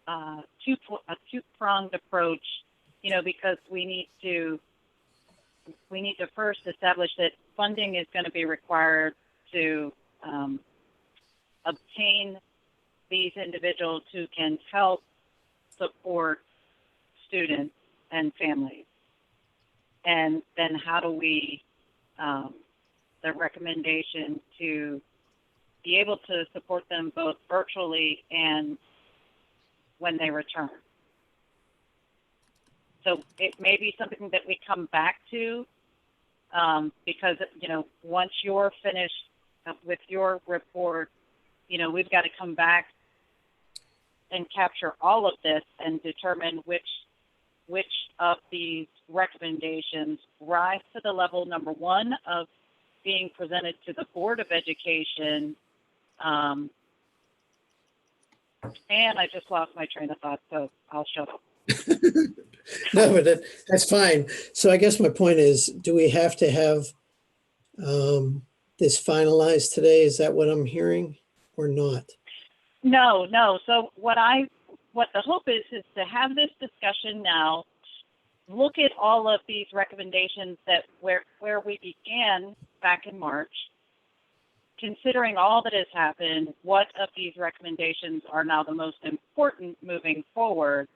a two-pronged approach, because we need to first establish that funding is going to be required to obtain these individuals who can help support students and families. And then how do we, the recommendation to be able to support them both virtually and when they return. So it may be something that we come back to because, once you're finished with your report, we've got to come back and capture all of this and determine which of these recommendations rise to the level, number one, of being presented to the Board of Education. And I just lost my train of thought, so I'll shut up. No, but that's fine. So I guess my point is, do we have to have this finalized today? Is that what I'm hearing or not? No. So what the hope is to have this discussion now, look at all of these recommendations that where we began back in March, considering all that has happened, what of these recommendations are now the most important moving forward.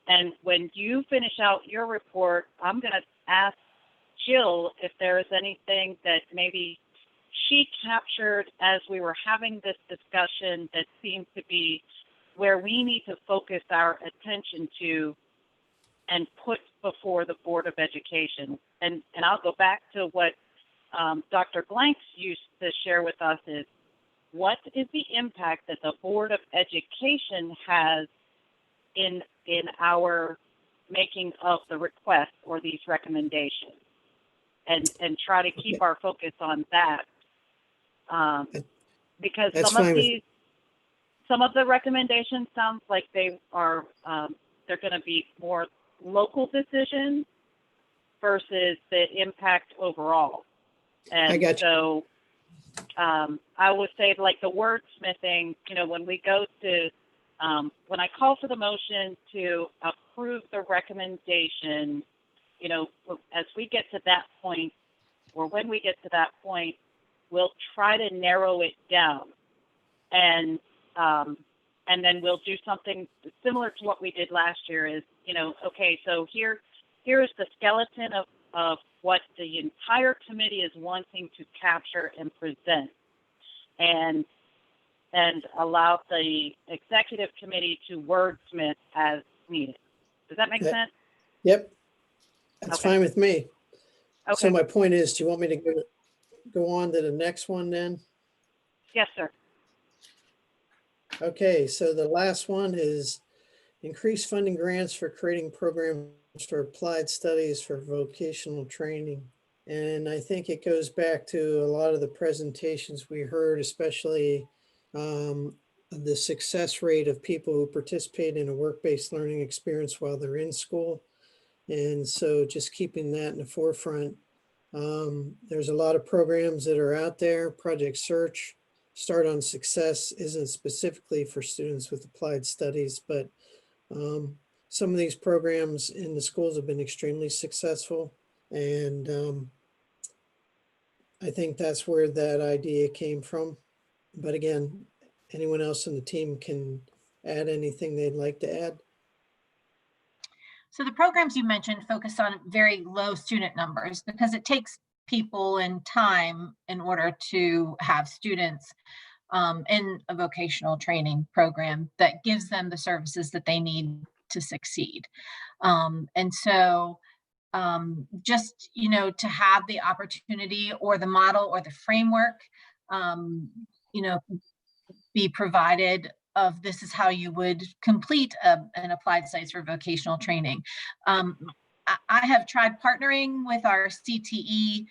And when you finish out your report, I'm going to ask Jill if there is anything that maybe she captured as we were having this discussion that seemed to be where we need to focus our attention to and put before the Board of Education. And I'll go back to what Dr. Blanks used to share with us is, what is the impact that the Board of Education has in our making of the request or these recommendations, and try to keep our focus on that, because some of the recommendations sounds like they are they're going to be more local decisions versus the impact overall. And I got you. So I would say, like the wordsmithing, when we go to when I call for the motion to approve the recommendation, as we get to that point, or when we get to that point, we'll try to narrow it down, and then we'll do something similar to what we did last year. Is okay, so here is the skeleton of what the entire committee is wanting to capture and present, and allow the executive committee to wordsmith as needed. Does that make sense? Yep. That's Okay. fine with me. Okay. So my point is, do you want me to go on to the next one then? Yes, sir. Okay, so the last one is increase funding grants for creating programs for applied studies for vocational training. And I think it goes back to a lot of the presentations we heard, especially the success rate of people who participate in a work-based learning experience while they're in school. And so just keeping that in the forefront. There's a lot of programs that are out there. Project Search, Start on Success isn't specifically for students with applied studies, but some of these programs in the schools have been extremely successful. And I think that's where that idea came from. But again, anyone else on the team can add anything they'd like to add. So the programs you mentioned focus on very low student numbers because it takes people and time in order to have students in a vocational training program that gives them the services that they need to succeed. And so just, to have the opportunity or the model or the framework, be provided of this is how you would complete an applied studies for vocational training. I have tried partnering with our CTE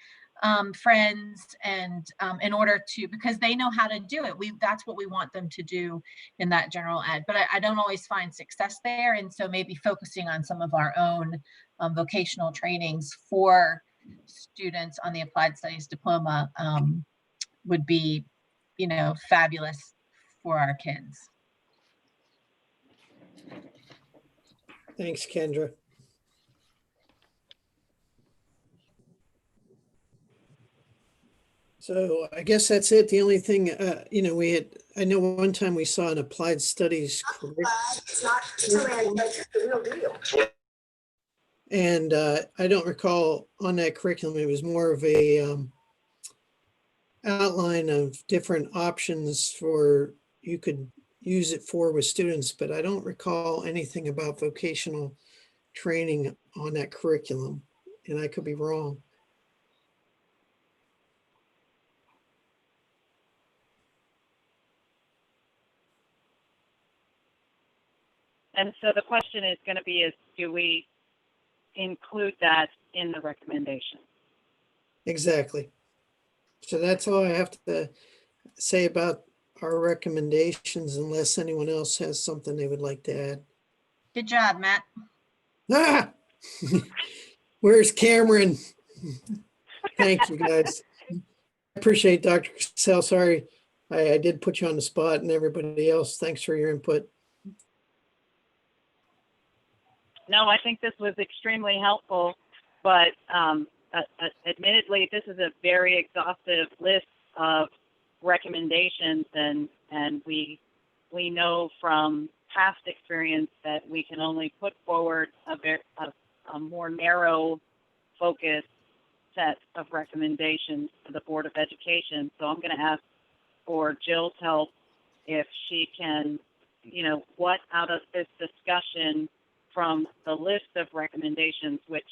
friends and in order to, because they know how to do it. That's what we want them to do in that general ed, but I don't always find success there. And so maybe focusing on some of our own vocational trainings for students on the applied studies diploma would be, fabulous for our kids. Thanks, Kendra. So I guess that's it. The only thing, I know one time we saw an applied studies and I don't recall on that curriculum, it was more of a outline of different options for you could use it for with students, but I don't recall anything about vocational training on that curriculum, and I could be wrong. And so the question is going to be is, do we include that in the recommendation? Exactly. So that's all I have to say about our recommendations, unless anyone else has something they would like to add. Good job, Matt. Ah! Where's Cameron? Thank you, guys. Appreciate Dr. Cassell. Sorry, I did put you on the spot, and everybody else, thanks for your input. No, I think this was extremely helpful, but admittedly, this is a very exhaustive list of recommendations, and we know from past experience that we can only put forward a more narrow focused set of recommendations to the Board of Education. So I'm going to ask for Jill's help if she can, what out of this discussion from the list of recommendations, which,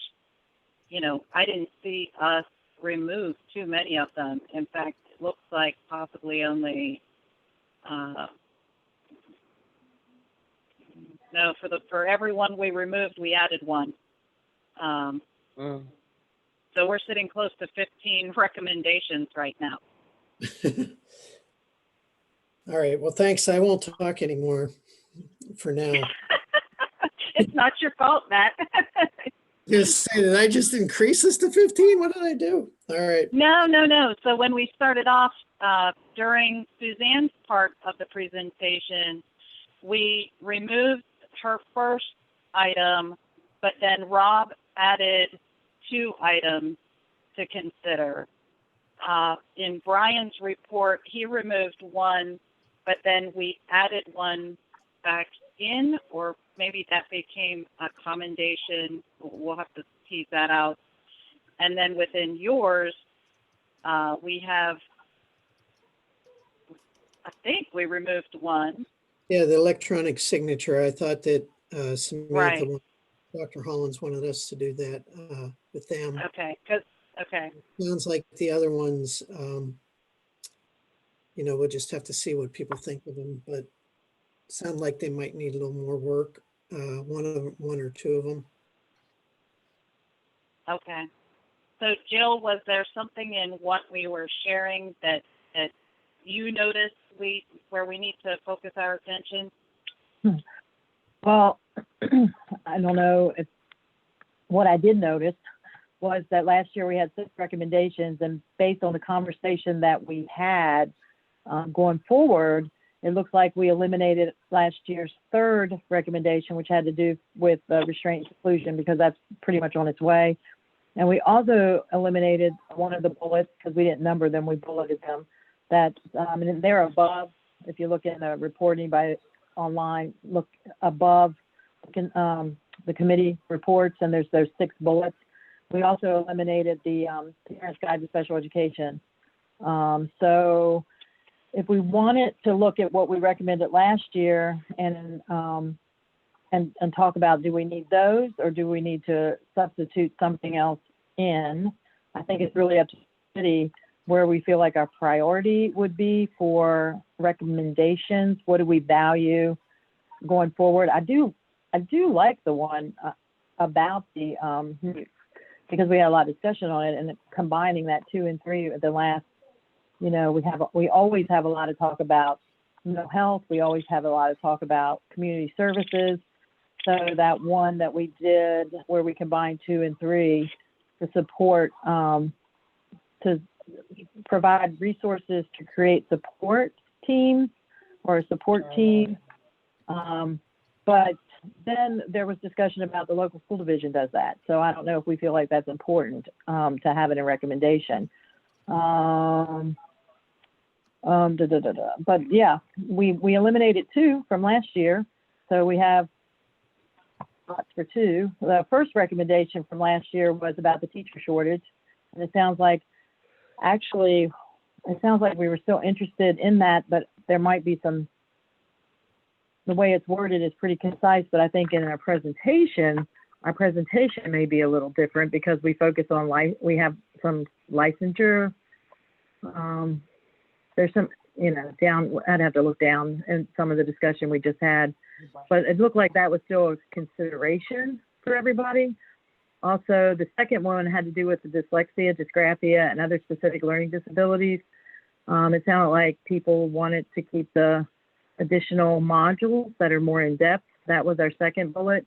I didn't see us remove too many of them. In fact, it looks like possibly only, no, for everyone we removed, we added one. So we're sitting close to 15 recommendations right now. All right, well, thanks. I won't talk anymore for now. It's not your fault, Matt. Just say, did I just increase this to 15? What did I do? All right. No. So when we started off during Suzanne's part of the presentation, we removed her first item, but then Rob added 2 items to consider. In Brian's report, he removed 1, but then we added 1 back in, or maybe that became a commendation. We'll have to tease that out. And then within yours, we have, I think we removed 1. Yeah, the electronic signature. I thought that Samantha, Right. Dr. Hollins wanted us to do that with them. Okay, okay. Sounds like the other ones, we'll just have to see what people think of them, but sound like they might need a little more work, one or two of them. Okay. So Jill, was there something in what we were sharing that you noticed where we need to focus our attention? Well, I don't know if what I did notice was that last year we had 6 recommendations, and based on the conversation that we had going forward, it looks like we eliminated last year's 3rd recommendation, which had to do with restraint and seclusion, because that's pretty much on its way. And we also eliminated one of the bullets because we didn't number them, we bulleted them. And they're above. If you look in the reporting by online, look above the committee reports, and there's those 6 bullets. We also eliminated the Parents Guide to Special Education. So if we wanted to look at what we recommended last year and talk about, do we need those or do we need to substitute something else in? I think it's really up to the city where we feel like our priority would be for recommendations. What do we value going forward? I do like the one about the because we had a lot of discussion on it, and combining that 2 and 3 at the last. We always have a lot of talk about mental health. We always have a lot of talk about community services. So that one that we did where we combined 2 and 3 to support, to provide resources to create support teams or a support team. But then there was discussion about the local school division does that. So I don't know if we feel like that's important to have in a recommendation. But yeah, we eliminated 2 from last year. So we have spots for 2. The first recommendation from last year was about the teacher shortage. And it sounds like we were still interested in that, but there might be some the way it's worded is pretty concise, but I think in our presentation may be a little different because we focus on we have some licensure. There's some, I'd have to look down in some of the discussion we just had, but it looked like that was still a consideration for everybody. Also, the second one had to do with the dyslexia, dysgraphia, and other specific learning disabilities. It sounded like people wanted to keep the additional modules that are more in depth. That was our second bullet.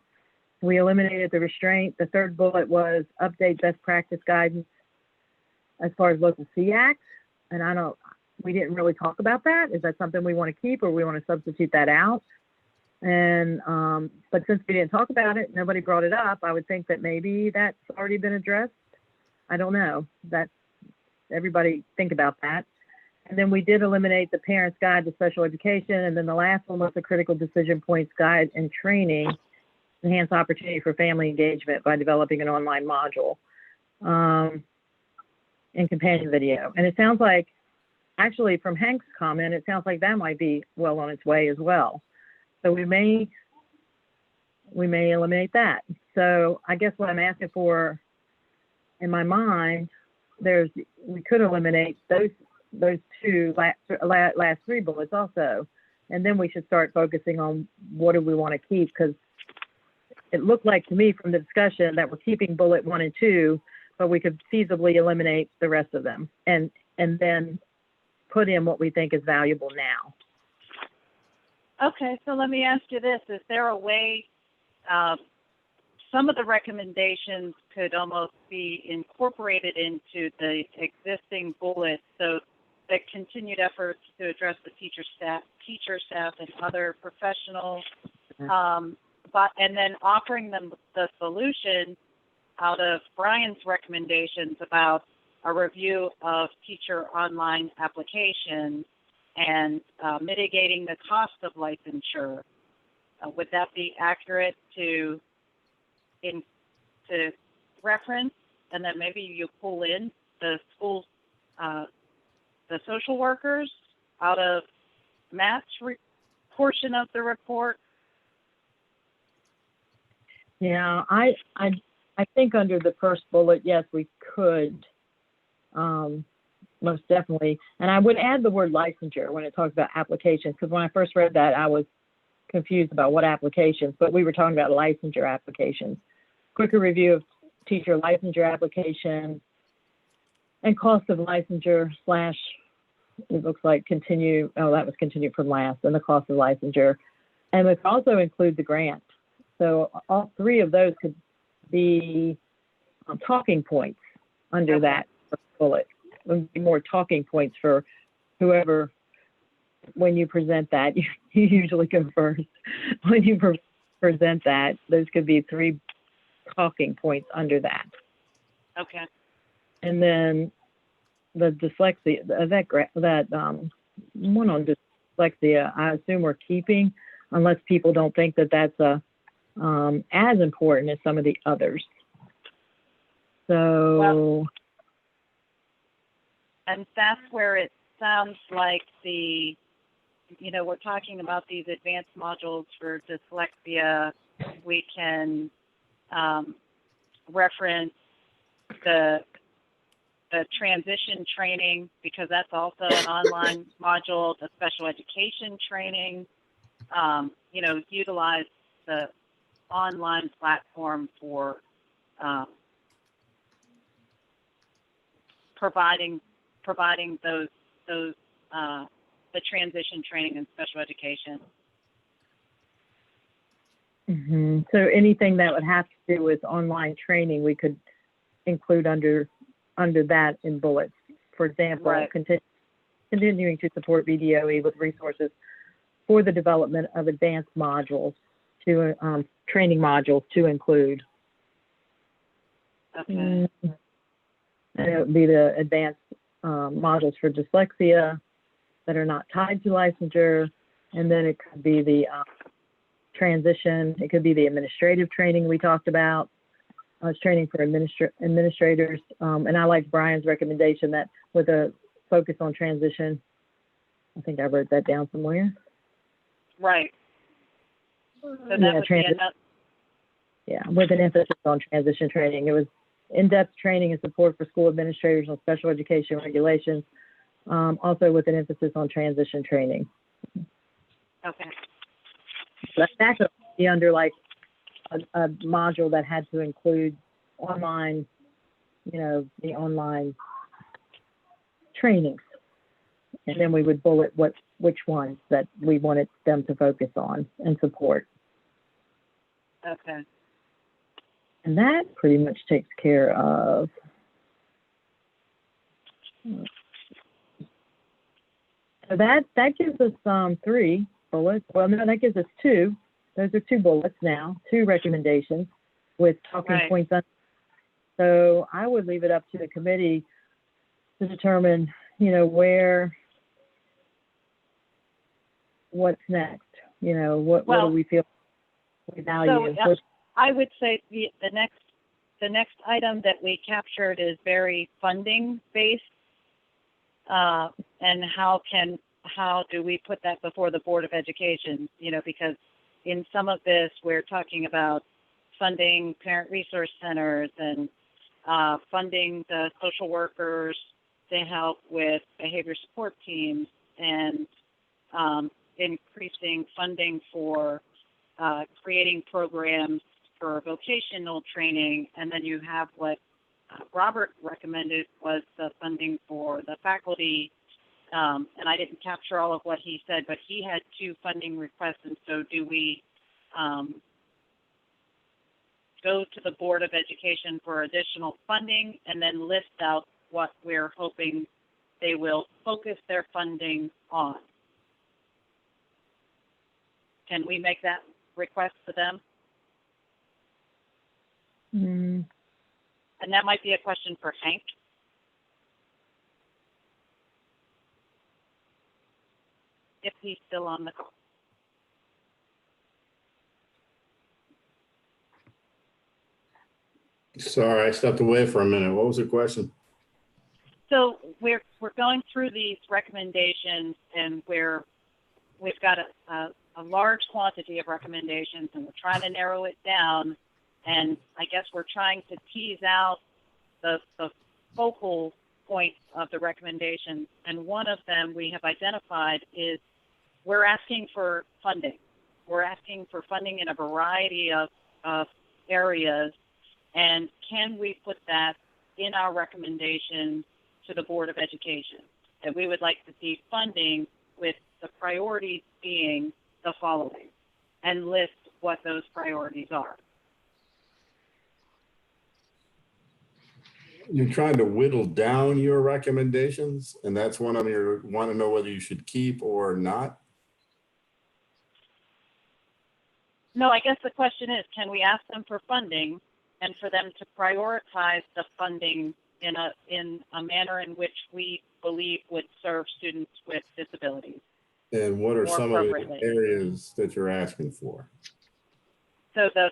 We eliminated the restraint. The third bullet was update best practice guidance as far as local Sseac. And we didn't really talk about that. Is that something we want to keep or we want to substitute that out? And, but since we didn't talk about it, nobody brought it up, I would think that maybe that's already been addressed. I don't know. Everybody think about that. And then we did eliminate the parent's guide to special education. And then the last one was the critical decision points guide and training, enhance opportunity for family engagement by developing an online module and companion video. And it sounds like, actually from Hank's comment, it sounds like that might be well on its way as well. So we may eliminate that. So I guess what I'm asking for in my mind, we could eliminate those two last three bullets also. And then we should start focusing on what do we want to keep, because it looked like to me from the discussion that we're keeping bullet 1 and 2, but we could feasibly eliminate the rest of them and then put in what we think is valuable now. Okay, so let me ask you this. Is there a way, some of the recommendations could almost be incorporated into the existing bullets, so the continued efforts to address the teacher staff and other professionals, and then offering them the solution out of Brian's recommendations about a review of teacher online applications and mitigating the cost of licensure. Would that be accurate to reference? And then maybe you pull in the schools, the social workers out of Matt's portion of the report? Yeah, I think under the first bullet, yes, we could. Most definitely. And I would add the word licensure when it talks about applications, because when I first read that, I was confused about what applications, but we were talking about licensure applications. Quicker review of teacher licensure application and cost of licensure / it looks like continue, that was continued from last, and the cost of licensure. And we could also include the grant. So all three of those could be talking points under that bullet. Would be more talking points for whoever, when you present that, you usually go first. When you present that, those could be 3 talking points under that. Okay. And then the dyslexia, that one on dyslexia, I assume we're keeping, unless people don't think that that's as important as some of the others. So. And that's where it sounds like we're talking about these advanced modules for dyslexia. We can reference the transition training, because that's also an online module, the special education training, utilize the online platform for providing those the transition training and special education. Mm-hmm. So anything that would have to do with online training, we could include under that in bullets. For example, right. Continuing to support VDOE with resources for the development of advanced modules to training modules to include. Okay. And it would be the advanced modules for dyslexia that are not tied to licensure, and then it could be the transition. It could be the administrative training we talked about. Training for administrators, and I liked Brian's recommendation that with a focus on transition. I think I wrote that down somewhere. Right. So that would be another. Yeah, with an emphasis on transition training. It was in-depth training and support for school administrators on special education regulations, also with an emphasis on transition training. Okay. That could be under like a module that had to include online, the online trainings. And then we would bullet which ones that we wanted them to focus on and support. Okay. And that pretty much takes care of. So that gives us 3 bullets. Well, no, that gives us 2. Those are 2 bullets now, 2 recommendations with talking points on. So I would leave it up to the committee to determine, what's next. What do we feel we value? So, I would say the next item that we captured is very funding based, and how do we put that before the Board of Education? Because in some of this we're talking about funding parent resource centers and funding the social workers to help with behavior support teams and increasing funding for creating programs for vocational training. And then you have what Robert recommended was the funding for the faculty. And I didn't capture all of what he said, but he had 2 funding requests. And so do we go to the Board of Education for additional funding and then list out what we're hoping they will focus their funding on? Can we make that request to them? And that might be a question for Hank. If he's still on the call. Sorry, I stepped away for a minute. What was the question? So we're going through these recommendations, and we've got a large quantity of recommendations, and we're trying to narrow it down. And I guess we're trying to tease out the focal point of the recommendations. And one of them we have identified is we're asking for funding. We're asking for funding in a variety of areas. And can we put that in our recommendation to the Board of Education? That we would like to see funding with the priorities being the following, and list what those priorities are. You're trying to whittle down your recommendations, and that's one of your want to know whether you should keep or not? No, I guess the question is, can we ask them for funding and for them to prioritize the funding in a manner in which we believe would serve students with disabilities? And what are more some of the appropriately? areas that you're asking for? So the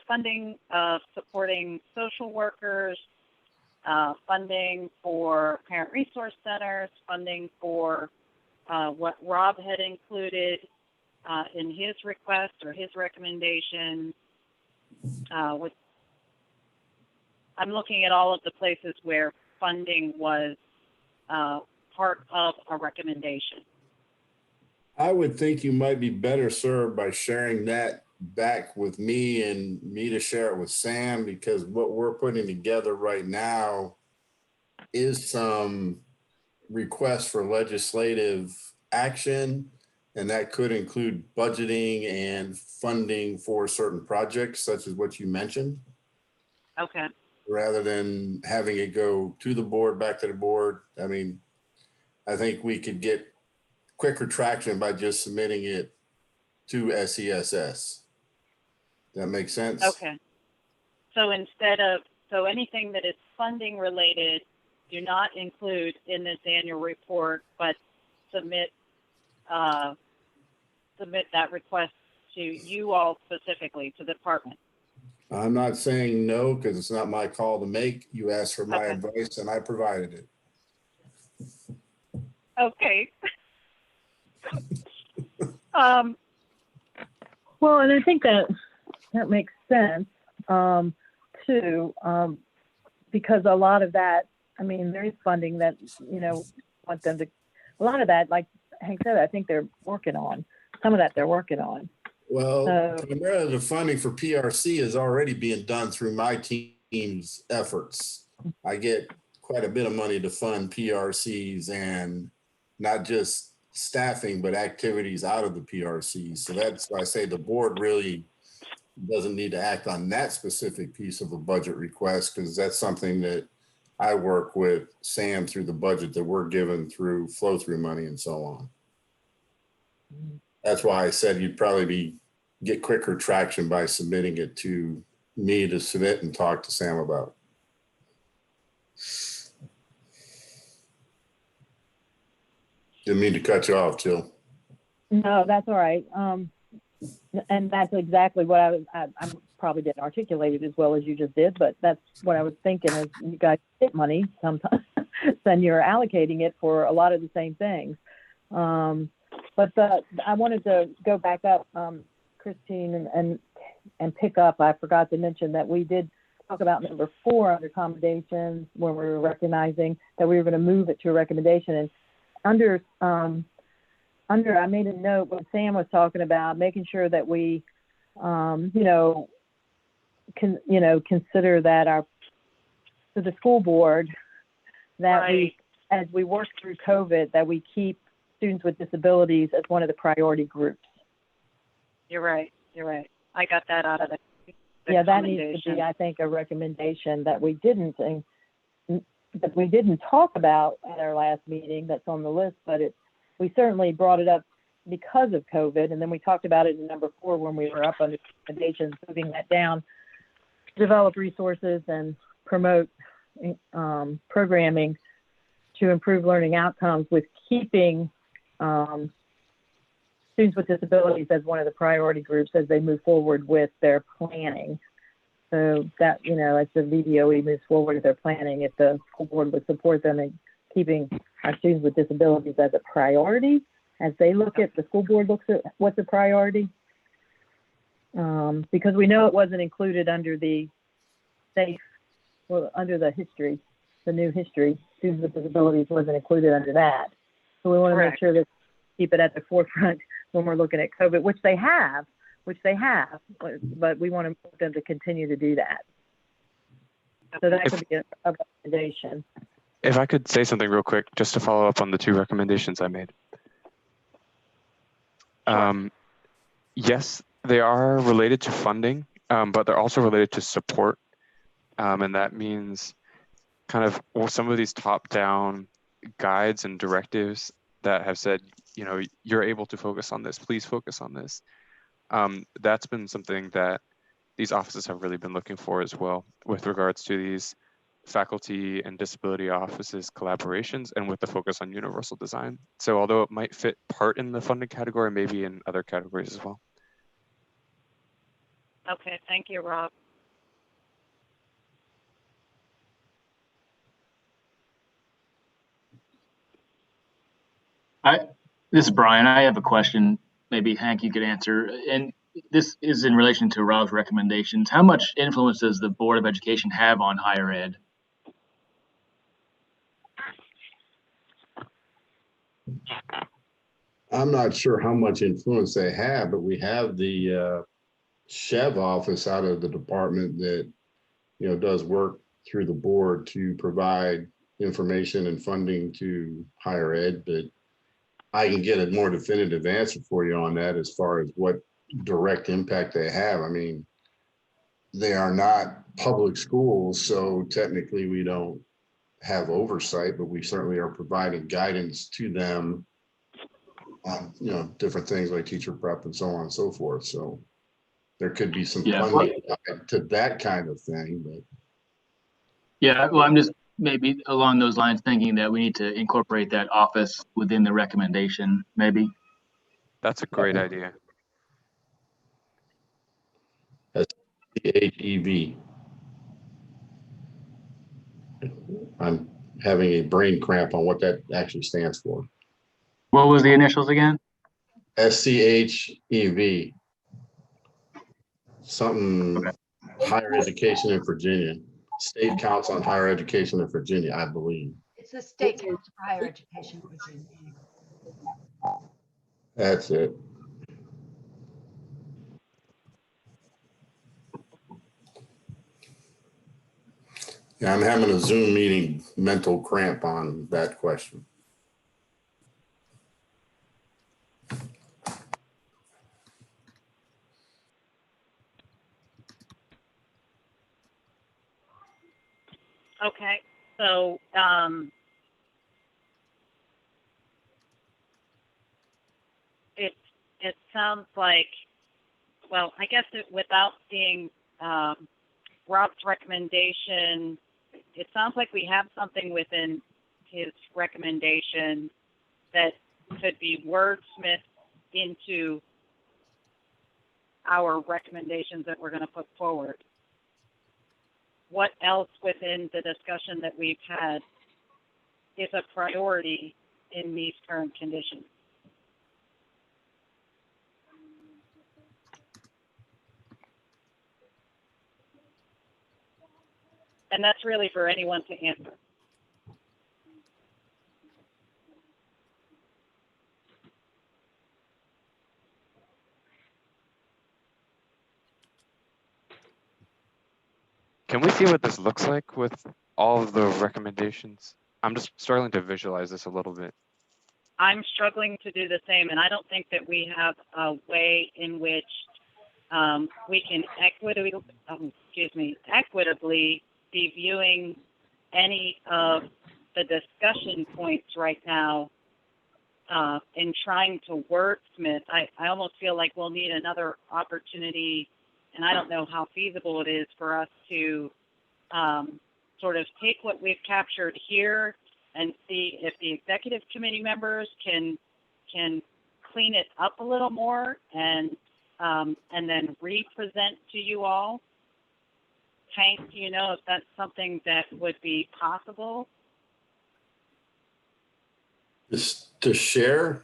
funding of supporting social workers, funding for parent resource centers, funding for what Rob had included in his request or his recommendation. I'm looking at all of the places where funding was part of a recommendation. I would think you might be better served by sharing that back with me and me to share it with Sam, because what we're putting together right now is some requests for legislative action, and that could include budgeting and funding for certain projects, such as what you mentioned. Okay. Rather than having it go to the board, back to the board. I mean, I think we could get quicker traction by just submitting it to SESS. That makes sense? Okay. So so anything that is funding related, do not include in this annual report, but submit that request to you all specifically, to the department. I'm not saying no, because it's not my call to make. You asked for my advice and I provided it. Okay. Well, and I think that makes sense too, because a lot of that, I mean, there is funding that, want them to, a lot of that, like Hank said, I think they're working on. Some of that they're working on. Well, So, primarily the funding for PRC is already being done through my team's efforts. I get quite a bit of money to fund PRCs and not just staffing, but activities out of the PRCs. So that's why I say the board really doesn't need to act on that specific piece of a budget request, because that's something that I work with Sam through the budget that we're given through flow through money and so on. That's why I said you'd probably get quicker traction by submitting it to me to submit and talk to Sam about. Didn't mean to cut you off, Jill. no, that's all right. And that's exactly what I probably didn't articulate it as well as you just did, but that's what I was thinking is you guys get money sometimes, then you're allocating it for a lot of the same things. But I wanted to go back up, Christine, and pick up. I forgot to mention that we did talk about number 4 under accommodations when we were recognizing that we were going to move it to a recommendation. And under I made a note when Sam was talking about making sure that we, consider that to the school board that Right. as we work through COVID, that we keep students with disabilities as one of the priority groups. You're right. I got that out of the Yeah, that needs to commendation. be, I think, a recommendation that we didn't talk about at our last meeting that's on the list, but we certainly brought it up because of COVID. And then we talked about it in number 4 when we were up under recommendations, moving that down, develop resources and promote programming to improve learning outcomes with keeping students with disabilities as one of the priority groups as they move forward with their planning. So that, as the VDOE moves forward with their planning, if the school board would support them in keeping our students with disabilities as a priority, as they look at, the school board looks at what's a priority. Because we know it wasn't included under the under the history, the new history, students with disabilities wasn't included under that. So we want to make sure that keep it at the forefront when we're looking at COVID, which they have, but we want them to continue to do that. So that could be a recommendation. If I could say something real quick, just to follow up on the 2 recommendations I made. Yes, they are related to funding, but they're also related to support. And that means kind of some of these top-down guides and directives that have said, you're able to focus on this, please focus on this. That's been something that these offices have really been looking for as well with regards to these faculty and disability offices collaborations and with the focus on universal design. So although it might fit part in the funding category, maybe in other categories as well. Okay, thank you, Rob. This is Brian. I have a question. Maybe Hank, you could answer. And this is in relation to Rob's recommendations. How much influence does the Board of Education have on higher ed? I'm not sure how much influence they have, but we have the Chev office out of the department that, does work through the board to provide information and funding to higher ed. But I can get a more definitive answer for you on that as far as what direct impact they have. I mean, they are not public schools, so technically we don't have oversight, but we certainly are providing guidance to them on, different things like teacher prep and so on and so forth. So there could be some funding to that kind of thing, but. Yeah, well, I'm just maybe along those lines thinking that we need to incorporate that office within the recommendation, maybe. That's a great idea. Sseac. I'm having a brain cramp on what that actually stands for. What was the initials again? SCHEV. Something higher education in Virginia. State Council on Higher Education in Virginia, I believe. It's the State Council for Higher Education, Virginia. That's it. Yeah, I'm having a Zoom meeting mental cramp on that question. Okay, so it sounds like, well, I guess without seeing Rob's recommendation, it sounds like we have something within his recommendation that could be wordsmithed into our recommendations that we're going to put forward. What else within the discussion that we've had is a priority in these current conditions? And that's really for anyone to answer. Can we see what this looks like with all of the recommendations? I'm just struggling to visualize this a little bit. I'm struggling to do the same, and I don't think that we have a way in which we can equitably be viewing any of the discussion points right now in trying to wordsmith. I almost feel like we'll need another opportunity, and I don't know how feasible it is for us to sort of take what we've captured here and see if the executive committee members can clean it up a little more and then re-present to you all. Hank, do you know if that's something that would be possible? Just to share?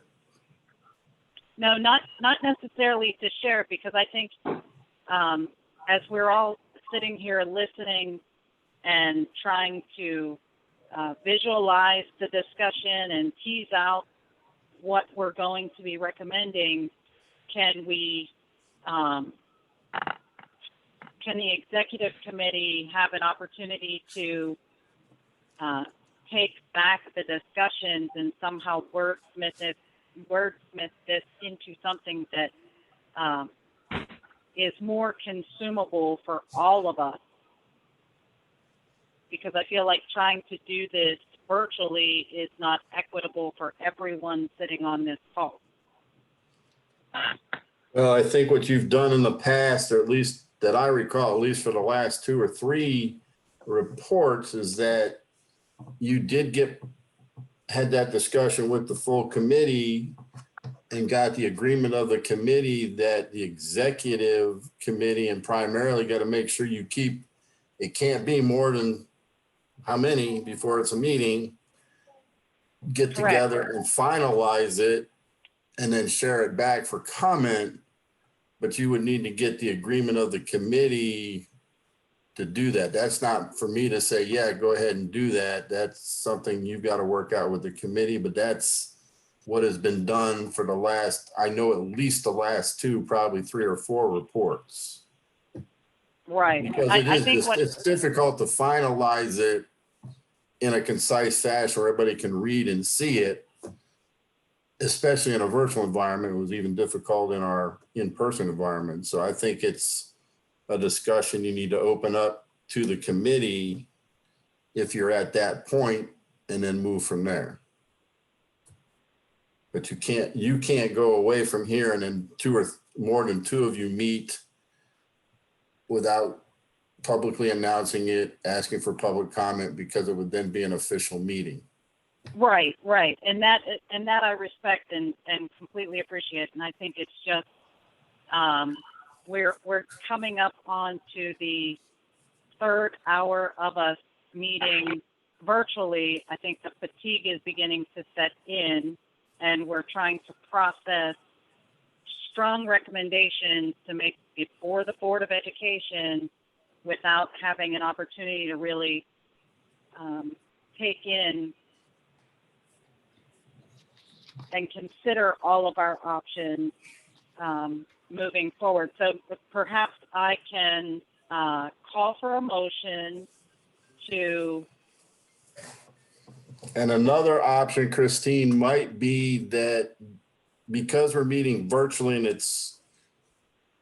No, not necessarily to share, because I think as we're all sitting here listening and trying to visualize the discussion and tease out what we're going to be recommending, can the executive committee have an opportunity to take back the discussions and somehow wordsmith this into something that is more consumable for all of us? Because I feel like trying to do this virtually is not equitable for everyone sitting on this call. Well, I think what you've done in the past, or at least that I recall, at least for the last 2 or 3 reports, is that you had that discussion with the full committee and got the agreement of the committee that the executive committee, and primarily got to make sure you keep, it can't be more than how many before it's a meeting, get together and finalize it and then share it back for comment. But you would need to get the agreement of the committee to do that. That's not for me to say, yeah, go ahead and do that. That's something you've got to work out with the committee, but that's what has been done for the last, I know at least the last 2, probably 3 or 4 reports. Right. Because it's difficult to finalize it in a concise fashion where everybody can read and see it, especially in a virtual environment. It was even difficult in our in-person environment. So I think it's a discussion you need to open up to the committee if you're at that point, and then move from there. But you can't go away from here and then 2 or more than 2 of you meet without publicly announcing it, asking for public comment, because it would then be an official meeting. Right. And that I respect and completely appreciate. And I think it's just we're coming up onto the 3rd hour of us meeting virtually. I think the fatigue is beginning to set in, and we're trying to process strong recommendations to make before the Board of Education without having an opportunity to really take in and consider all of our options moving forward. So perhaps I can call for a motion to. And another option, Christine, might be that because we're meeting virtually and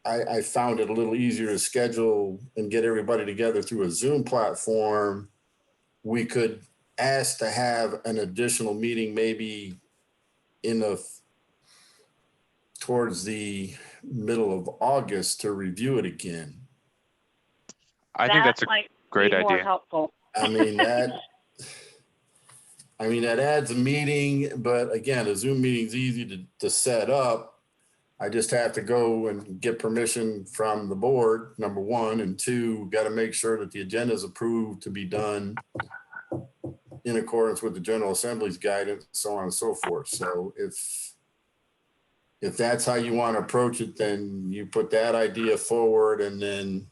I found it a little easier to schedule and get everybody together through a Zoom platform, we could ask to have an additional meeting maybe towards the middle of August to review it again. I think that's a great More idea. helpful. I mean, that adds a meeting, but again, a Zoom meeting is easy to set up. I just have to go and get permission from the board, number one, and two, got to make sure that the agenda is approved to be done in accordance with the General Assembly's guidance, so on and so forth. So if that's how you want to approach it, then you put that idea forward and then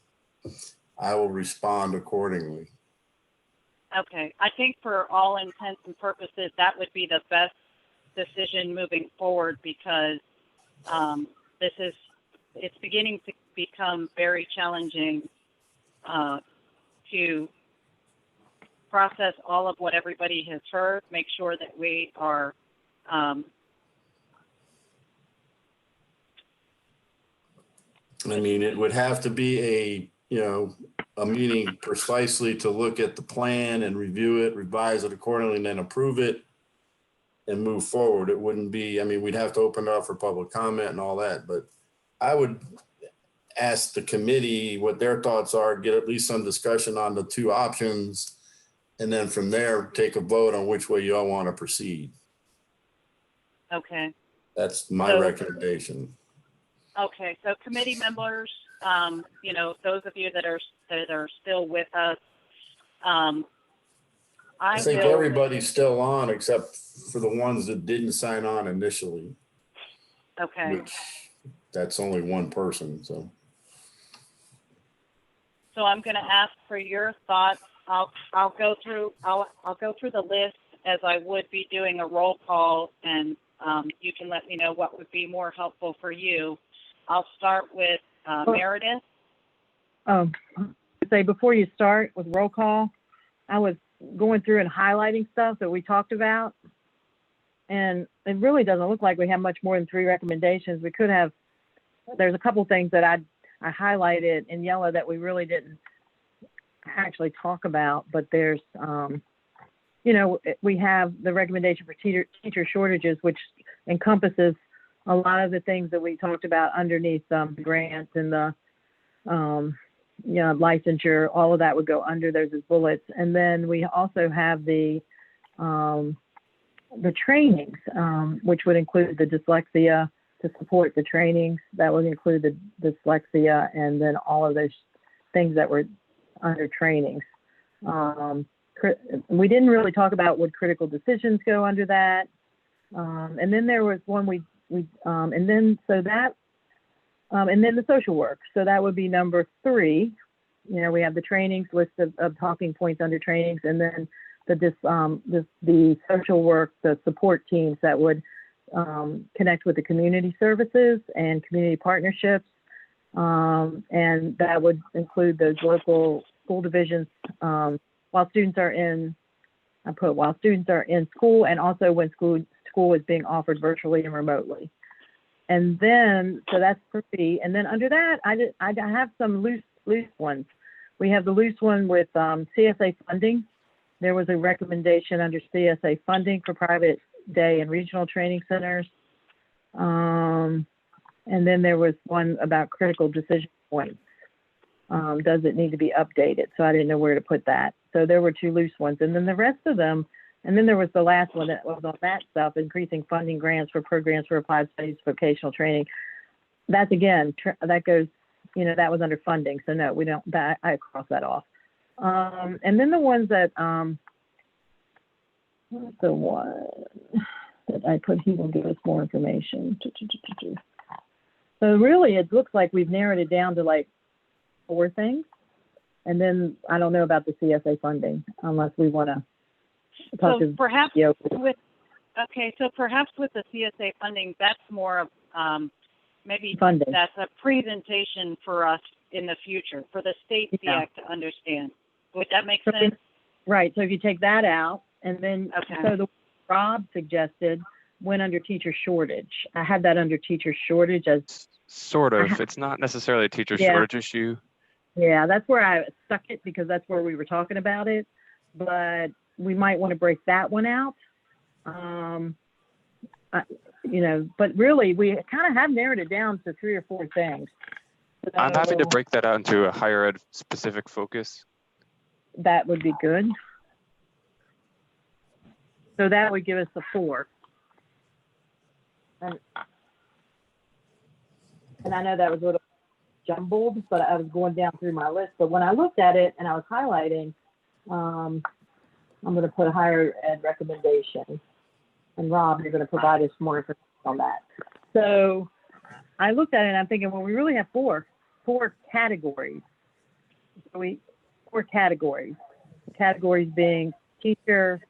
I will respond accordingly. Okay, I think for all intents and purposes, that would be the best decision moving forward because it's beginning to become very challenging to process all of what everybody has heard, make sure that we are I mean, it would have to be a meeting precisely to look at the plan and review it, revise it accordingly, and then approve it and move forward. It wouldn't be, I mean, we'd have to open it up for public comment and all that, but I would ask the committee what their thoughts are, get at least some discussion on the two options, and then from there, take a vote on which way you all want to proceed. Okay. That's my recommendation. Okay, so committee members, those of you that are still with us, I think everybody's still on except for the ones that didn't sign on initially. Okay. Which that's only one person, so. So I'm going to ask for your thoughts. I'll go through the list as I would be doing a roll call, and you can let me know what would be more helpful for you. I'll start with Meredith. Say before you start with roll call, I was going through and highlighting stuff that we talked about, and it really doesn't look like we have much more than 3 recommendations. We could have. There's a couple things that I highlighted in yellow that we really didn't actually talk about, but there's we have the recommendation for teacher shortages, which encompasses a lot of the things that we talked about underneath the grants and the licensure. All of that would go under those as bullets. And then we also have the trainings, which would include the dyslexia, to support the trainings. That would include the dyslexia and then all of those things that were under trainings. We didn't really talk about would critical decisions go under that. And then there was one and then the social work. So that would be number 3. We have the trainings list of talking points under trainings, and then the social work, the support teams that would connect with the community services and community partnerships. And that would include those local school divisions while students are in school, and also when school is being offered virtually and remotely. And then, so that's 3. And then under that, I have some loose ones. We have the loose one with CSA funding. There was a recommendation under CSA funding for private day and regional training centers. And then there was one about critical decision points. Does it need to be updated? So I didn't know where to put that. So there were 2 loose ones. And then the rest of them, and then there was the last one that was on that stuff, increasing funding grants for programs for applied studies, vocational training. That's again, that goes, that was under funding. So no, we don't, I cross that off. And then the ones that, what's the one that I put, he will give us more information. So really, it looks like we've narrowed it down to like 4 things. And then I don't know about the CSA funding unless we want to talk So to perhaps Gio. so perhaps with the CSA funding, that's more of maybe Funding. that's a presentation for us in the future for the state Yeah. Sseac to understand. Would that make So sense? Right. So if you take that out, and then so the Rob suggested went under teacher shortage. I had that under teacher shortage as Sort of. It's not necessarily a teacher Yeah. shortage issue. yeah, that's where I stuck it because that's where we were talking about it. But we might want to break that one out. You know, but really we kind of have narrowed it down to 3 or 4 things. I'm happy to So break that out into a higher ed specific focus. that would be good. So that would give us the 4. And I know that was a little jumbled, but I was going down through my list. But when I looked at it and I was highlighting, I'm going to put a higher ed recommendation. And Rob, you're going to provide us more information on that. So I looked at it and I'm thinking, well, we really have 4 categories. So 4 categories. The categories being teacher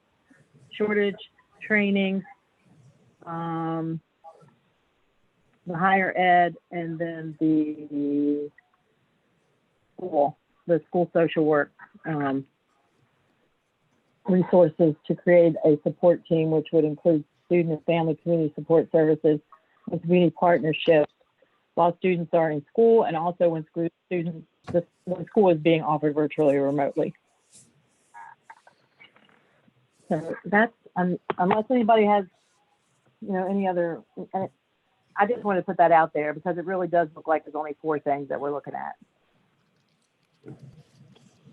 shortage, training, the higher ed, and then the school social work resources to create a support team, which would include student and family community support services and community partnerships while students are in school, and also when school is being offered virtually or remotely. So that's, unless anybody has, any other, I just wanted to put that out there because it really does look like there's only 4 things that we're looking at.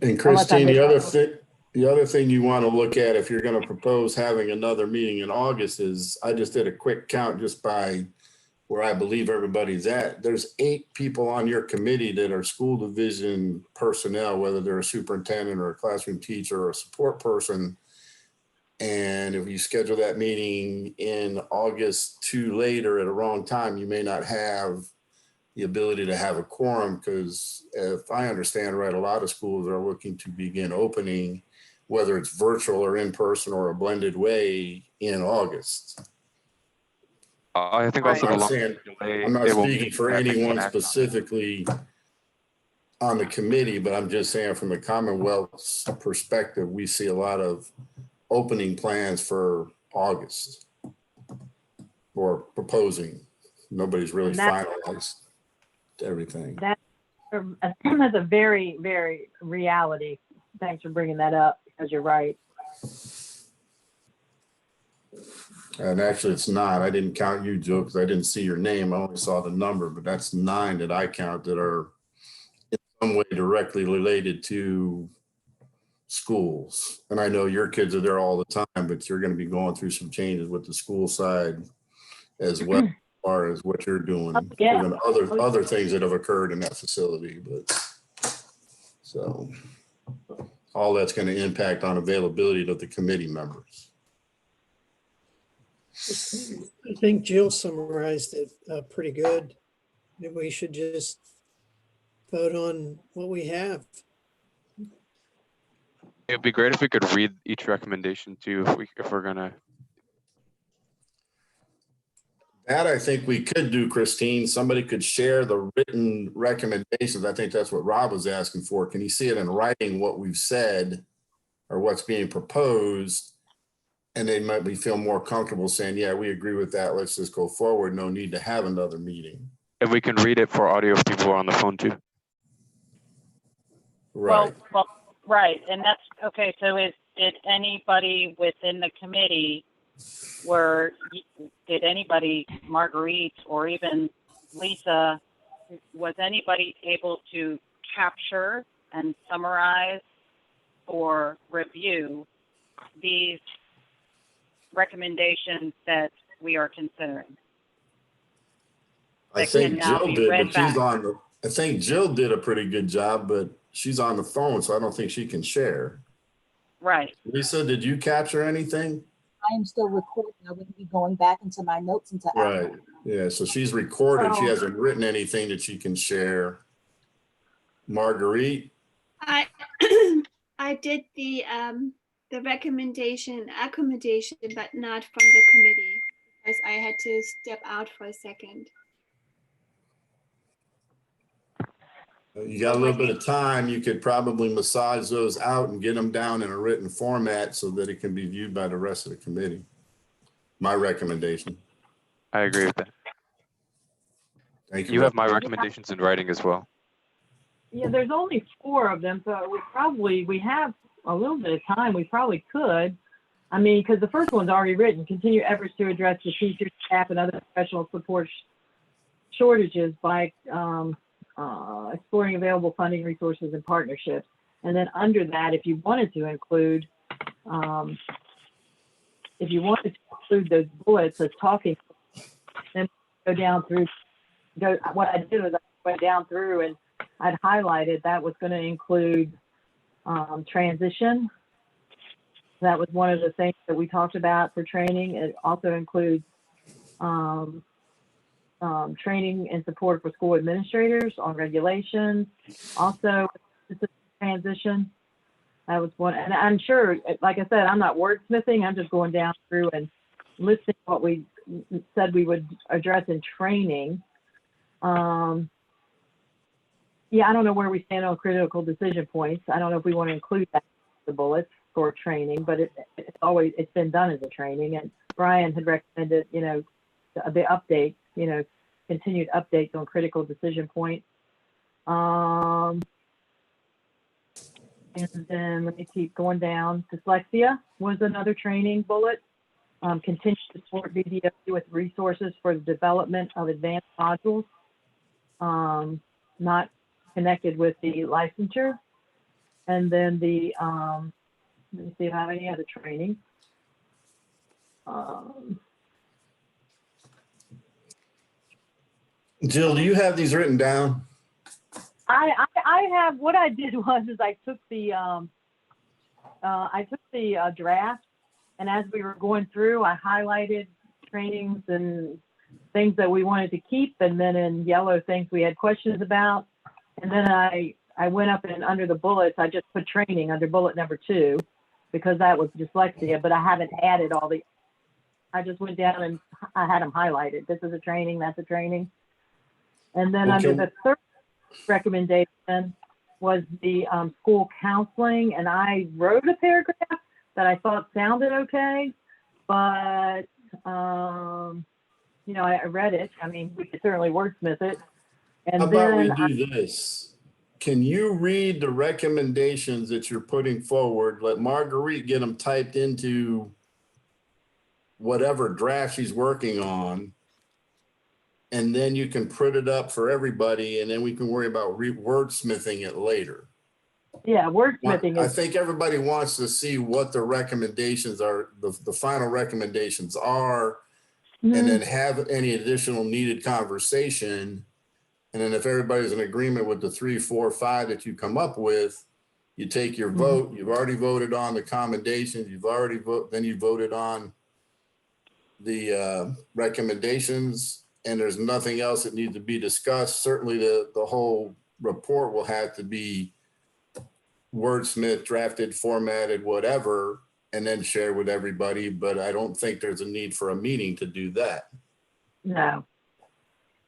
And Christine, the other thing you want to look at if you're going to propose having another meeting in August is, I just did a quick count just by where I believe everybody's at. There's 8 people on your committee that are school division personnel, whether they're a superintendent or a classroom teacher or a support person. And if you schedule that meeting in August too late or at a wrong time, you may not have the ability to have a quorum, because if I understand right, a lot of schools are looking to begin opening, whether it's virtual or in person or a blended way, in August. I think also the longer delay, I'm not it will speaking for impact anyone action. specifically on the committee, but I'm just saying from the Commonwealth's perspective, we see a lot of opening plans for August or proposing. Nobody's really finalized everything. That's a very, very reality. Thanks for bringing that up because you're right. And actually it's not. I didn't count you, Joe, because I didn't see your name. I only saw the number, but that's 9 that I count that are in some way directly related to schools. And I know your kids are there all the time, but you're going to be going through some changes with the school side as well, as far as what you're doing. Yeah. Given other things that have occurred in that facility. But so all that's going to impact on availability of the committee members. I think Jill summarized it pretty good. Maybe we should just vote on what we have. It'd be great if we could read each recommendation too, if we're gonna. That I think we could do, Christine. Somebody could share the written recommendations. I think that's what Rob was asking for. Can you see it in writing, what we've said or what's being proposed? And they might feel more comfortable saying, yeah, we agree with that. Let's just go forward. No need to have another meeting. If we can read it for audio if people are on the phone too. Right. Well, right. And that's okay. So did anybody within the committee did anybody, Marguerite or even Lisa, was anybody able to capture and summarize or review these recommendations that we are considering? I think Jill did, but she's on I think Jill did a pretty good job, but she's on the phone, so I don't think she can share. Right. Lisa, did you capture anything? I am still recording. I wouldn't be going back into my notes until Right. after. Yeah, so she's recorded. She Oh. hasn't written anything that she can share. Marguerite? I I did the recommendation accommodation, but not from the committee because I had to step out for a second. You got a little bit of time. You could probably massage those out and get them down in a written format so that it can be viewed by the rest of the committee. My recommendation. I agree with that. Thank you. You have my recommendations in writing as well. Yeah, there's only 4 of them, so we have a little bit of time. We probably could. I mean, because the first one's already written. Continue efforts to address the teacher, staff, and other professional support shortages by exploring available funding resources and partnerships. And then under that, if you wanted to include those bullets as talking, then go down through. What I did was I went down through and I'd highlighted that was going to include transition. That was one of the things that we talked about for training. It also includes training and support for school administrators on regulations. Also, transition. That was one. And I'm sure, like I said, I'm not wordsmithing. I'm just going down through and listing what we said we would address in training. Yeah, I don't know where we stand on critical decision points. I don't know if we want to include that in the bullets for training, but it's been done as a training. And Brian had recommended, the updates, continued updates on critical decision points. And then let me keep going down. Dyslexia was another training bullet. Continue to support VDO with resources for the development of advanced modules, not connected with the licensure. And then let me see if I have any other training. Jill, do you have these written down? I have, what I did was I took the draft, and as we were going through, I highlighted trainings and things that we wanted to keep, and then in yellow things we had questions about. And then I went up and under the bullets, I just put training under bullet number 2 because that was dyslexia, but I haven't added I just went down and I had them highlighted. This is a training, that's a training. And then under the third recommendation was the school counseling, and I wrote a paragraph that I thought sounded okay, but I read it. I mean, we could certainly wordsmith it. And How about we do this? Can you read the recommendations that you're putting forward? Let Marguerite get them typed into whatever draft she's working on. And then you can print it up for everybody, and then we can worry about wordsmithing it later. Yeah, wordsmithing I think everybody wants to see what the recommendations are, the final recommendations are, and then have any additional needed conversation. And then if everybody's in agreement with the 3, 4, 5 that you come up with, you take your vote. You've already voted on the commendations. Then you voted on the recommendations, and there's nothing else that needs to be discussed. Certainly the whole report will have to be wordsmith, drafted, formatted, whatever, and then shared with everybody. But I don't think there's a need for a meeting to do that. No.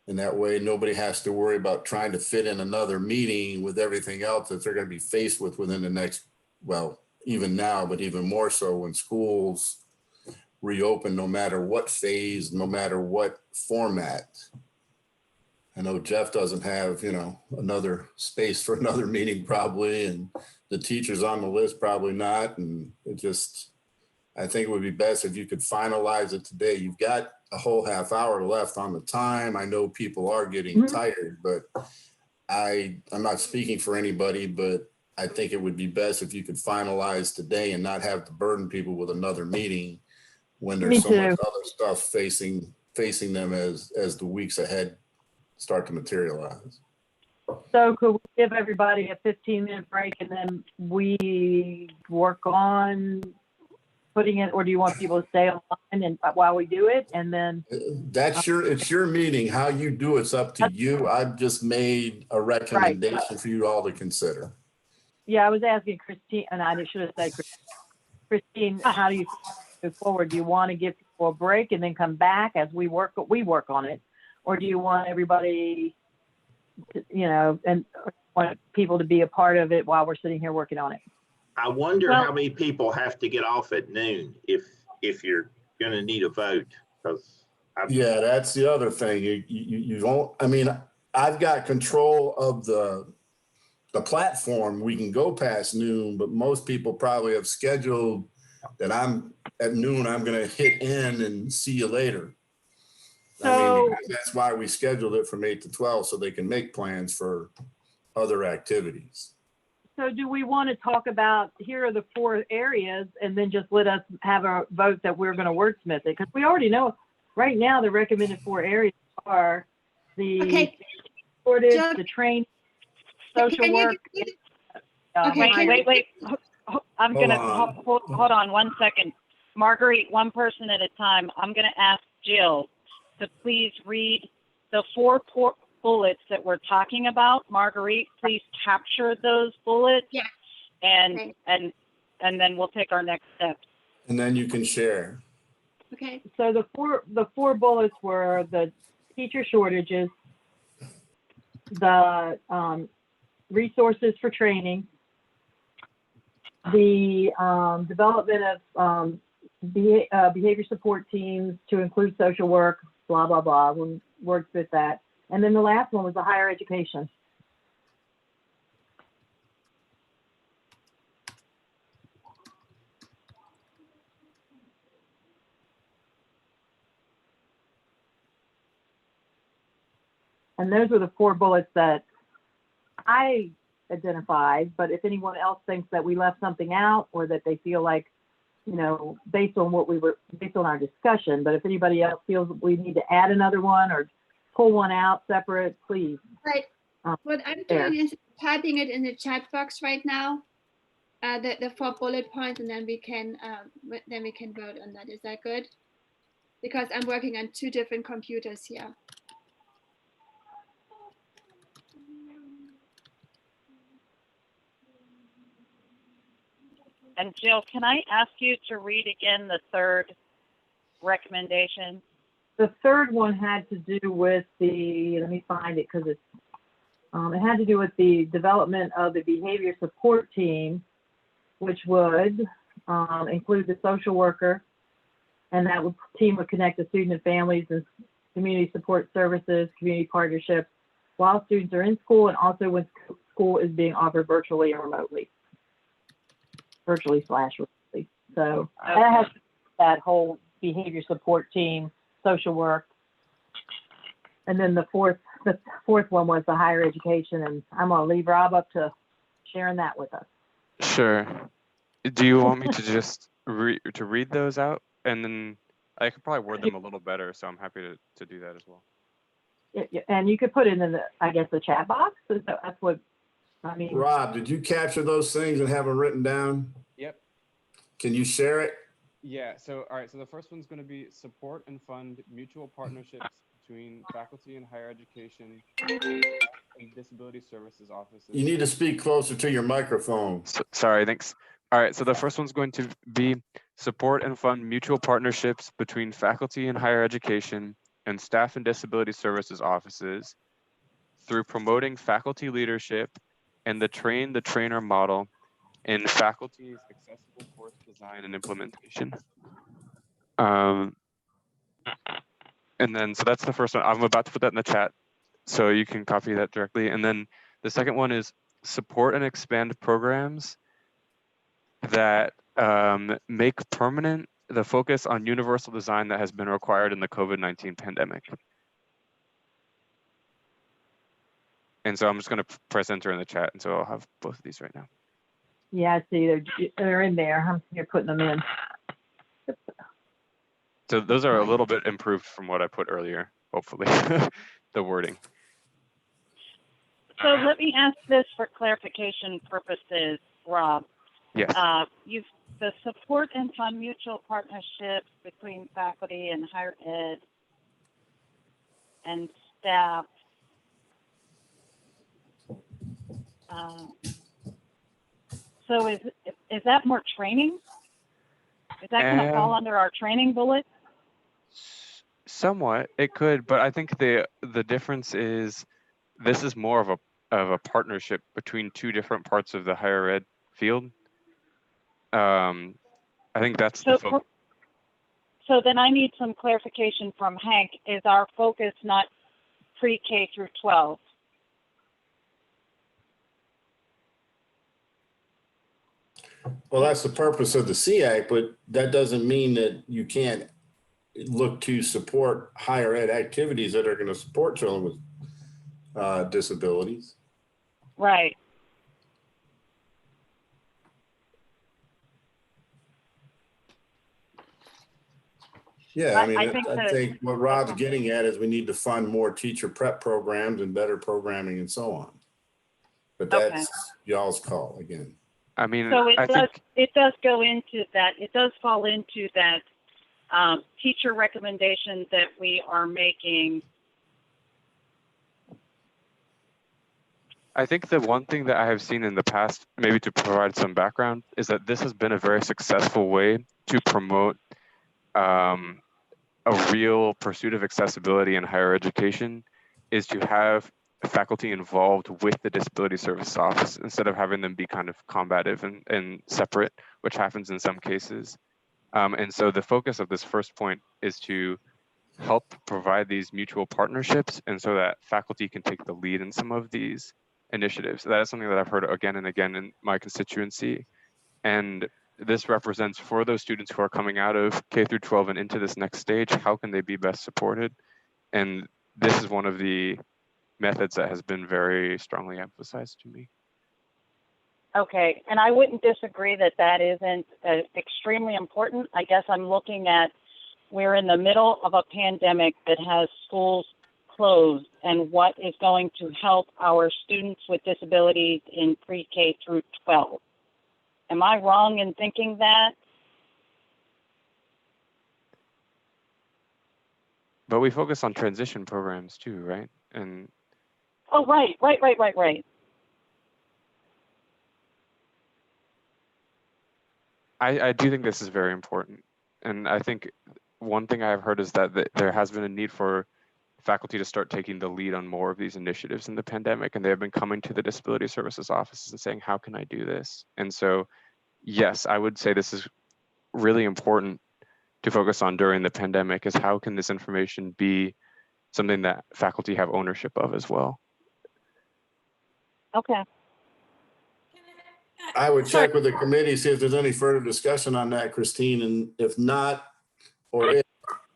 And that way nobody has to worry about trying to fit in another meeting with everything else that they're going to be faced with within the next, well, even now, but even more so when schools reopen, no matter what phase, no matter what format. I know Jeff doesn't have, another space for another meeting probably, and the teachers on the list probably not. And I think it would be best if you could finalize it today. You've got a whole half hour left on the time. I know people are getting tired, but I'm not speaking for anybody, but I think it would be best if you could finalize today and not have to burden people with another meeting when there's so much other stuff facing them as the weeks ahead start to materialize. So could we give everybody a 15-minute break and then we work on putting it, or do you want people to stay online and while we do it? And then, It's your meeting. How you do it's up to you. I've just made a recommendation for you all to consider. yeah, I was asking Christine, and I should have said, Christine, how do you move forward? Do you want to give people a break and then come back as we work on it? Or do you want everybody to, and want people to be a part of it while we're sitting here working on it? I wonder how many people have to get off at noon if you're going to need a vote. Yeah, that's the other thing. You don't. I mean, I've got control of the platform. We can go past noon, but most people probably have scheduled that I'm at noon. I'm going to hit in and see you later. So, because that's why we scheduled it from 8 to 12, so they can make plans for other activities. So do we want to talk about, here are the 4 areas, and then just let us have a vote that we're going to wordsmith it? Because we already know right now the recommended 4 areas are the shortage, the training, social work. Wait. I'm going to hold on 1 second. Marguerite, one person at a time. I'm going to ask Jill to please read the 4 bullets that we're talking about. Marguerite, please capture those bullets. Yeah. And then we'll take our next steps. And then you can share. Okay. So the four bullets were the teacher shortages, the resources for training, the development of behavior support teams to include social work, blah, blah, blah. We worked with that. And then the last one was the higher education. And those were the 4 bullets that I identified, but if anyone else thinks that we left something out or that they feel like, based on our discussion, but if anybody else feels we need to add another one or pull one out separate, please. Right. What I'm doing is typing it in the chat box right now, the 4 bullet points, and then we can vote on that. Is that good? Because I'm working on 2 different computers here. And Jill, can I ask you to read again the 3rd recommendation? The 3rd one had to do with let me find it because it had to do with the development of the behavior support team, which would include the social worker, and that team would connect the student and families and community support services, community partnerships, while students are in school and also when school is being offered virtually and remotely. Virtually/remotely. So that has that whole behavior support team, social work. And then the fourth one was the higher education, and I'm gonna leave Rob up to sharing that with us. Sure. Do you want me to just read those out, and then I could probably word them a little better, so I'm happy to do that as well. And you could put it in the chat box. So that's what I mean. Rob, did you capture those things and have them written down? Yep. Can you share it? Yeah. So all right. So the first one's going to be support and fund mutual partnerships between faculty and higher education and disability services offices. You need to speak closer to your microphone. Sorry. Thanks. All right. So the first one's going to be support and fund mutual partnerships between faculty and higher education and staff and disability services offices through promoting faculty leadership and the train-the-trainer model in faculty's accessible course design and implementation. And then, so that's the first one. I'm about to put that in the chat, so you can copy that directly. And then the second one is support and expand programs that make permanent the focus on universal design that has been required in the COVID-19 pandemic. And so I'm just going to press enter in the chat, and so I'll have both of these right now. Yeah, I see they're in there. I'm here putting them in. So those are a little bit improved from what I put earlier, hopefully, the wording. So let me ask this for clarification purposes, Rob. Yes. The support and fund mutual partnerships between faculty and higher ed and staff. So is that more training? Is that going to fall under our training bullet? Somewhat, it could, but I think the difference is this is more of a partnership between two different parts of the higher ed field. I think that's the focus. So then I need some clarification from Hank. Is our focus not pre-K through 12? Well, that's the purpose of the Sseac, but that doesn't mean that you can't look to support higher ed activities that are going to support children with disabilities. Right. Yeah, I mean, I think what Rod's getting at is we need to fund more teacher prep programs and better programming and so on. But that's y'all's call again. I mean, so it does go into that. It does fall into that teacher recommendation that we are making. I think the one thing that I have seen in the past, maybe to provide some background, is that this has been a very successful way to promote a real pursuit of accessibility in higher education, is to have faculty involved with the disability services office instead of having them be kind of combative and separate, which happens in some cases. And so the focus of this first point is to help provide these mutual partnerships, and so that faculty can take the lead in some of these initiatives. That is something that I've heard again and again in my constituency. And this represents, for those students who are coming out of K through 12 and into this next stage, how can they be best supported? And this is one of the methods that has been very strongly emphasized to me. Okay, and I wouldn't disagree that that isn't extremely important. I guess I'm looking at, we're in the middle of a pandemic that has schools closed, and what is going to help our students with disabilities in pre-K through 12. Am I wrong in thinking that? But we focus on transition programs too, right? And oh, right. I do think this is very important. And I think one thing I've heard is that there has been a need for faculty to start taking the lead on more of these initiatives in the pandemic, and they have been coming to the disability services offices and saying, how can I do this? And so, yes, I would say this is really important to focus on during the pandemic, is how can this information be something that faculty have ownership of as well? Okay. I would check with the committee, see if there's any further discussion on that, Christine, and if not, or if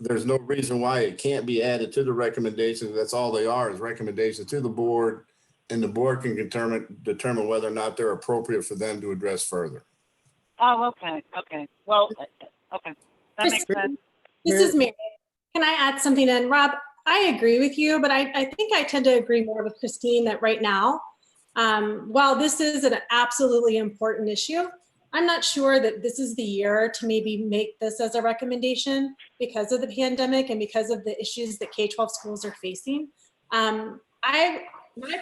there's no reason why it can't be added to the recommendations. That's all they are, is recommendations to the board, and the board can determine whether or not they're appropriate for them to address further. Oh, okay. Well, okay. That makes sense. This is Mary. Can I add something in? Rob, I agree with you, but I think I tend to agree more with Christine that right now, while this is an absolutely important issue, I'm not sure that this is the year to maybe make this as a recommendation because of the pandemic and because of the issues that K-12 schools are facing. My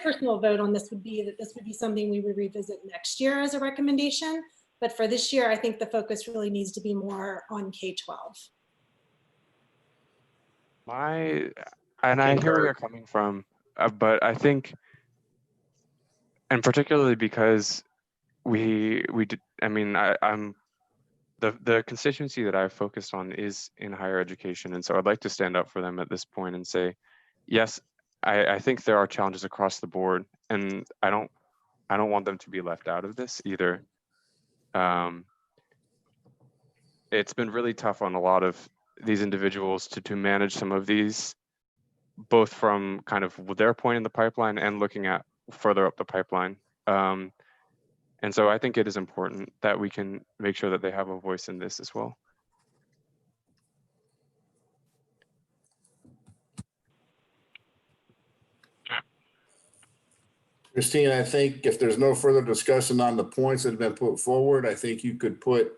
personal vote on this would be that this would be something we would revisit next year as a recommendation. But for this year, I think the focus really needs to be more on K-12. I hear where you're coming from, but I think, and particularly because I'm the constituency that I've focused on is in higher education, and so I'd like to stand up for them at this point and say, yes, I think there are challenges across the board, and I don't want them to be left out of this either. It's been really tough on a lot of these individuals to manage some of these, both from kind of their point in the pipeline and looking at further up the pipeline. And so I think it is important that we can make sure that they have a voice in this as well. Christine, I think if there's no further discussion on the points that have been put forward, I think you could put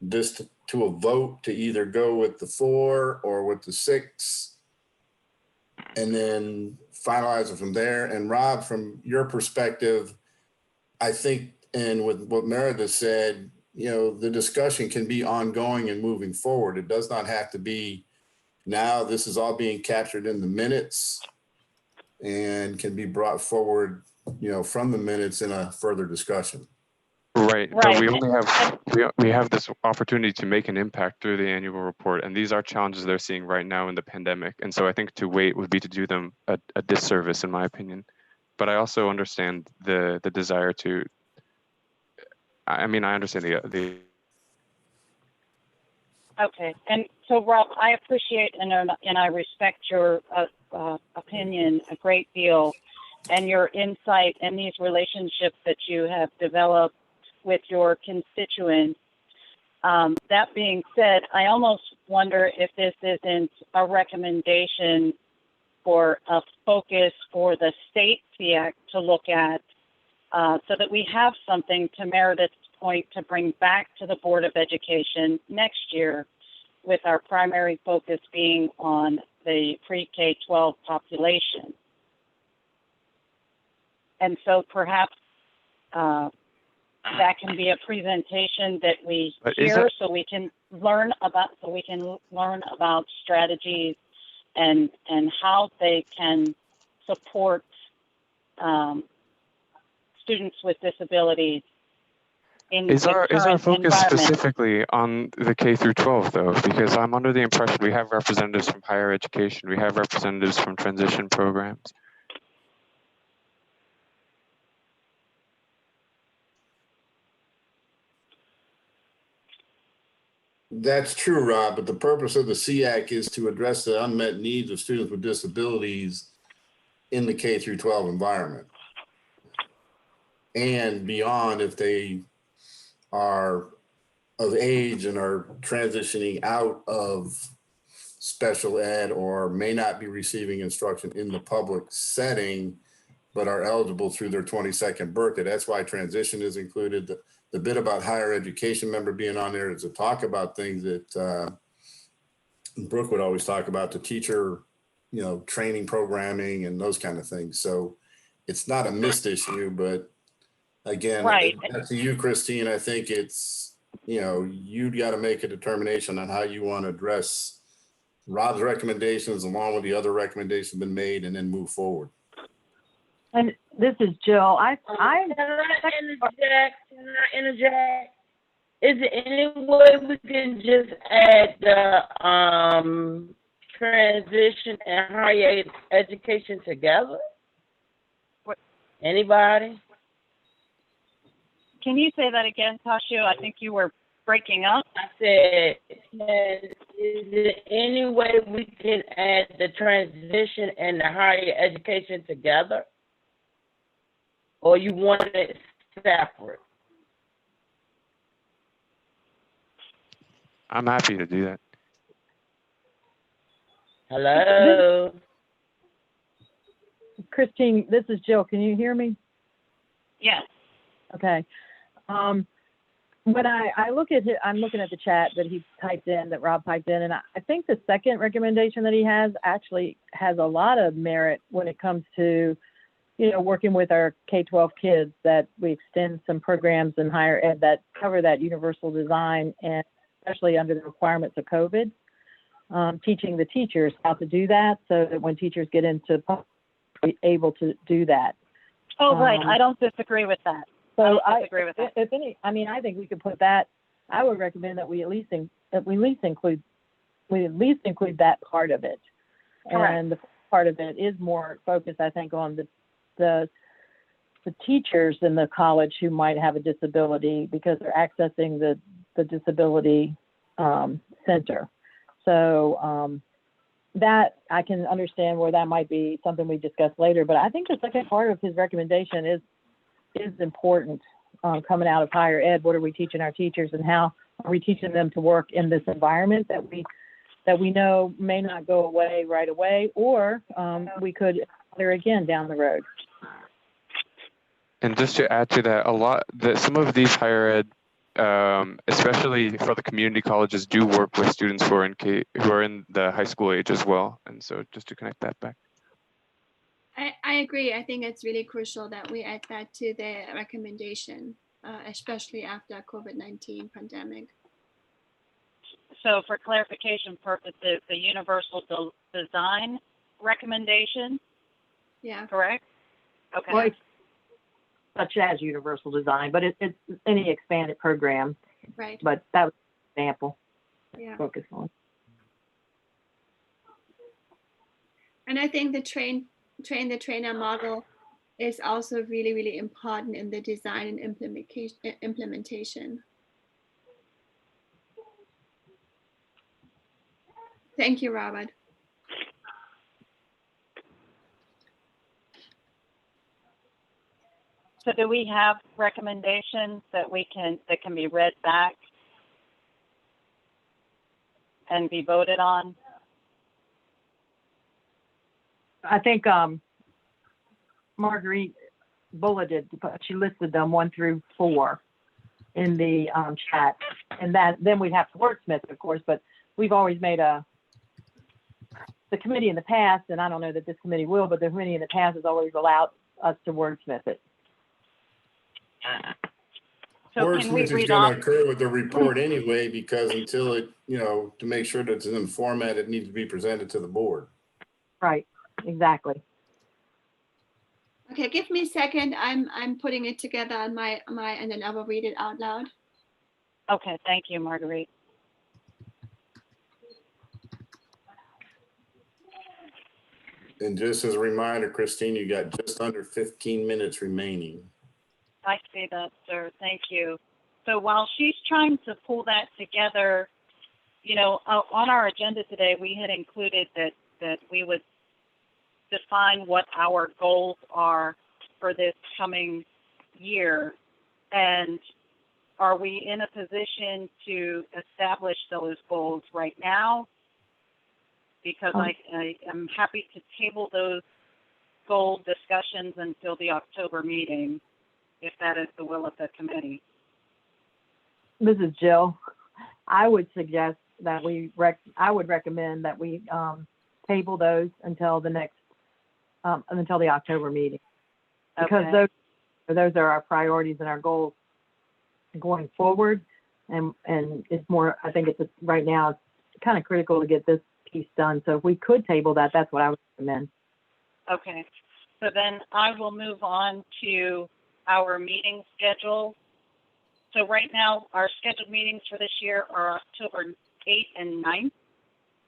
this to a vote to either go with the 4 or with the 6, and then finalize it from there. And Rob, from your perspective, I think, and with what Meredith said, the discussion can be ongoing and moving forward. It does not have to be now. This is all being captured in the minutes and can be brought forward, from the minutes in a further discussion. Right, but we only have we have this opportunity to make an impact through the annual report, and these are challenges they're seeing right now in the pandemic. And so I think to wait would be to do them a disservice, in my opinion. But I also understand the desire to. I mean, I understand the. Okay, and so Rob, I appreciate and I respect your opinion a great deal, and your insight and these relationships that you have developed with your constituents. That being said, I almost wonder if this isn't a recommendation for a focus for the state Sseac to look at, so that we have something, to Meredith's point, to bring back to the Board of Education next year, with our primary focus being on the pre-K-12 population. And so perhaps that can be a presentation that we hear, so we can learn about strategies and how they can support students with disabilities. Is our focus specifically on the K through 12 though? Because I'm under the impression we have representatives from higher education, we have representatives from transition programs. That's true, Rob, but the purpose of the Sseac is to address the unmet needs of students with disabilities in the K through 12 environment and beyond, if they are of age and are transitioning out of special ed or may not be receiving instruction in the public setting, but are eligible through their 22nd birthday. That's why transition is included. The bit about higher education member being on there is to talk about things that Brooke would always talk about, the teacher, training, programming, and those kind of things. So it's not a missed issue, but again, to you, Christine, I think it's, you've got to make a determination on how you want to address Rob's recommendations along with the other recommendations been made, and then move forward. And this is Jill. Can I interject? Is there any way we can just add the transition and higher education together? Anybody? Can you say that again, Tashu? I think you were breaking up. I said, is there any way we can add the transition and the higher education together? Or you want it separate? I'm happy to do that. Hello? Christine, this is Jill. Can you hear me? Yes. Okay. When I look at it, I'm looking at the chat that he typed in, that Rob typed in, and I think the second recommendation that he has actually has a lot of merit when it comes to, working with our K-12 kids, that we extend some programs in higher ed that cover that universal design, and especially under the requirements of COVID, teaching the teachers how to do that so that when teachers get into public, be able to do that. Oh, right. I don't disagree with that. So I agree with that. If any, I think we could put that. I would recommend that we at least include that part of it. Correct. And the part of it is more focused, I think, on the teachers in the college who might have a disability, because they're accessing the disability center. So that I can understand where that might be something we discuss later. But I think the second part of his recommendation is important, coming out of higher ed. What are we teaching our teachers, and how are we teaching them to work in this environment that we know may not go away right away, or we could there again down the road. And just to add to that, some of these higher ed, especially for the community colleges, do work with students who are in the high school age as well. And so just to connect that back. I agree. I think it's really crucial that we add that to the recommendation, especially after COVID-19 pandemic. So for clarification purposes, the universal design recommendation, Yeah. correct? Okay. Well, it's such as universal design, but it's any expanded program. Right. But that was an example. Yeah. Focus on. And I think the train the trainer model is also really, really important in the design and implementation. Thank you, Robert. So do we have recommendations that can be read back and be voted on? I think Marguerite bulleted, she listed them 1 through 4 in the chat, and then we'd have to wordsmith, of course. But we've always made the committee in the past, and I don't know that this committee will, but the committee in the past has always allowed us to wordsmith it. So Wordsmith is going to occur with the report anyway, because until it, to make sure that it's in the format, it needs to be presented to the board. Right, exactly. Okay, give me a second. I'm putting it together on my and then I will read it out loud. Okay, thank you, Marguerite. And just as a reminder, Christine, you got just under 15 minutes remaining. I see that, sir. Thank you. So while she's trying to pull that together, on our agenda today, we had included that we would define what our goals are for this coming year. And are we in a position to establish those goals right now? Because I am happy to table those goal discussions until the October meeting, if that is the will of the committee. This is Jill. I would suggest that I would recommend that we table those until the next, until the October meeting. Because those are our priorities and our goals going forward. And it's more, I think it's right now, it's kind of critical to get this piece done. So if we could table that, that's what I would recommend. Okay. So then I will move on to our meeting schedule. So right now, our scheduled meetings for this year are October 8th and 9th,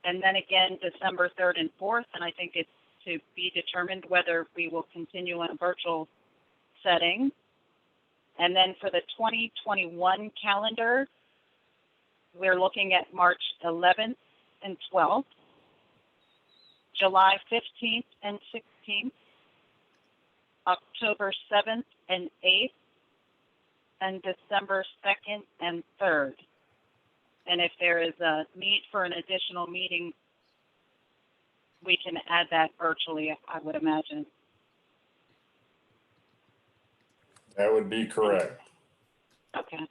and then again, December 3rd and 4th. And I think it's to be determined whether we will continue in a virtual setting. And then for the 2021 calendar, we're looking at March 11th and 12th, July 15th and 16th, October 7th and 8th, and December 2nd and 3rd. And if there is a need for an additional meeting, we can add that virtually, I would imagine. That would be correct. Okay.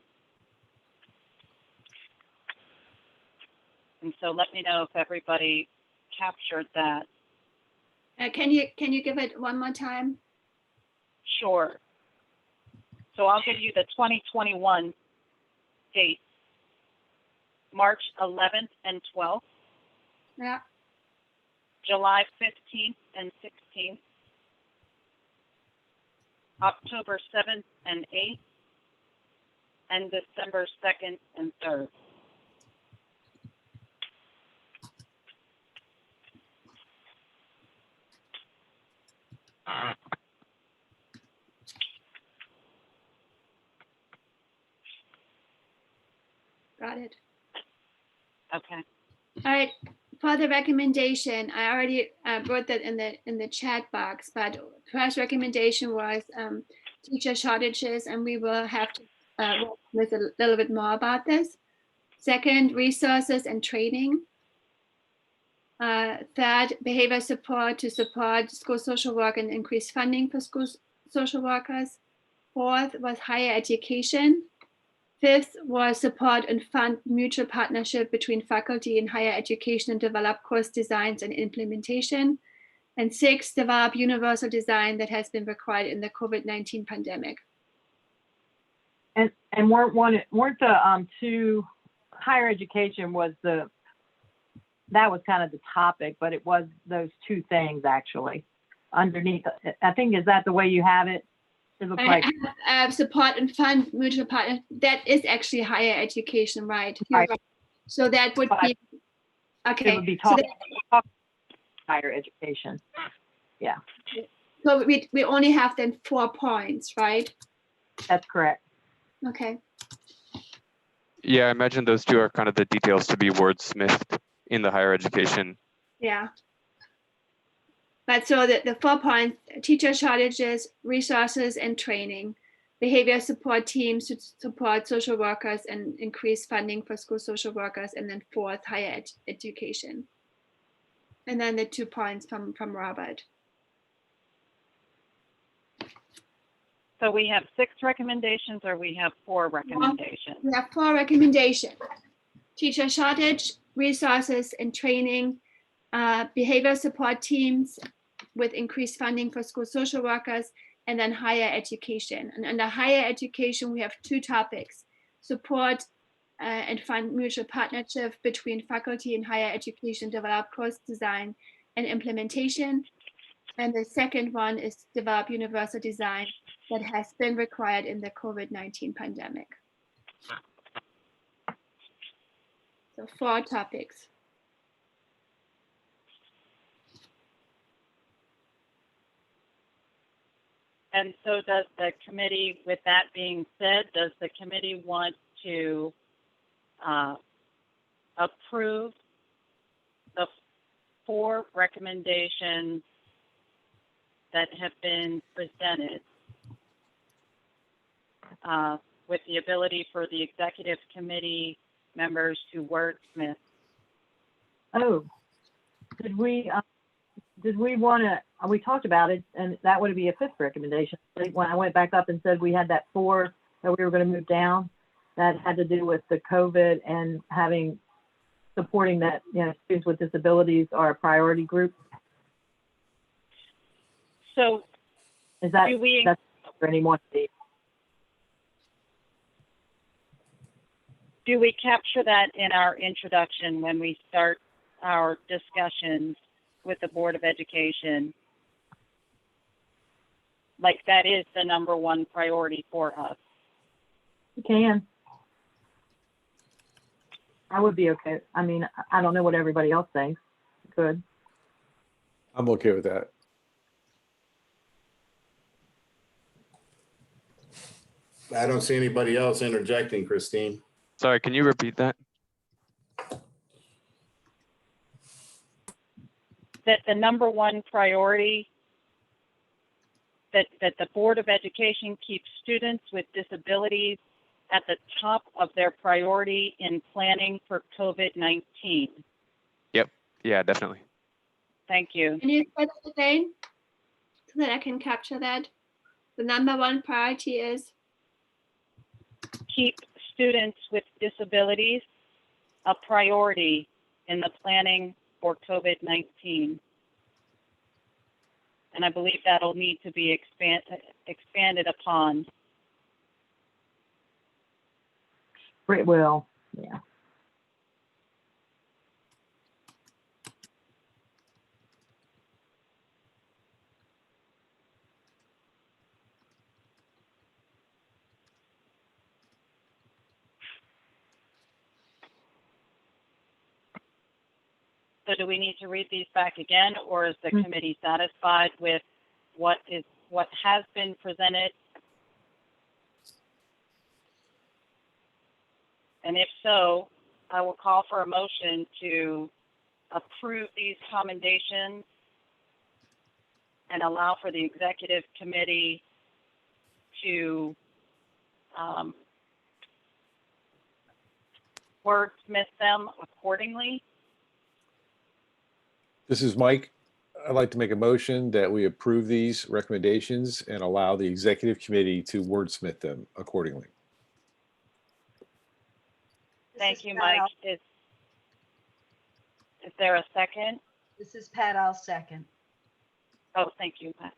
And so let me know if everybody captured that. Can you give it one more time? Sure. So I'll give you the 2021 date, March 11th and 12th. Yeah. July 15th and 16th, October 7th and 8th, and December 2nd and 3rd. Got it. Okay. All right. For the recommendation, I already wrote that in the chat box, but first recommendation was teacher shortages, and we will have to work with a little bit more about this. Second, resources and training. Third, behavior support to support school social work and increase funding for school social workers. Fourth was higher education. Fifth was support and fund mutual partnership between faculty in higher education and develop course designs and implementation. And sixth, develop universal design that has been required in the COVID-19 pandemic. And weren't the two, higher education was that was kind of the topic, but it was those two things actually underneath. I think, is that the way you have it? It looks like support and fund mutual partner. That is actually higher education, right? Right. Right. So that would be, okay. It would be So talking higher education. Yeah. So we only have then 4 points, right? That's correct. Okay. Yeah, I imagine those two are kind of the details to be wordsmithed in the higher education. Yeah. But so the 4 points: teacher shortages, resources and training, behavior support teams to support social workers and increase funding for school social workers, and then fourth, higher education. And then the 2 points from Robert. So we have 6 recommendations, or we have 4 recommendations? We have 4 recommendations: teacher shortage, resources and training, behavior support teams with increased funding for school social workers, and then higher education. And under higher education, we have 2 topics: support and fund mutual partnership between faculty in higher education, develop course design and implementation. And the second one is develop universal design that has been required in the COVID-19 pandemic. So 4 topics. And so does the committee, with that being said, does the committee want to approve the 4 recommendations that have been presented with the ability for the executive committee members to wordsmith? Oh, did we want to, we talked about it, and that would be a 5th recommendation. When I went back up and said we had that 4 that we were going to move down, that had to do with the COVID and supporting that, students with disabilities are a priority group. So is that, that's for anyone? Do we capture that in our introduction when we start our discussions with the Board of Education? Like that is the #1 priority for us. You can. I would be okay. I mean, I don't know what everybody else thinks. Good. I'm okay with that. I don't see anybody else interjecting, Christine. Sorry, can you repeat that? That the #1 priority, that the Board of Education keeps students with disabilities at the top of their priority in planning for COVID-19. Yep. Yeah, definitely. Thank you. Can you say that again so that I can capture that? The #1 priority is? Keep students with disabilities a priority in the planning for COVID-19. And I believe that'll need to be expanded upon. It will, yeah. So do we need to read these back again, or is the committee satisfied with what has been presented? And if so, I will call for a motion to approve these commendations and allow for the executive committee to wordsmith them accordingly. This is Mike. I'd like to make a motion that we approve these recommendations and allow the executive committee to wordsmith them accordingly. Thank you, Mike. Is there a second? This is Pat, I'll second. Oh, thank you, Pat.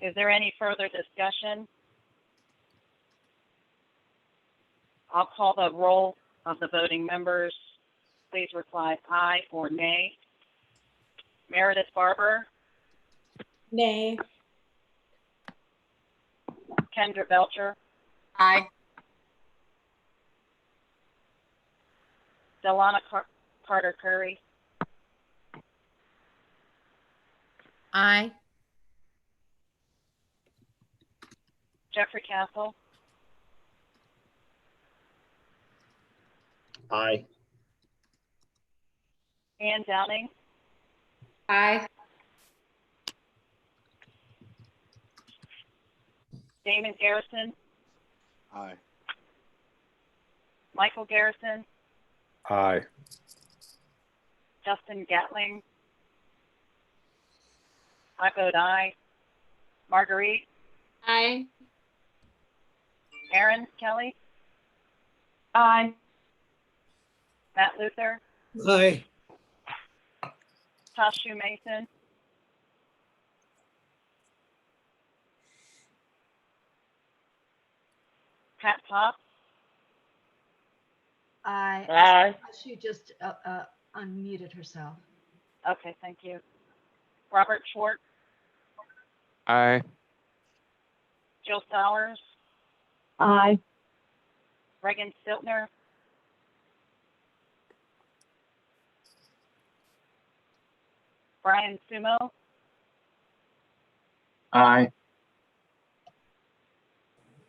Is there any further discussion? I'll call the roll of the voting members. Please reply aye or nay. Meredith Barber, Nay. Kendra Belcher, Aye. Delana Carter Curry, Aye. Jeffrey Castle, Aye. Ann Downing, Aye. Damon Garrison, Aye. Michael Garrison, Aye. Justin Gatling. I vote aye. Marguerite, Aye. Aaron Kelly, Aye. Matt Luther, Aye. Tashu Mason, Pat Top, Aye. She just unmuted herself. okay, thank you. Robert Schwartz, Aye. Jill Sowers, Aye. Reagan Stiltner, Brian Sumo, Aye.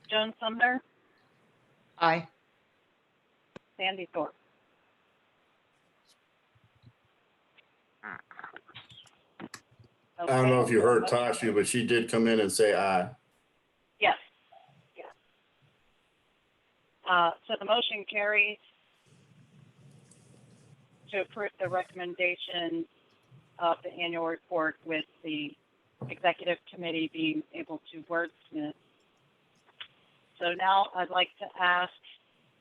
Joan Sumner, Aye. Sandy Thorpe. I don't know if you heard Tasha, but she did come in and say aye. Yes. Yes. So the motion carries to approve the recommendation of the annual report with the executive committee being able to wordsmith. So now I'd like to ask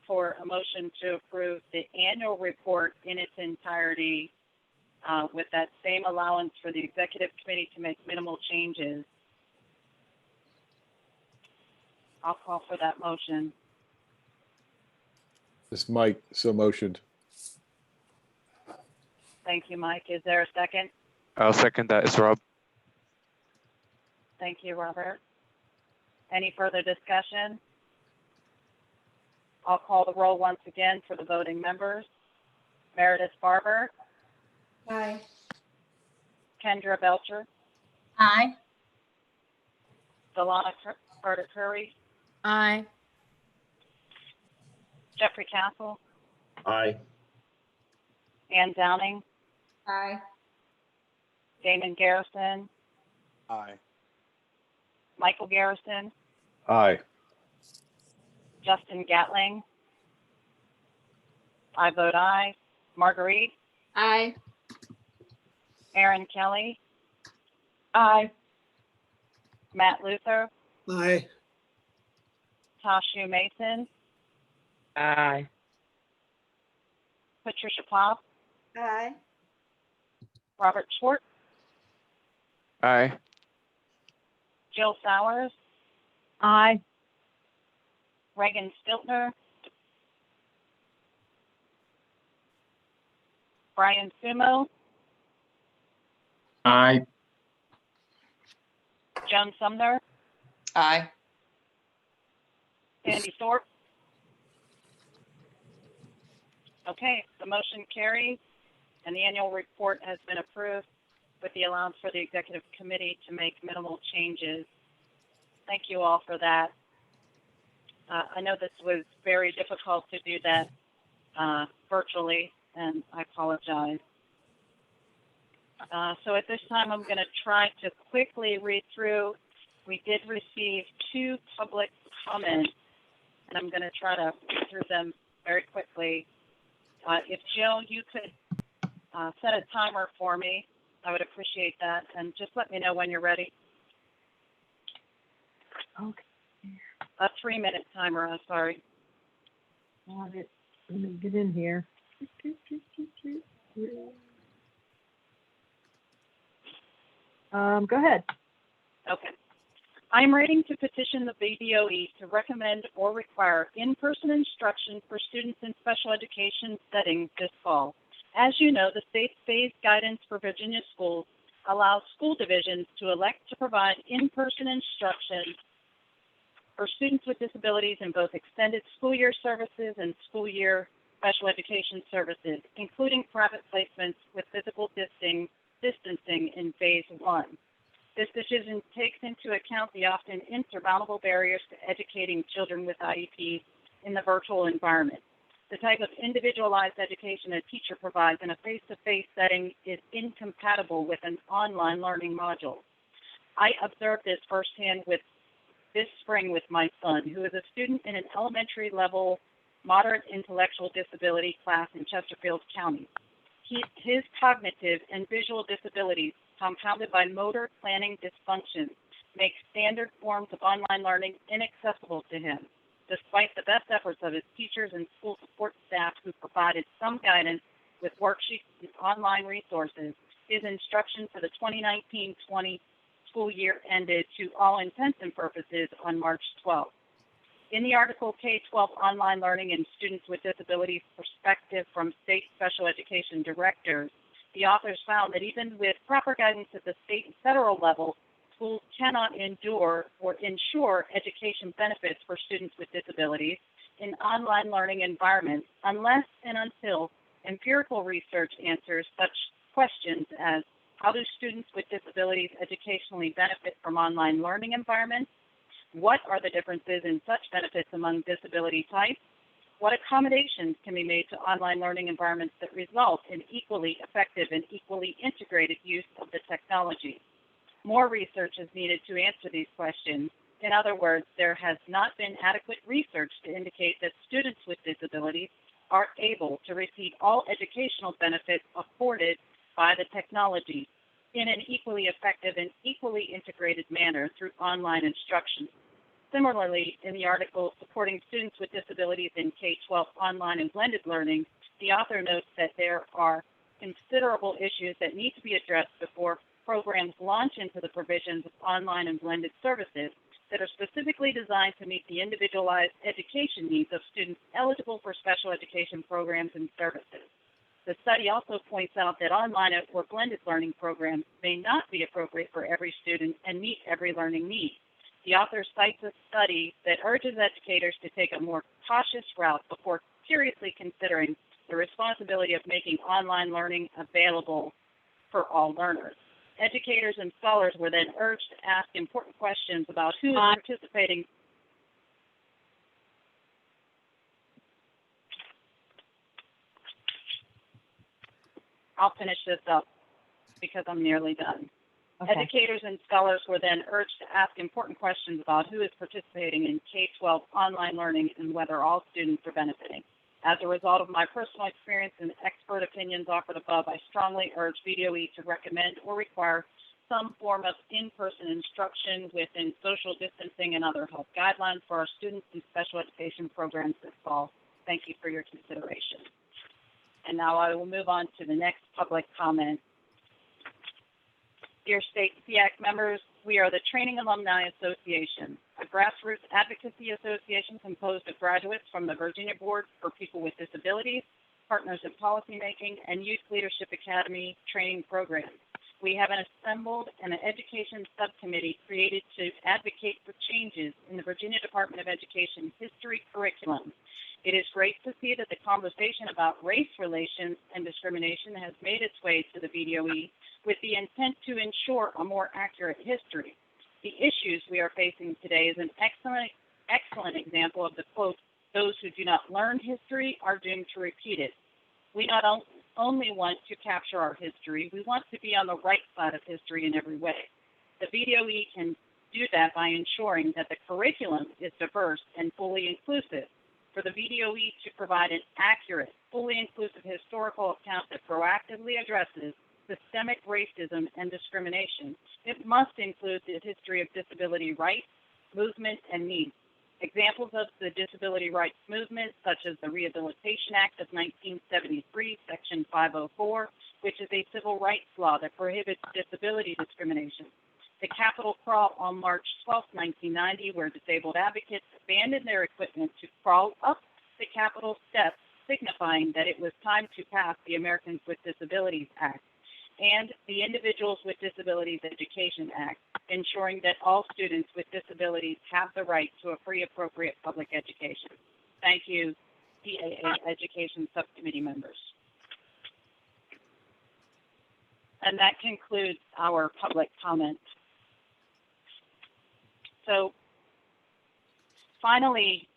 for a motion to approve the annual report in its entirety with that same allowance for the executive committee to make minimal changes. I'll call for that motion. This is Mike, so motioned. Thank you, Mike. Is there a second? I'll second that. It's Rob. Thank you, Robert. Any further discussion? I'll call the roll once again for the voting members. Meredith Barber, Aye. Kendra Belcher, Aye. Delana Carter Curry, Aye. Jeffrey Castle, Aye. Ann Downing, Aye. Damon Garrison, Aye. Michael Garrison, Aye. Justin Gatling. I vote aye. Marguerite, Aye. Aaron Kelly, Aye. Matt Luther, Aye. Tashu Mason, Aye. Patricia Pop, Aye. Robert Schwartz, Aye. Jill Sowers, Aye. Reagan Stiltner, Brian Sumo, Aye. Joan Sumner, Aye. Sandy Thorpe. Okay, the motion carries and the annual report has been approved with the allowance for the executive committee to make minimal changes. Thank you all for that. I know this was very difficult to do that virtually, and I apologize. So at this time, I'm going to try to quickly read through. We did receive 2 public comments, and I'm going to try to read through them very quickly. If Jill, you could set a timer for me. I would appreciate that. And just let me know when you're ready. Okay. A 3-minute timer, I'm sorry. Got it. Let me get in here. Go ahead. Okay. I am writing to petition the BDOE to recommend or require in-person instruction for students in special education settings this fall. As you know, the state's phased guidance for Virginia schools allows school divisions to elect to provide in-person instruction for students with disabilities in both extended school year services and school year special education services, including private placements with physical distancing in phase 1. This decision takes into account the often insurmountable barriers to educating children with IEPs in the virtual environment. The type of individualized education a teacher provides in a face-to-face setting is incompatible with an online learning module. I observed this firsthand this spring with my son, who is a student in an elementary level moderate intellectual disability class in Chesterfield County. His cognitive and visual disabilities, compounded by motor planning dysfunction, make standard forms of online learning inaccessible to him. Despite the best efforts of his teachers and school support staff who provided some guidance with worksheets and online resources, his instruction for the 2019-20 school year ended to all intents and purposes on March 12th. In the article K-12 Online Learning and Students with Disabilities Perspective from State Special Education Directors, the authors found that even with proper guidance at the state and federal level, schools cannot endure or ensure education benefits for students with disabilities in online learning environments unless and until empirical research answers such questions as how do students with disabilities educationally benefit from online learning environments? What are the differences in such benefits among disability types? What accommodations can be made to online learning environments that result in equally effective and equally integrated use of the technology? More research is needed to answer these questions. In other words, there has not been adequate research to indicate that students with disabilities are able to receive all educational benefits afforded by the technology in an equally effective and equally integrated manner through online instruction. Similarly, in the article Supporting Students with Disabilities in K-12 Online and Blended Learning, the author notes that there are considerable issues that need to be addressed before programs launch into the provisions of online and blended services that are specifically designed to meet the individualized education needs of students eligible for special education programs and services. The study also points out that online or blended learning programs may not be appropriate for every student and meet every learning need. The author cites a study that urges educators to take a more cautious route before seriously considering the responsibility of making online learning available for all learners. Educators and scholars were then urged to ask important questions about who is participating. I'll finish this up because I'm nearly done. Okay. Educators and scholars were then urged to ask important questions about who is participating in K-12 online learning and whether all students are benefiting. As a result of my personal experience and expert opinions offered above, I strongly urge BDOE to recommend or require some form of in-person instruction within social distancing and other health guidelines for our students in special education programs this fall. Thank you for your consideration. And now I will move on to the next public comment. Dear State Sseac members, we are the Training Alumni Association, a grassroots advocacy association composed of graduates from the Virginia Board for People with Disabilities, Partners in Policymaking, and Youth Leadership Academy training programs. We have assembled an education subcommittee created to advocate for changes in the Virginia Department of Education history curriculum. It is great to see that the conversation about race relations and discrimination has made its way to the BDOE with the intent to ensure a more accurate history. The issues we are facing today is an excellent example of the quote, "Those who do not learn history are doomed to repeat it." We not only want to capture our history, we want to be on the right side of history in every way. The BDOE can do that by ensuring that the curriculum is diverse and fully inclusive. for the VDOE to provide an accurate, fully inclusive historical account that proactively addresses systemic racism and discrimination, it must include the history of disability rights, movement, and needs. Examples of the disability rights movement, such as the Rehabilitation Act of 1973, Section 504, which is a civil rights law that prohibits disability discrimination. The Capitol Crawl on March 12, 1990, where disabled advocates abandoned their equipment to crawl up the Capitol steps, signifying that it was time to pass the Americans with Disabilities Act, and the Individuals with Disabilities Education Act, ensuring that all students with disabilities have the right to a free, appropriate public education. Thank you, PAA Education Subcommittee members. And that concludes our public comment. So finally,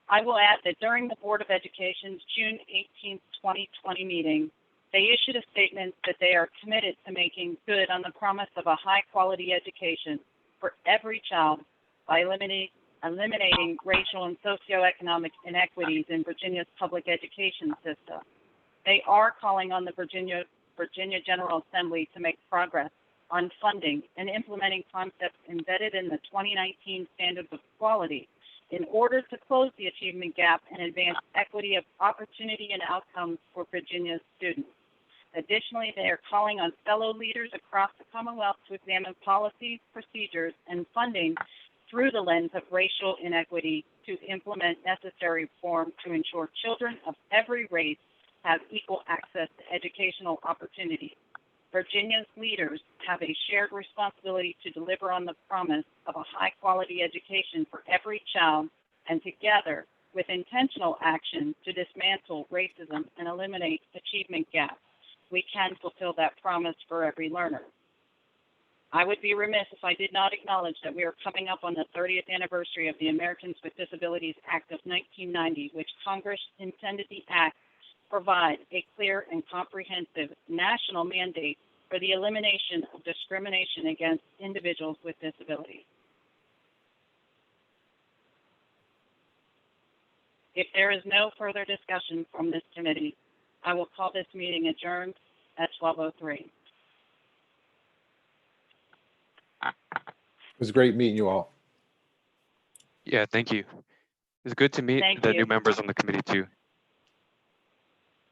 I will add that during the Board of Education's June 18, 2020 meeting, they issued a statement that they are committed to making good on the promise of a high-quality education for every child by eliminating racial and socioeconomic inequities in Virginia's public education system. They are calling on the Virginia General Assembly to make progress on funding and implementing concepts embedded in the 2019 Standards of Quality in order to close the achievement gap and advance equity of opportunity and outcomes for Virginia's students. Additionally, they are calling on fellow leaders across the Commonwealth to examine policies, procedures, and funding through the lens of racial inequity to implement necessary reform to ensure children of every race have equal access to educational opportunities. Virginia's leaders have a shared responsibility to deliver on the promise of a high-quality education for every child, and together, with intentional action to dismantle racism and eliminate achievement gaps, we can fulfill that promise for every learner. I would be remiss if I did not acknowledge that we are coming up on the 30th anniversary of the Americans with Disabilities Act of 1990, which Congress intended the act provide a clear and comprehensive national mandate for the elimination of discrimination against individuals with disabilities. If there is no further discussion from this committee, I will call this meeting adjourned at 12:03. It was great meeting you all. Yeah, thank you. It's good to meet Thank the you. new members on the committee too.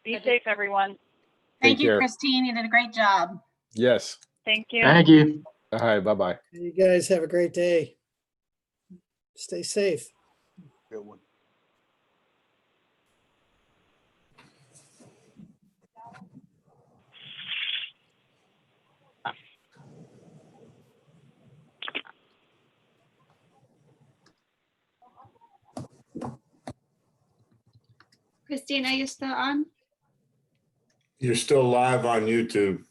Be safe, everyone. Thank Take you, care. Christine. You did a great job. Yes. Thank you. Thank you. All right. Bye-bye. You guys have a great day. Stay safe. Good one. Christine, are you still on? You're still live on YouTube.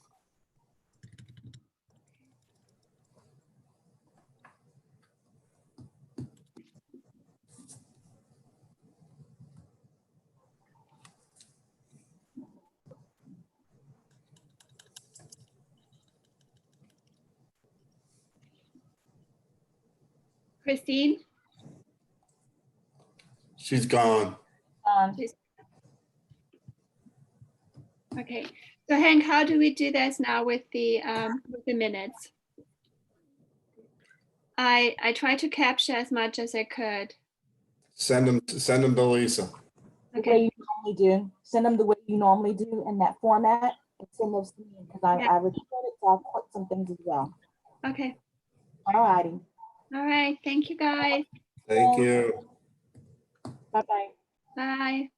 Christine? She's gone. Okay. So Hank, how do we do this now with the minutes? I tried to capture as much as I could. Send them to Lisa. The way you normally do. Send them the way you normally do in that format and send those to me because I recorded it, so I'll put some things as well. Okay. All righty. All right. Thank you, guys. Thank you. Bye-bye. Bye.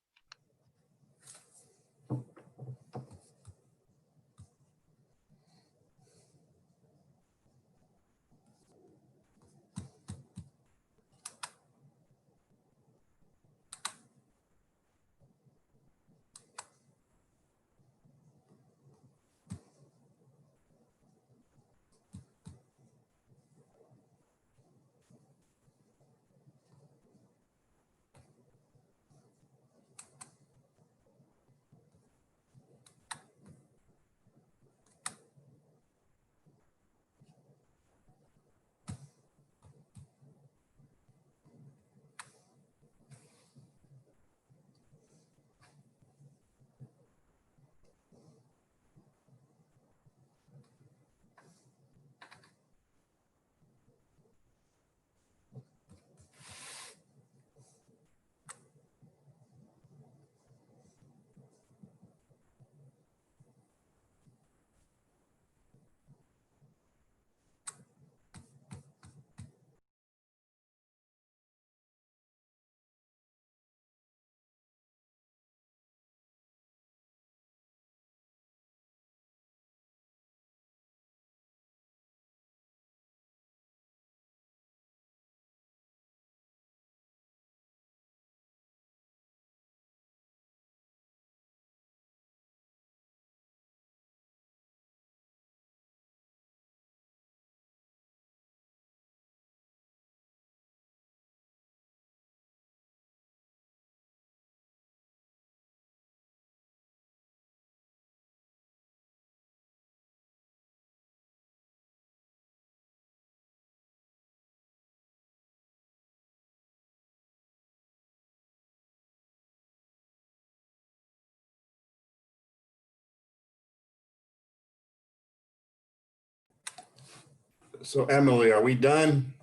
So Emily, are we done?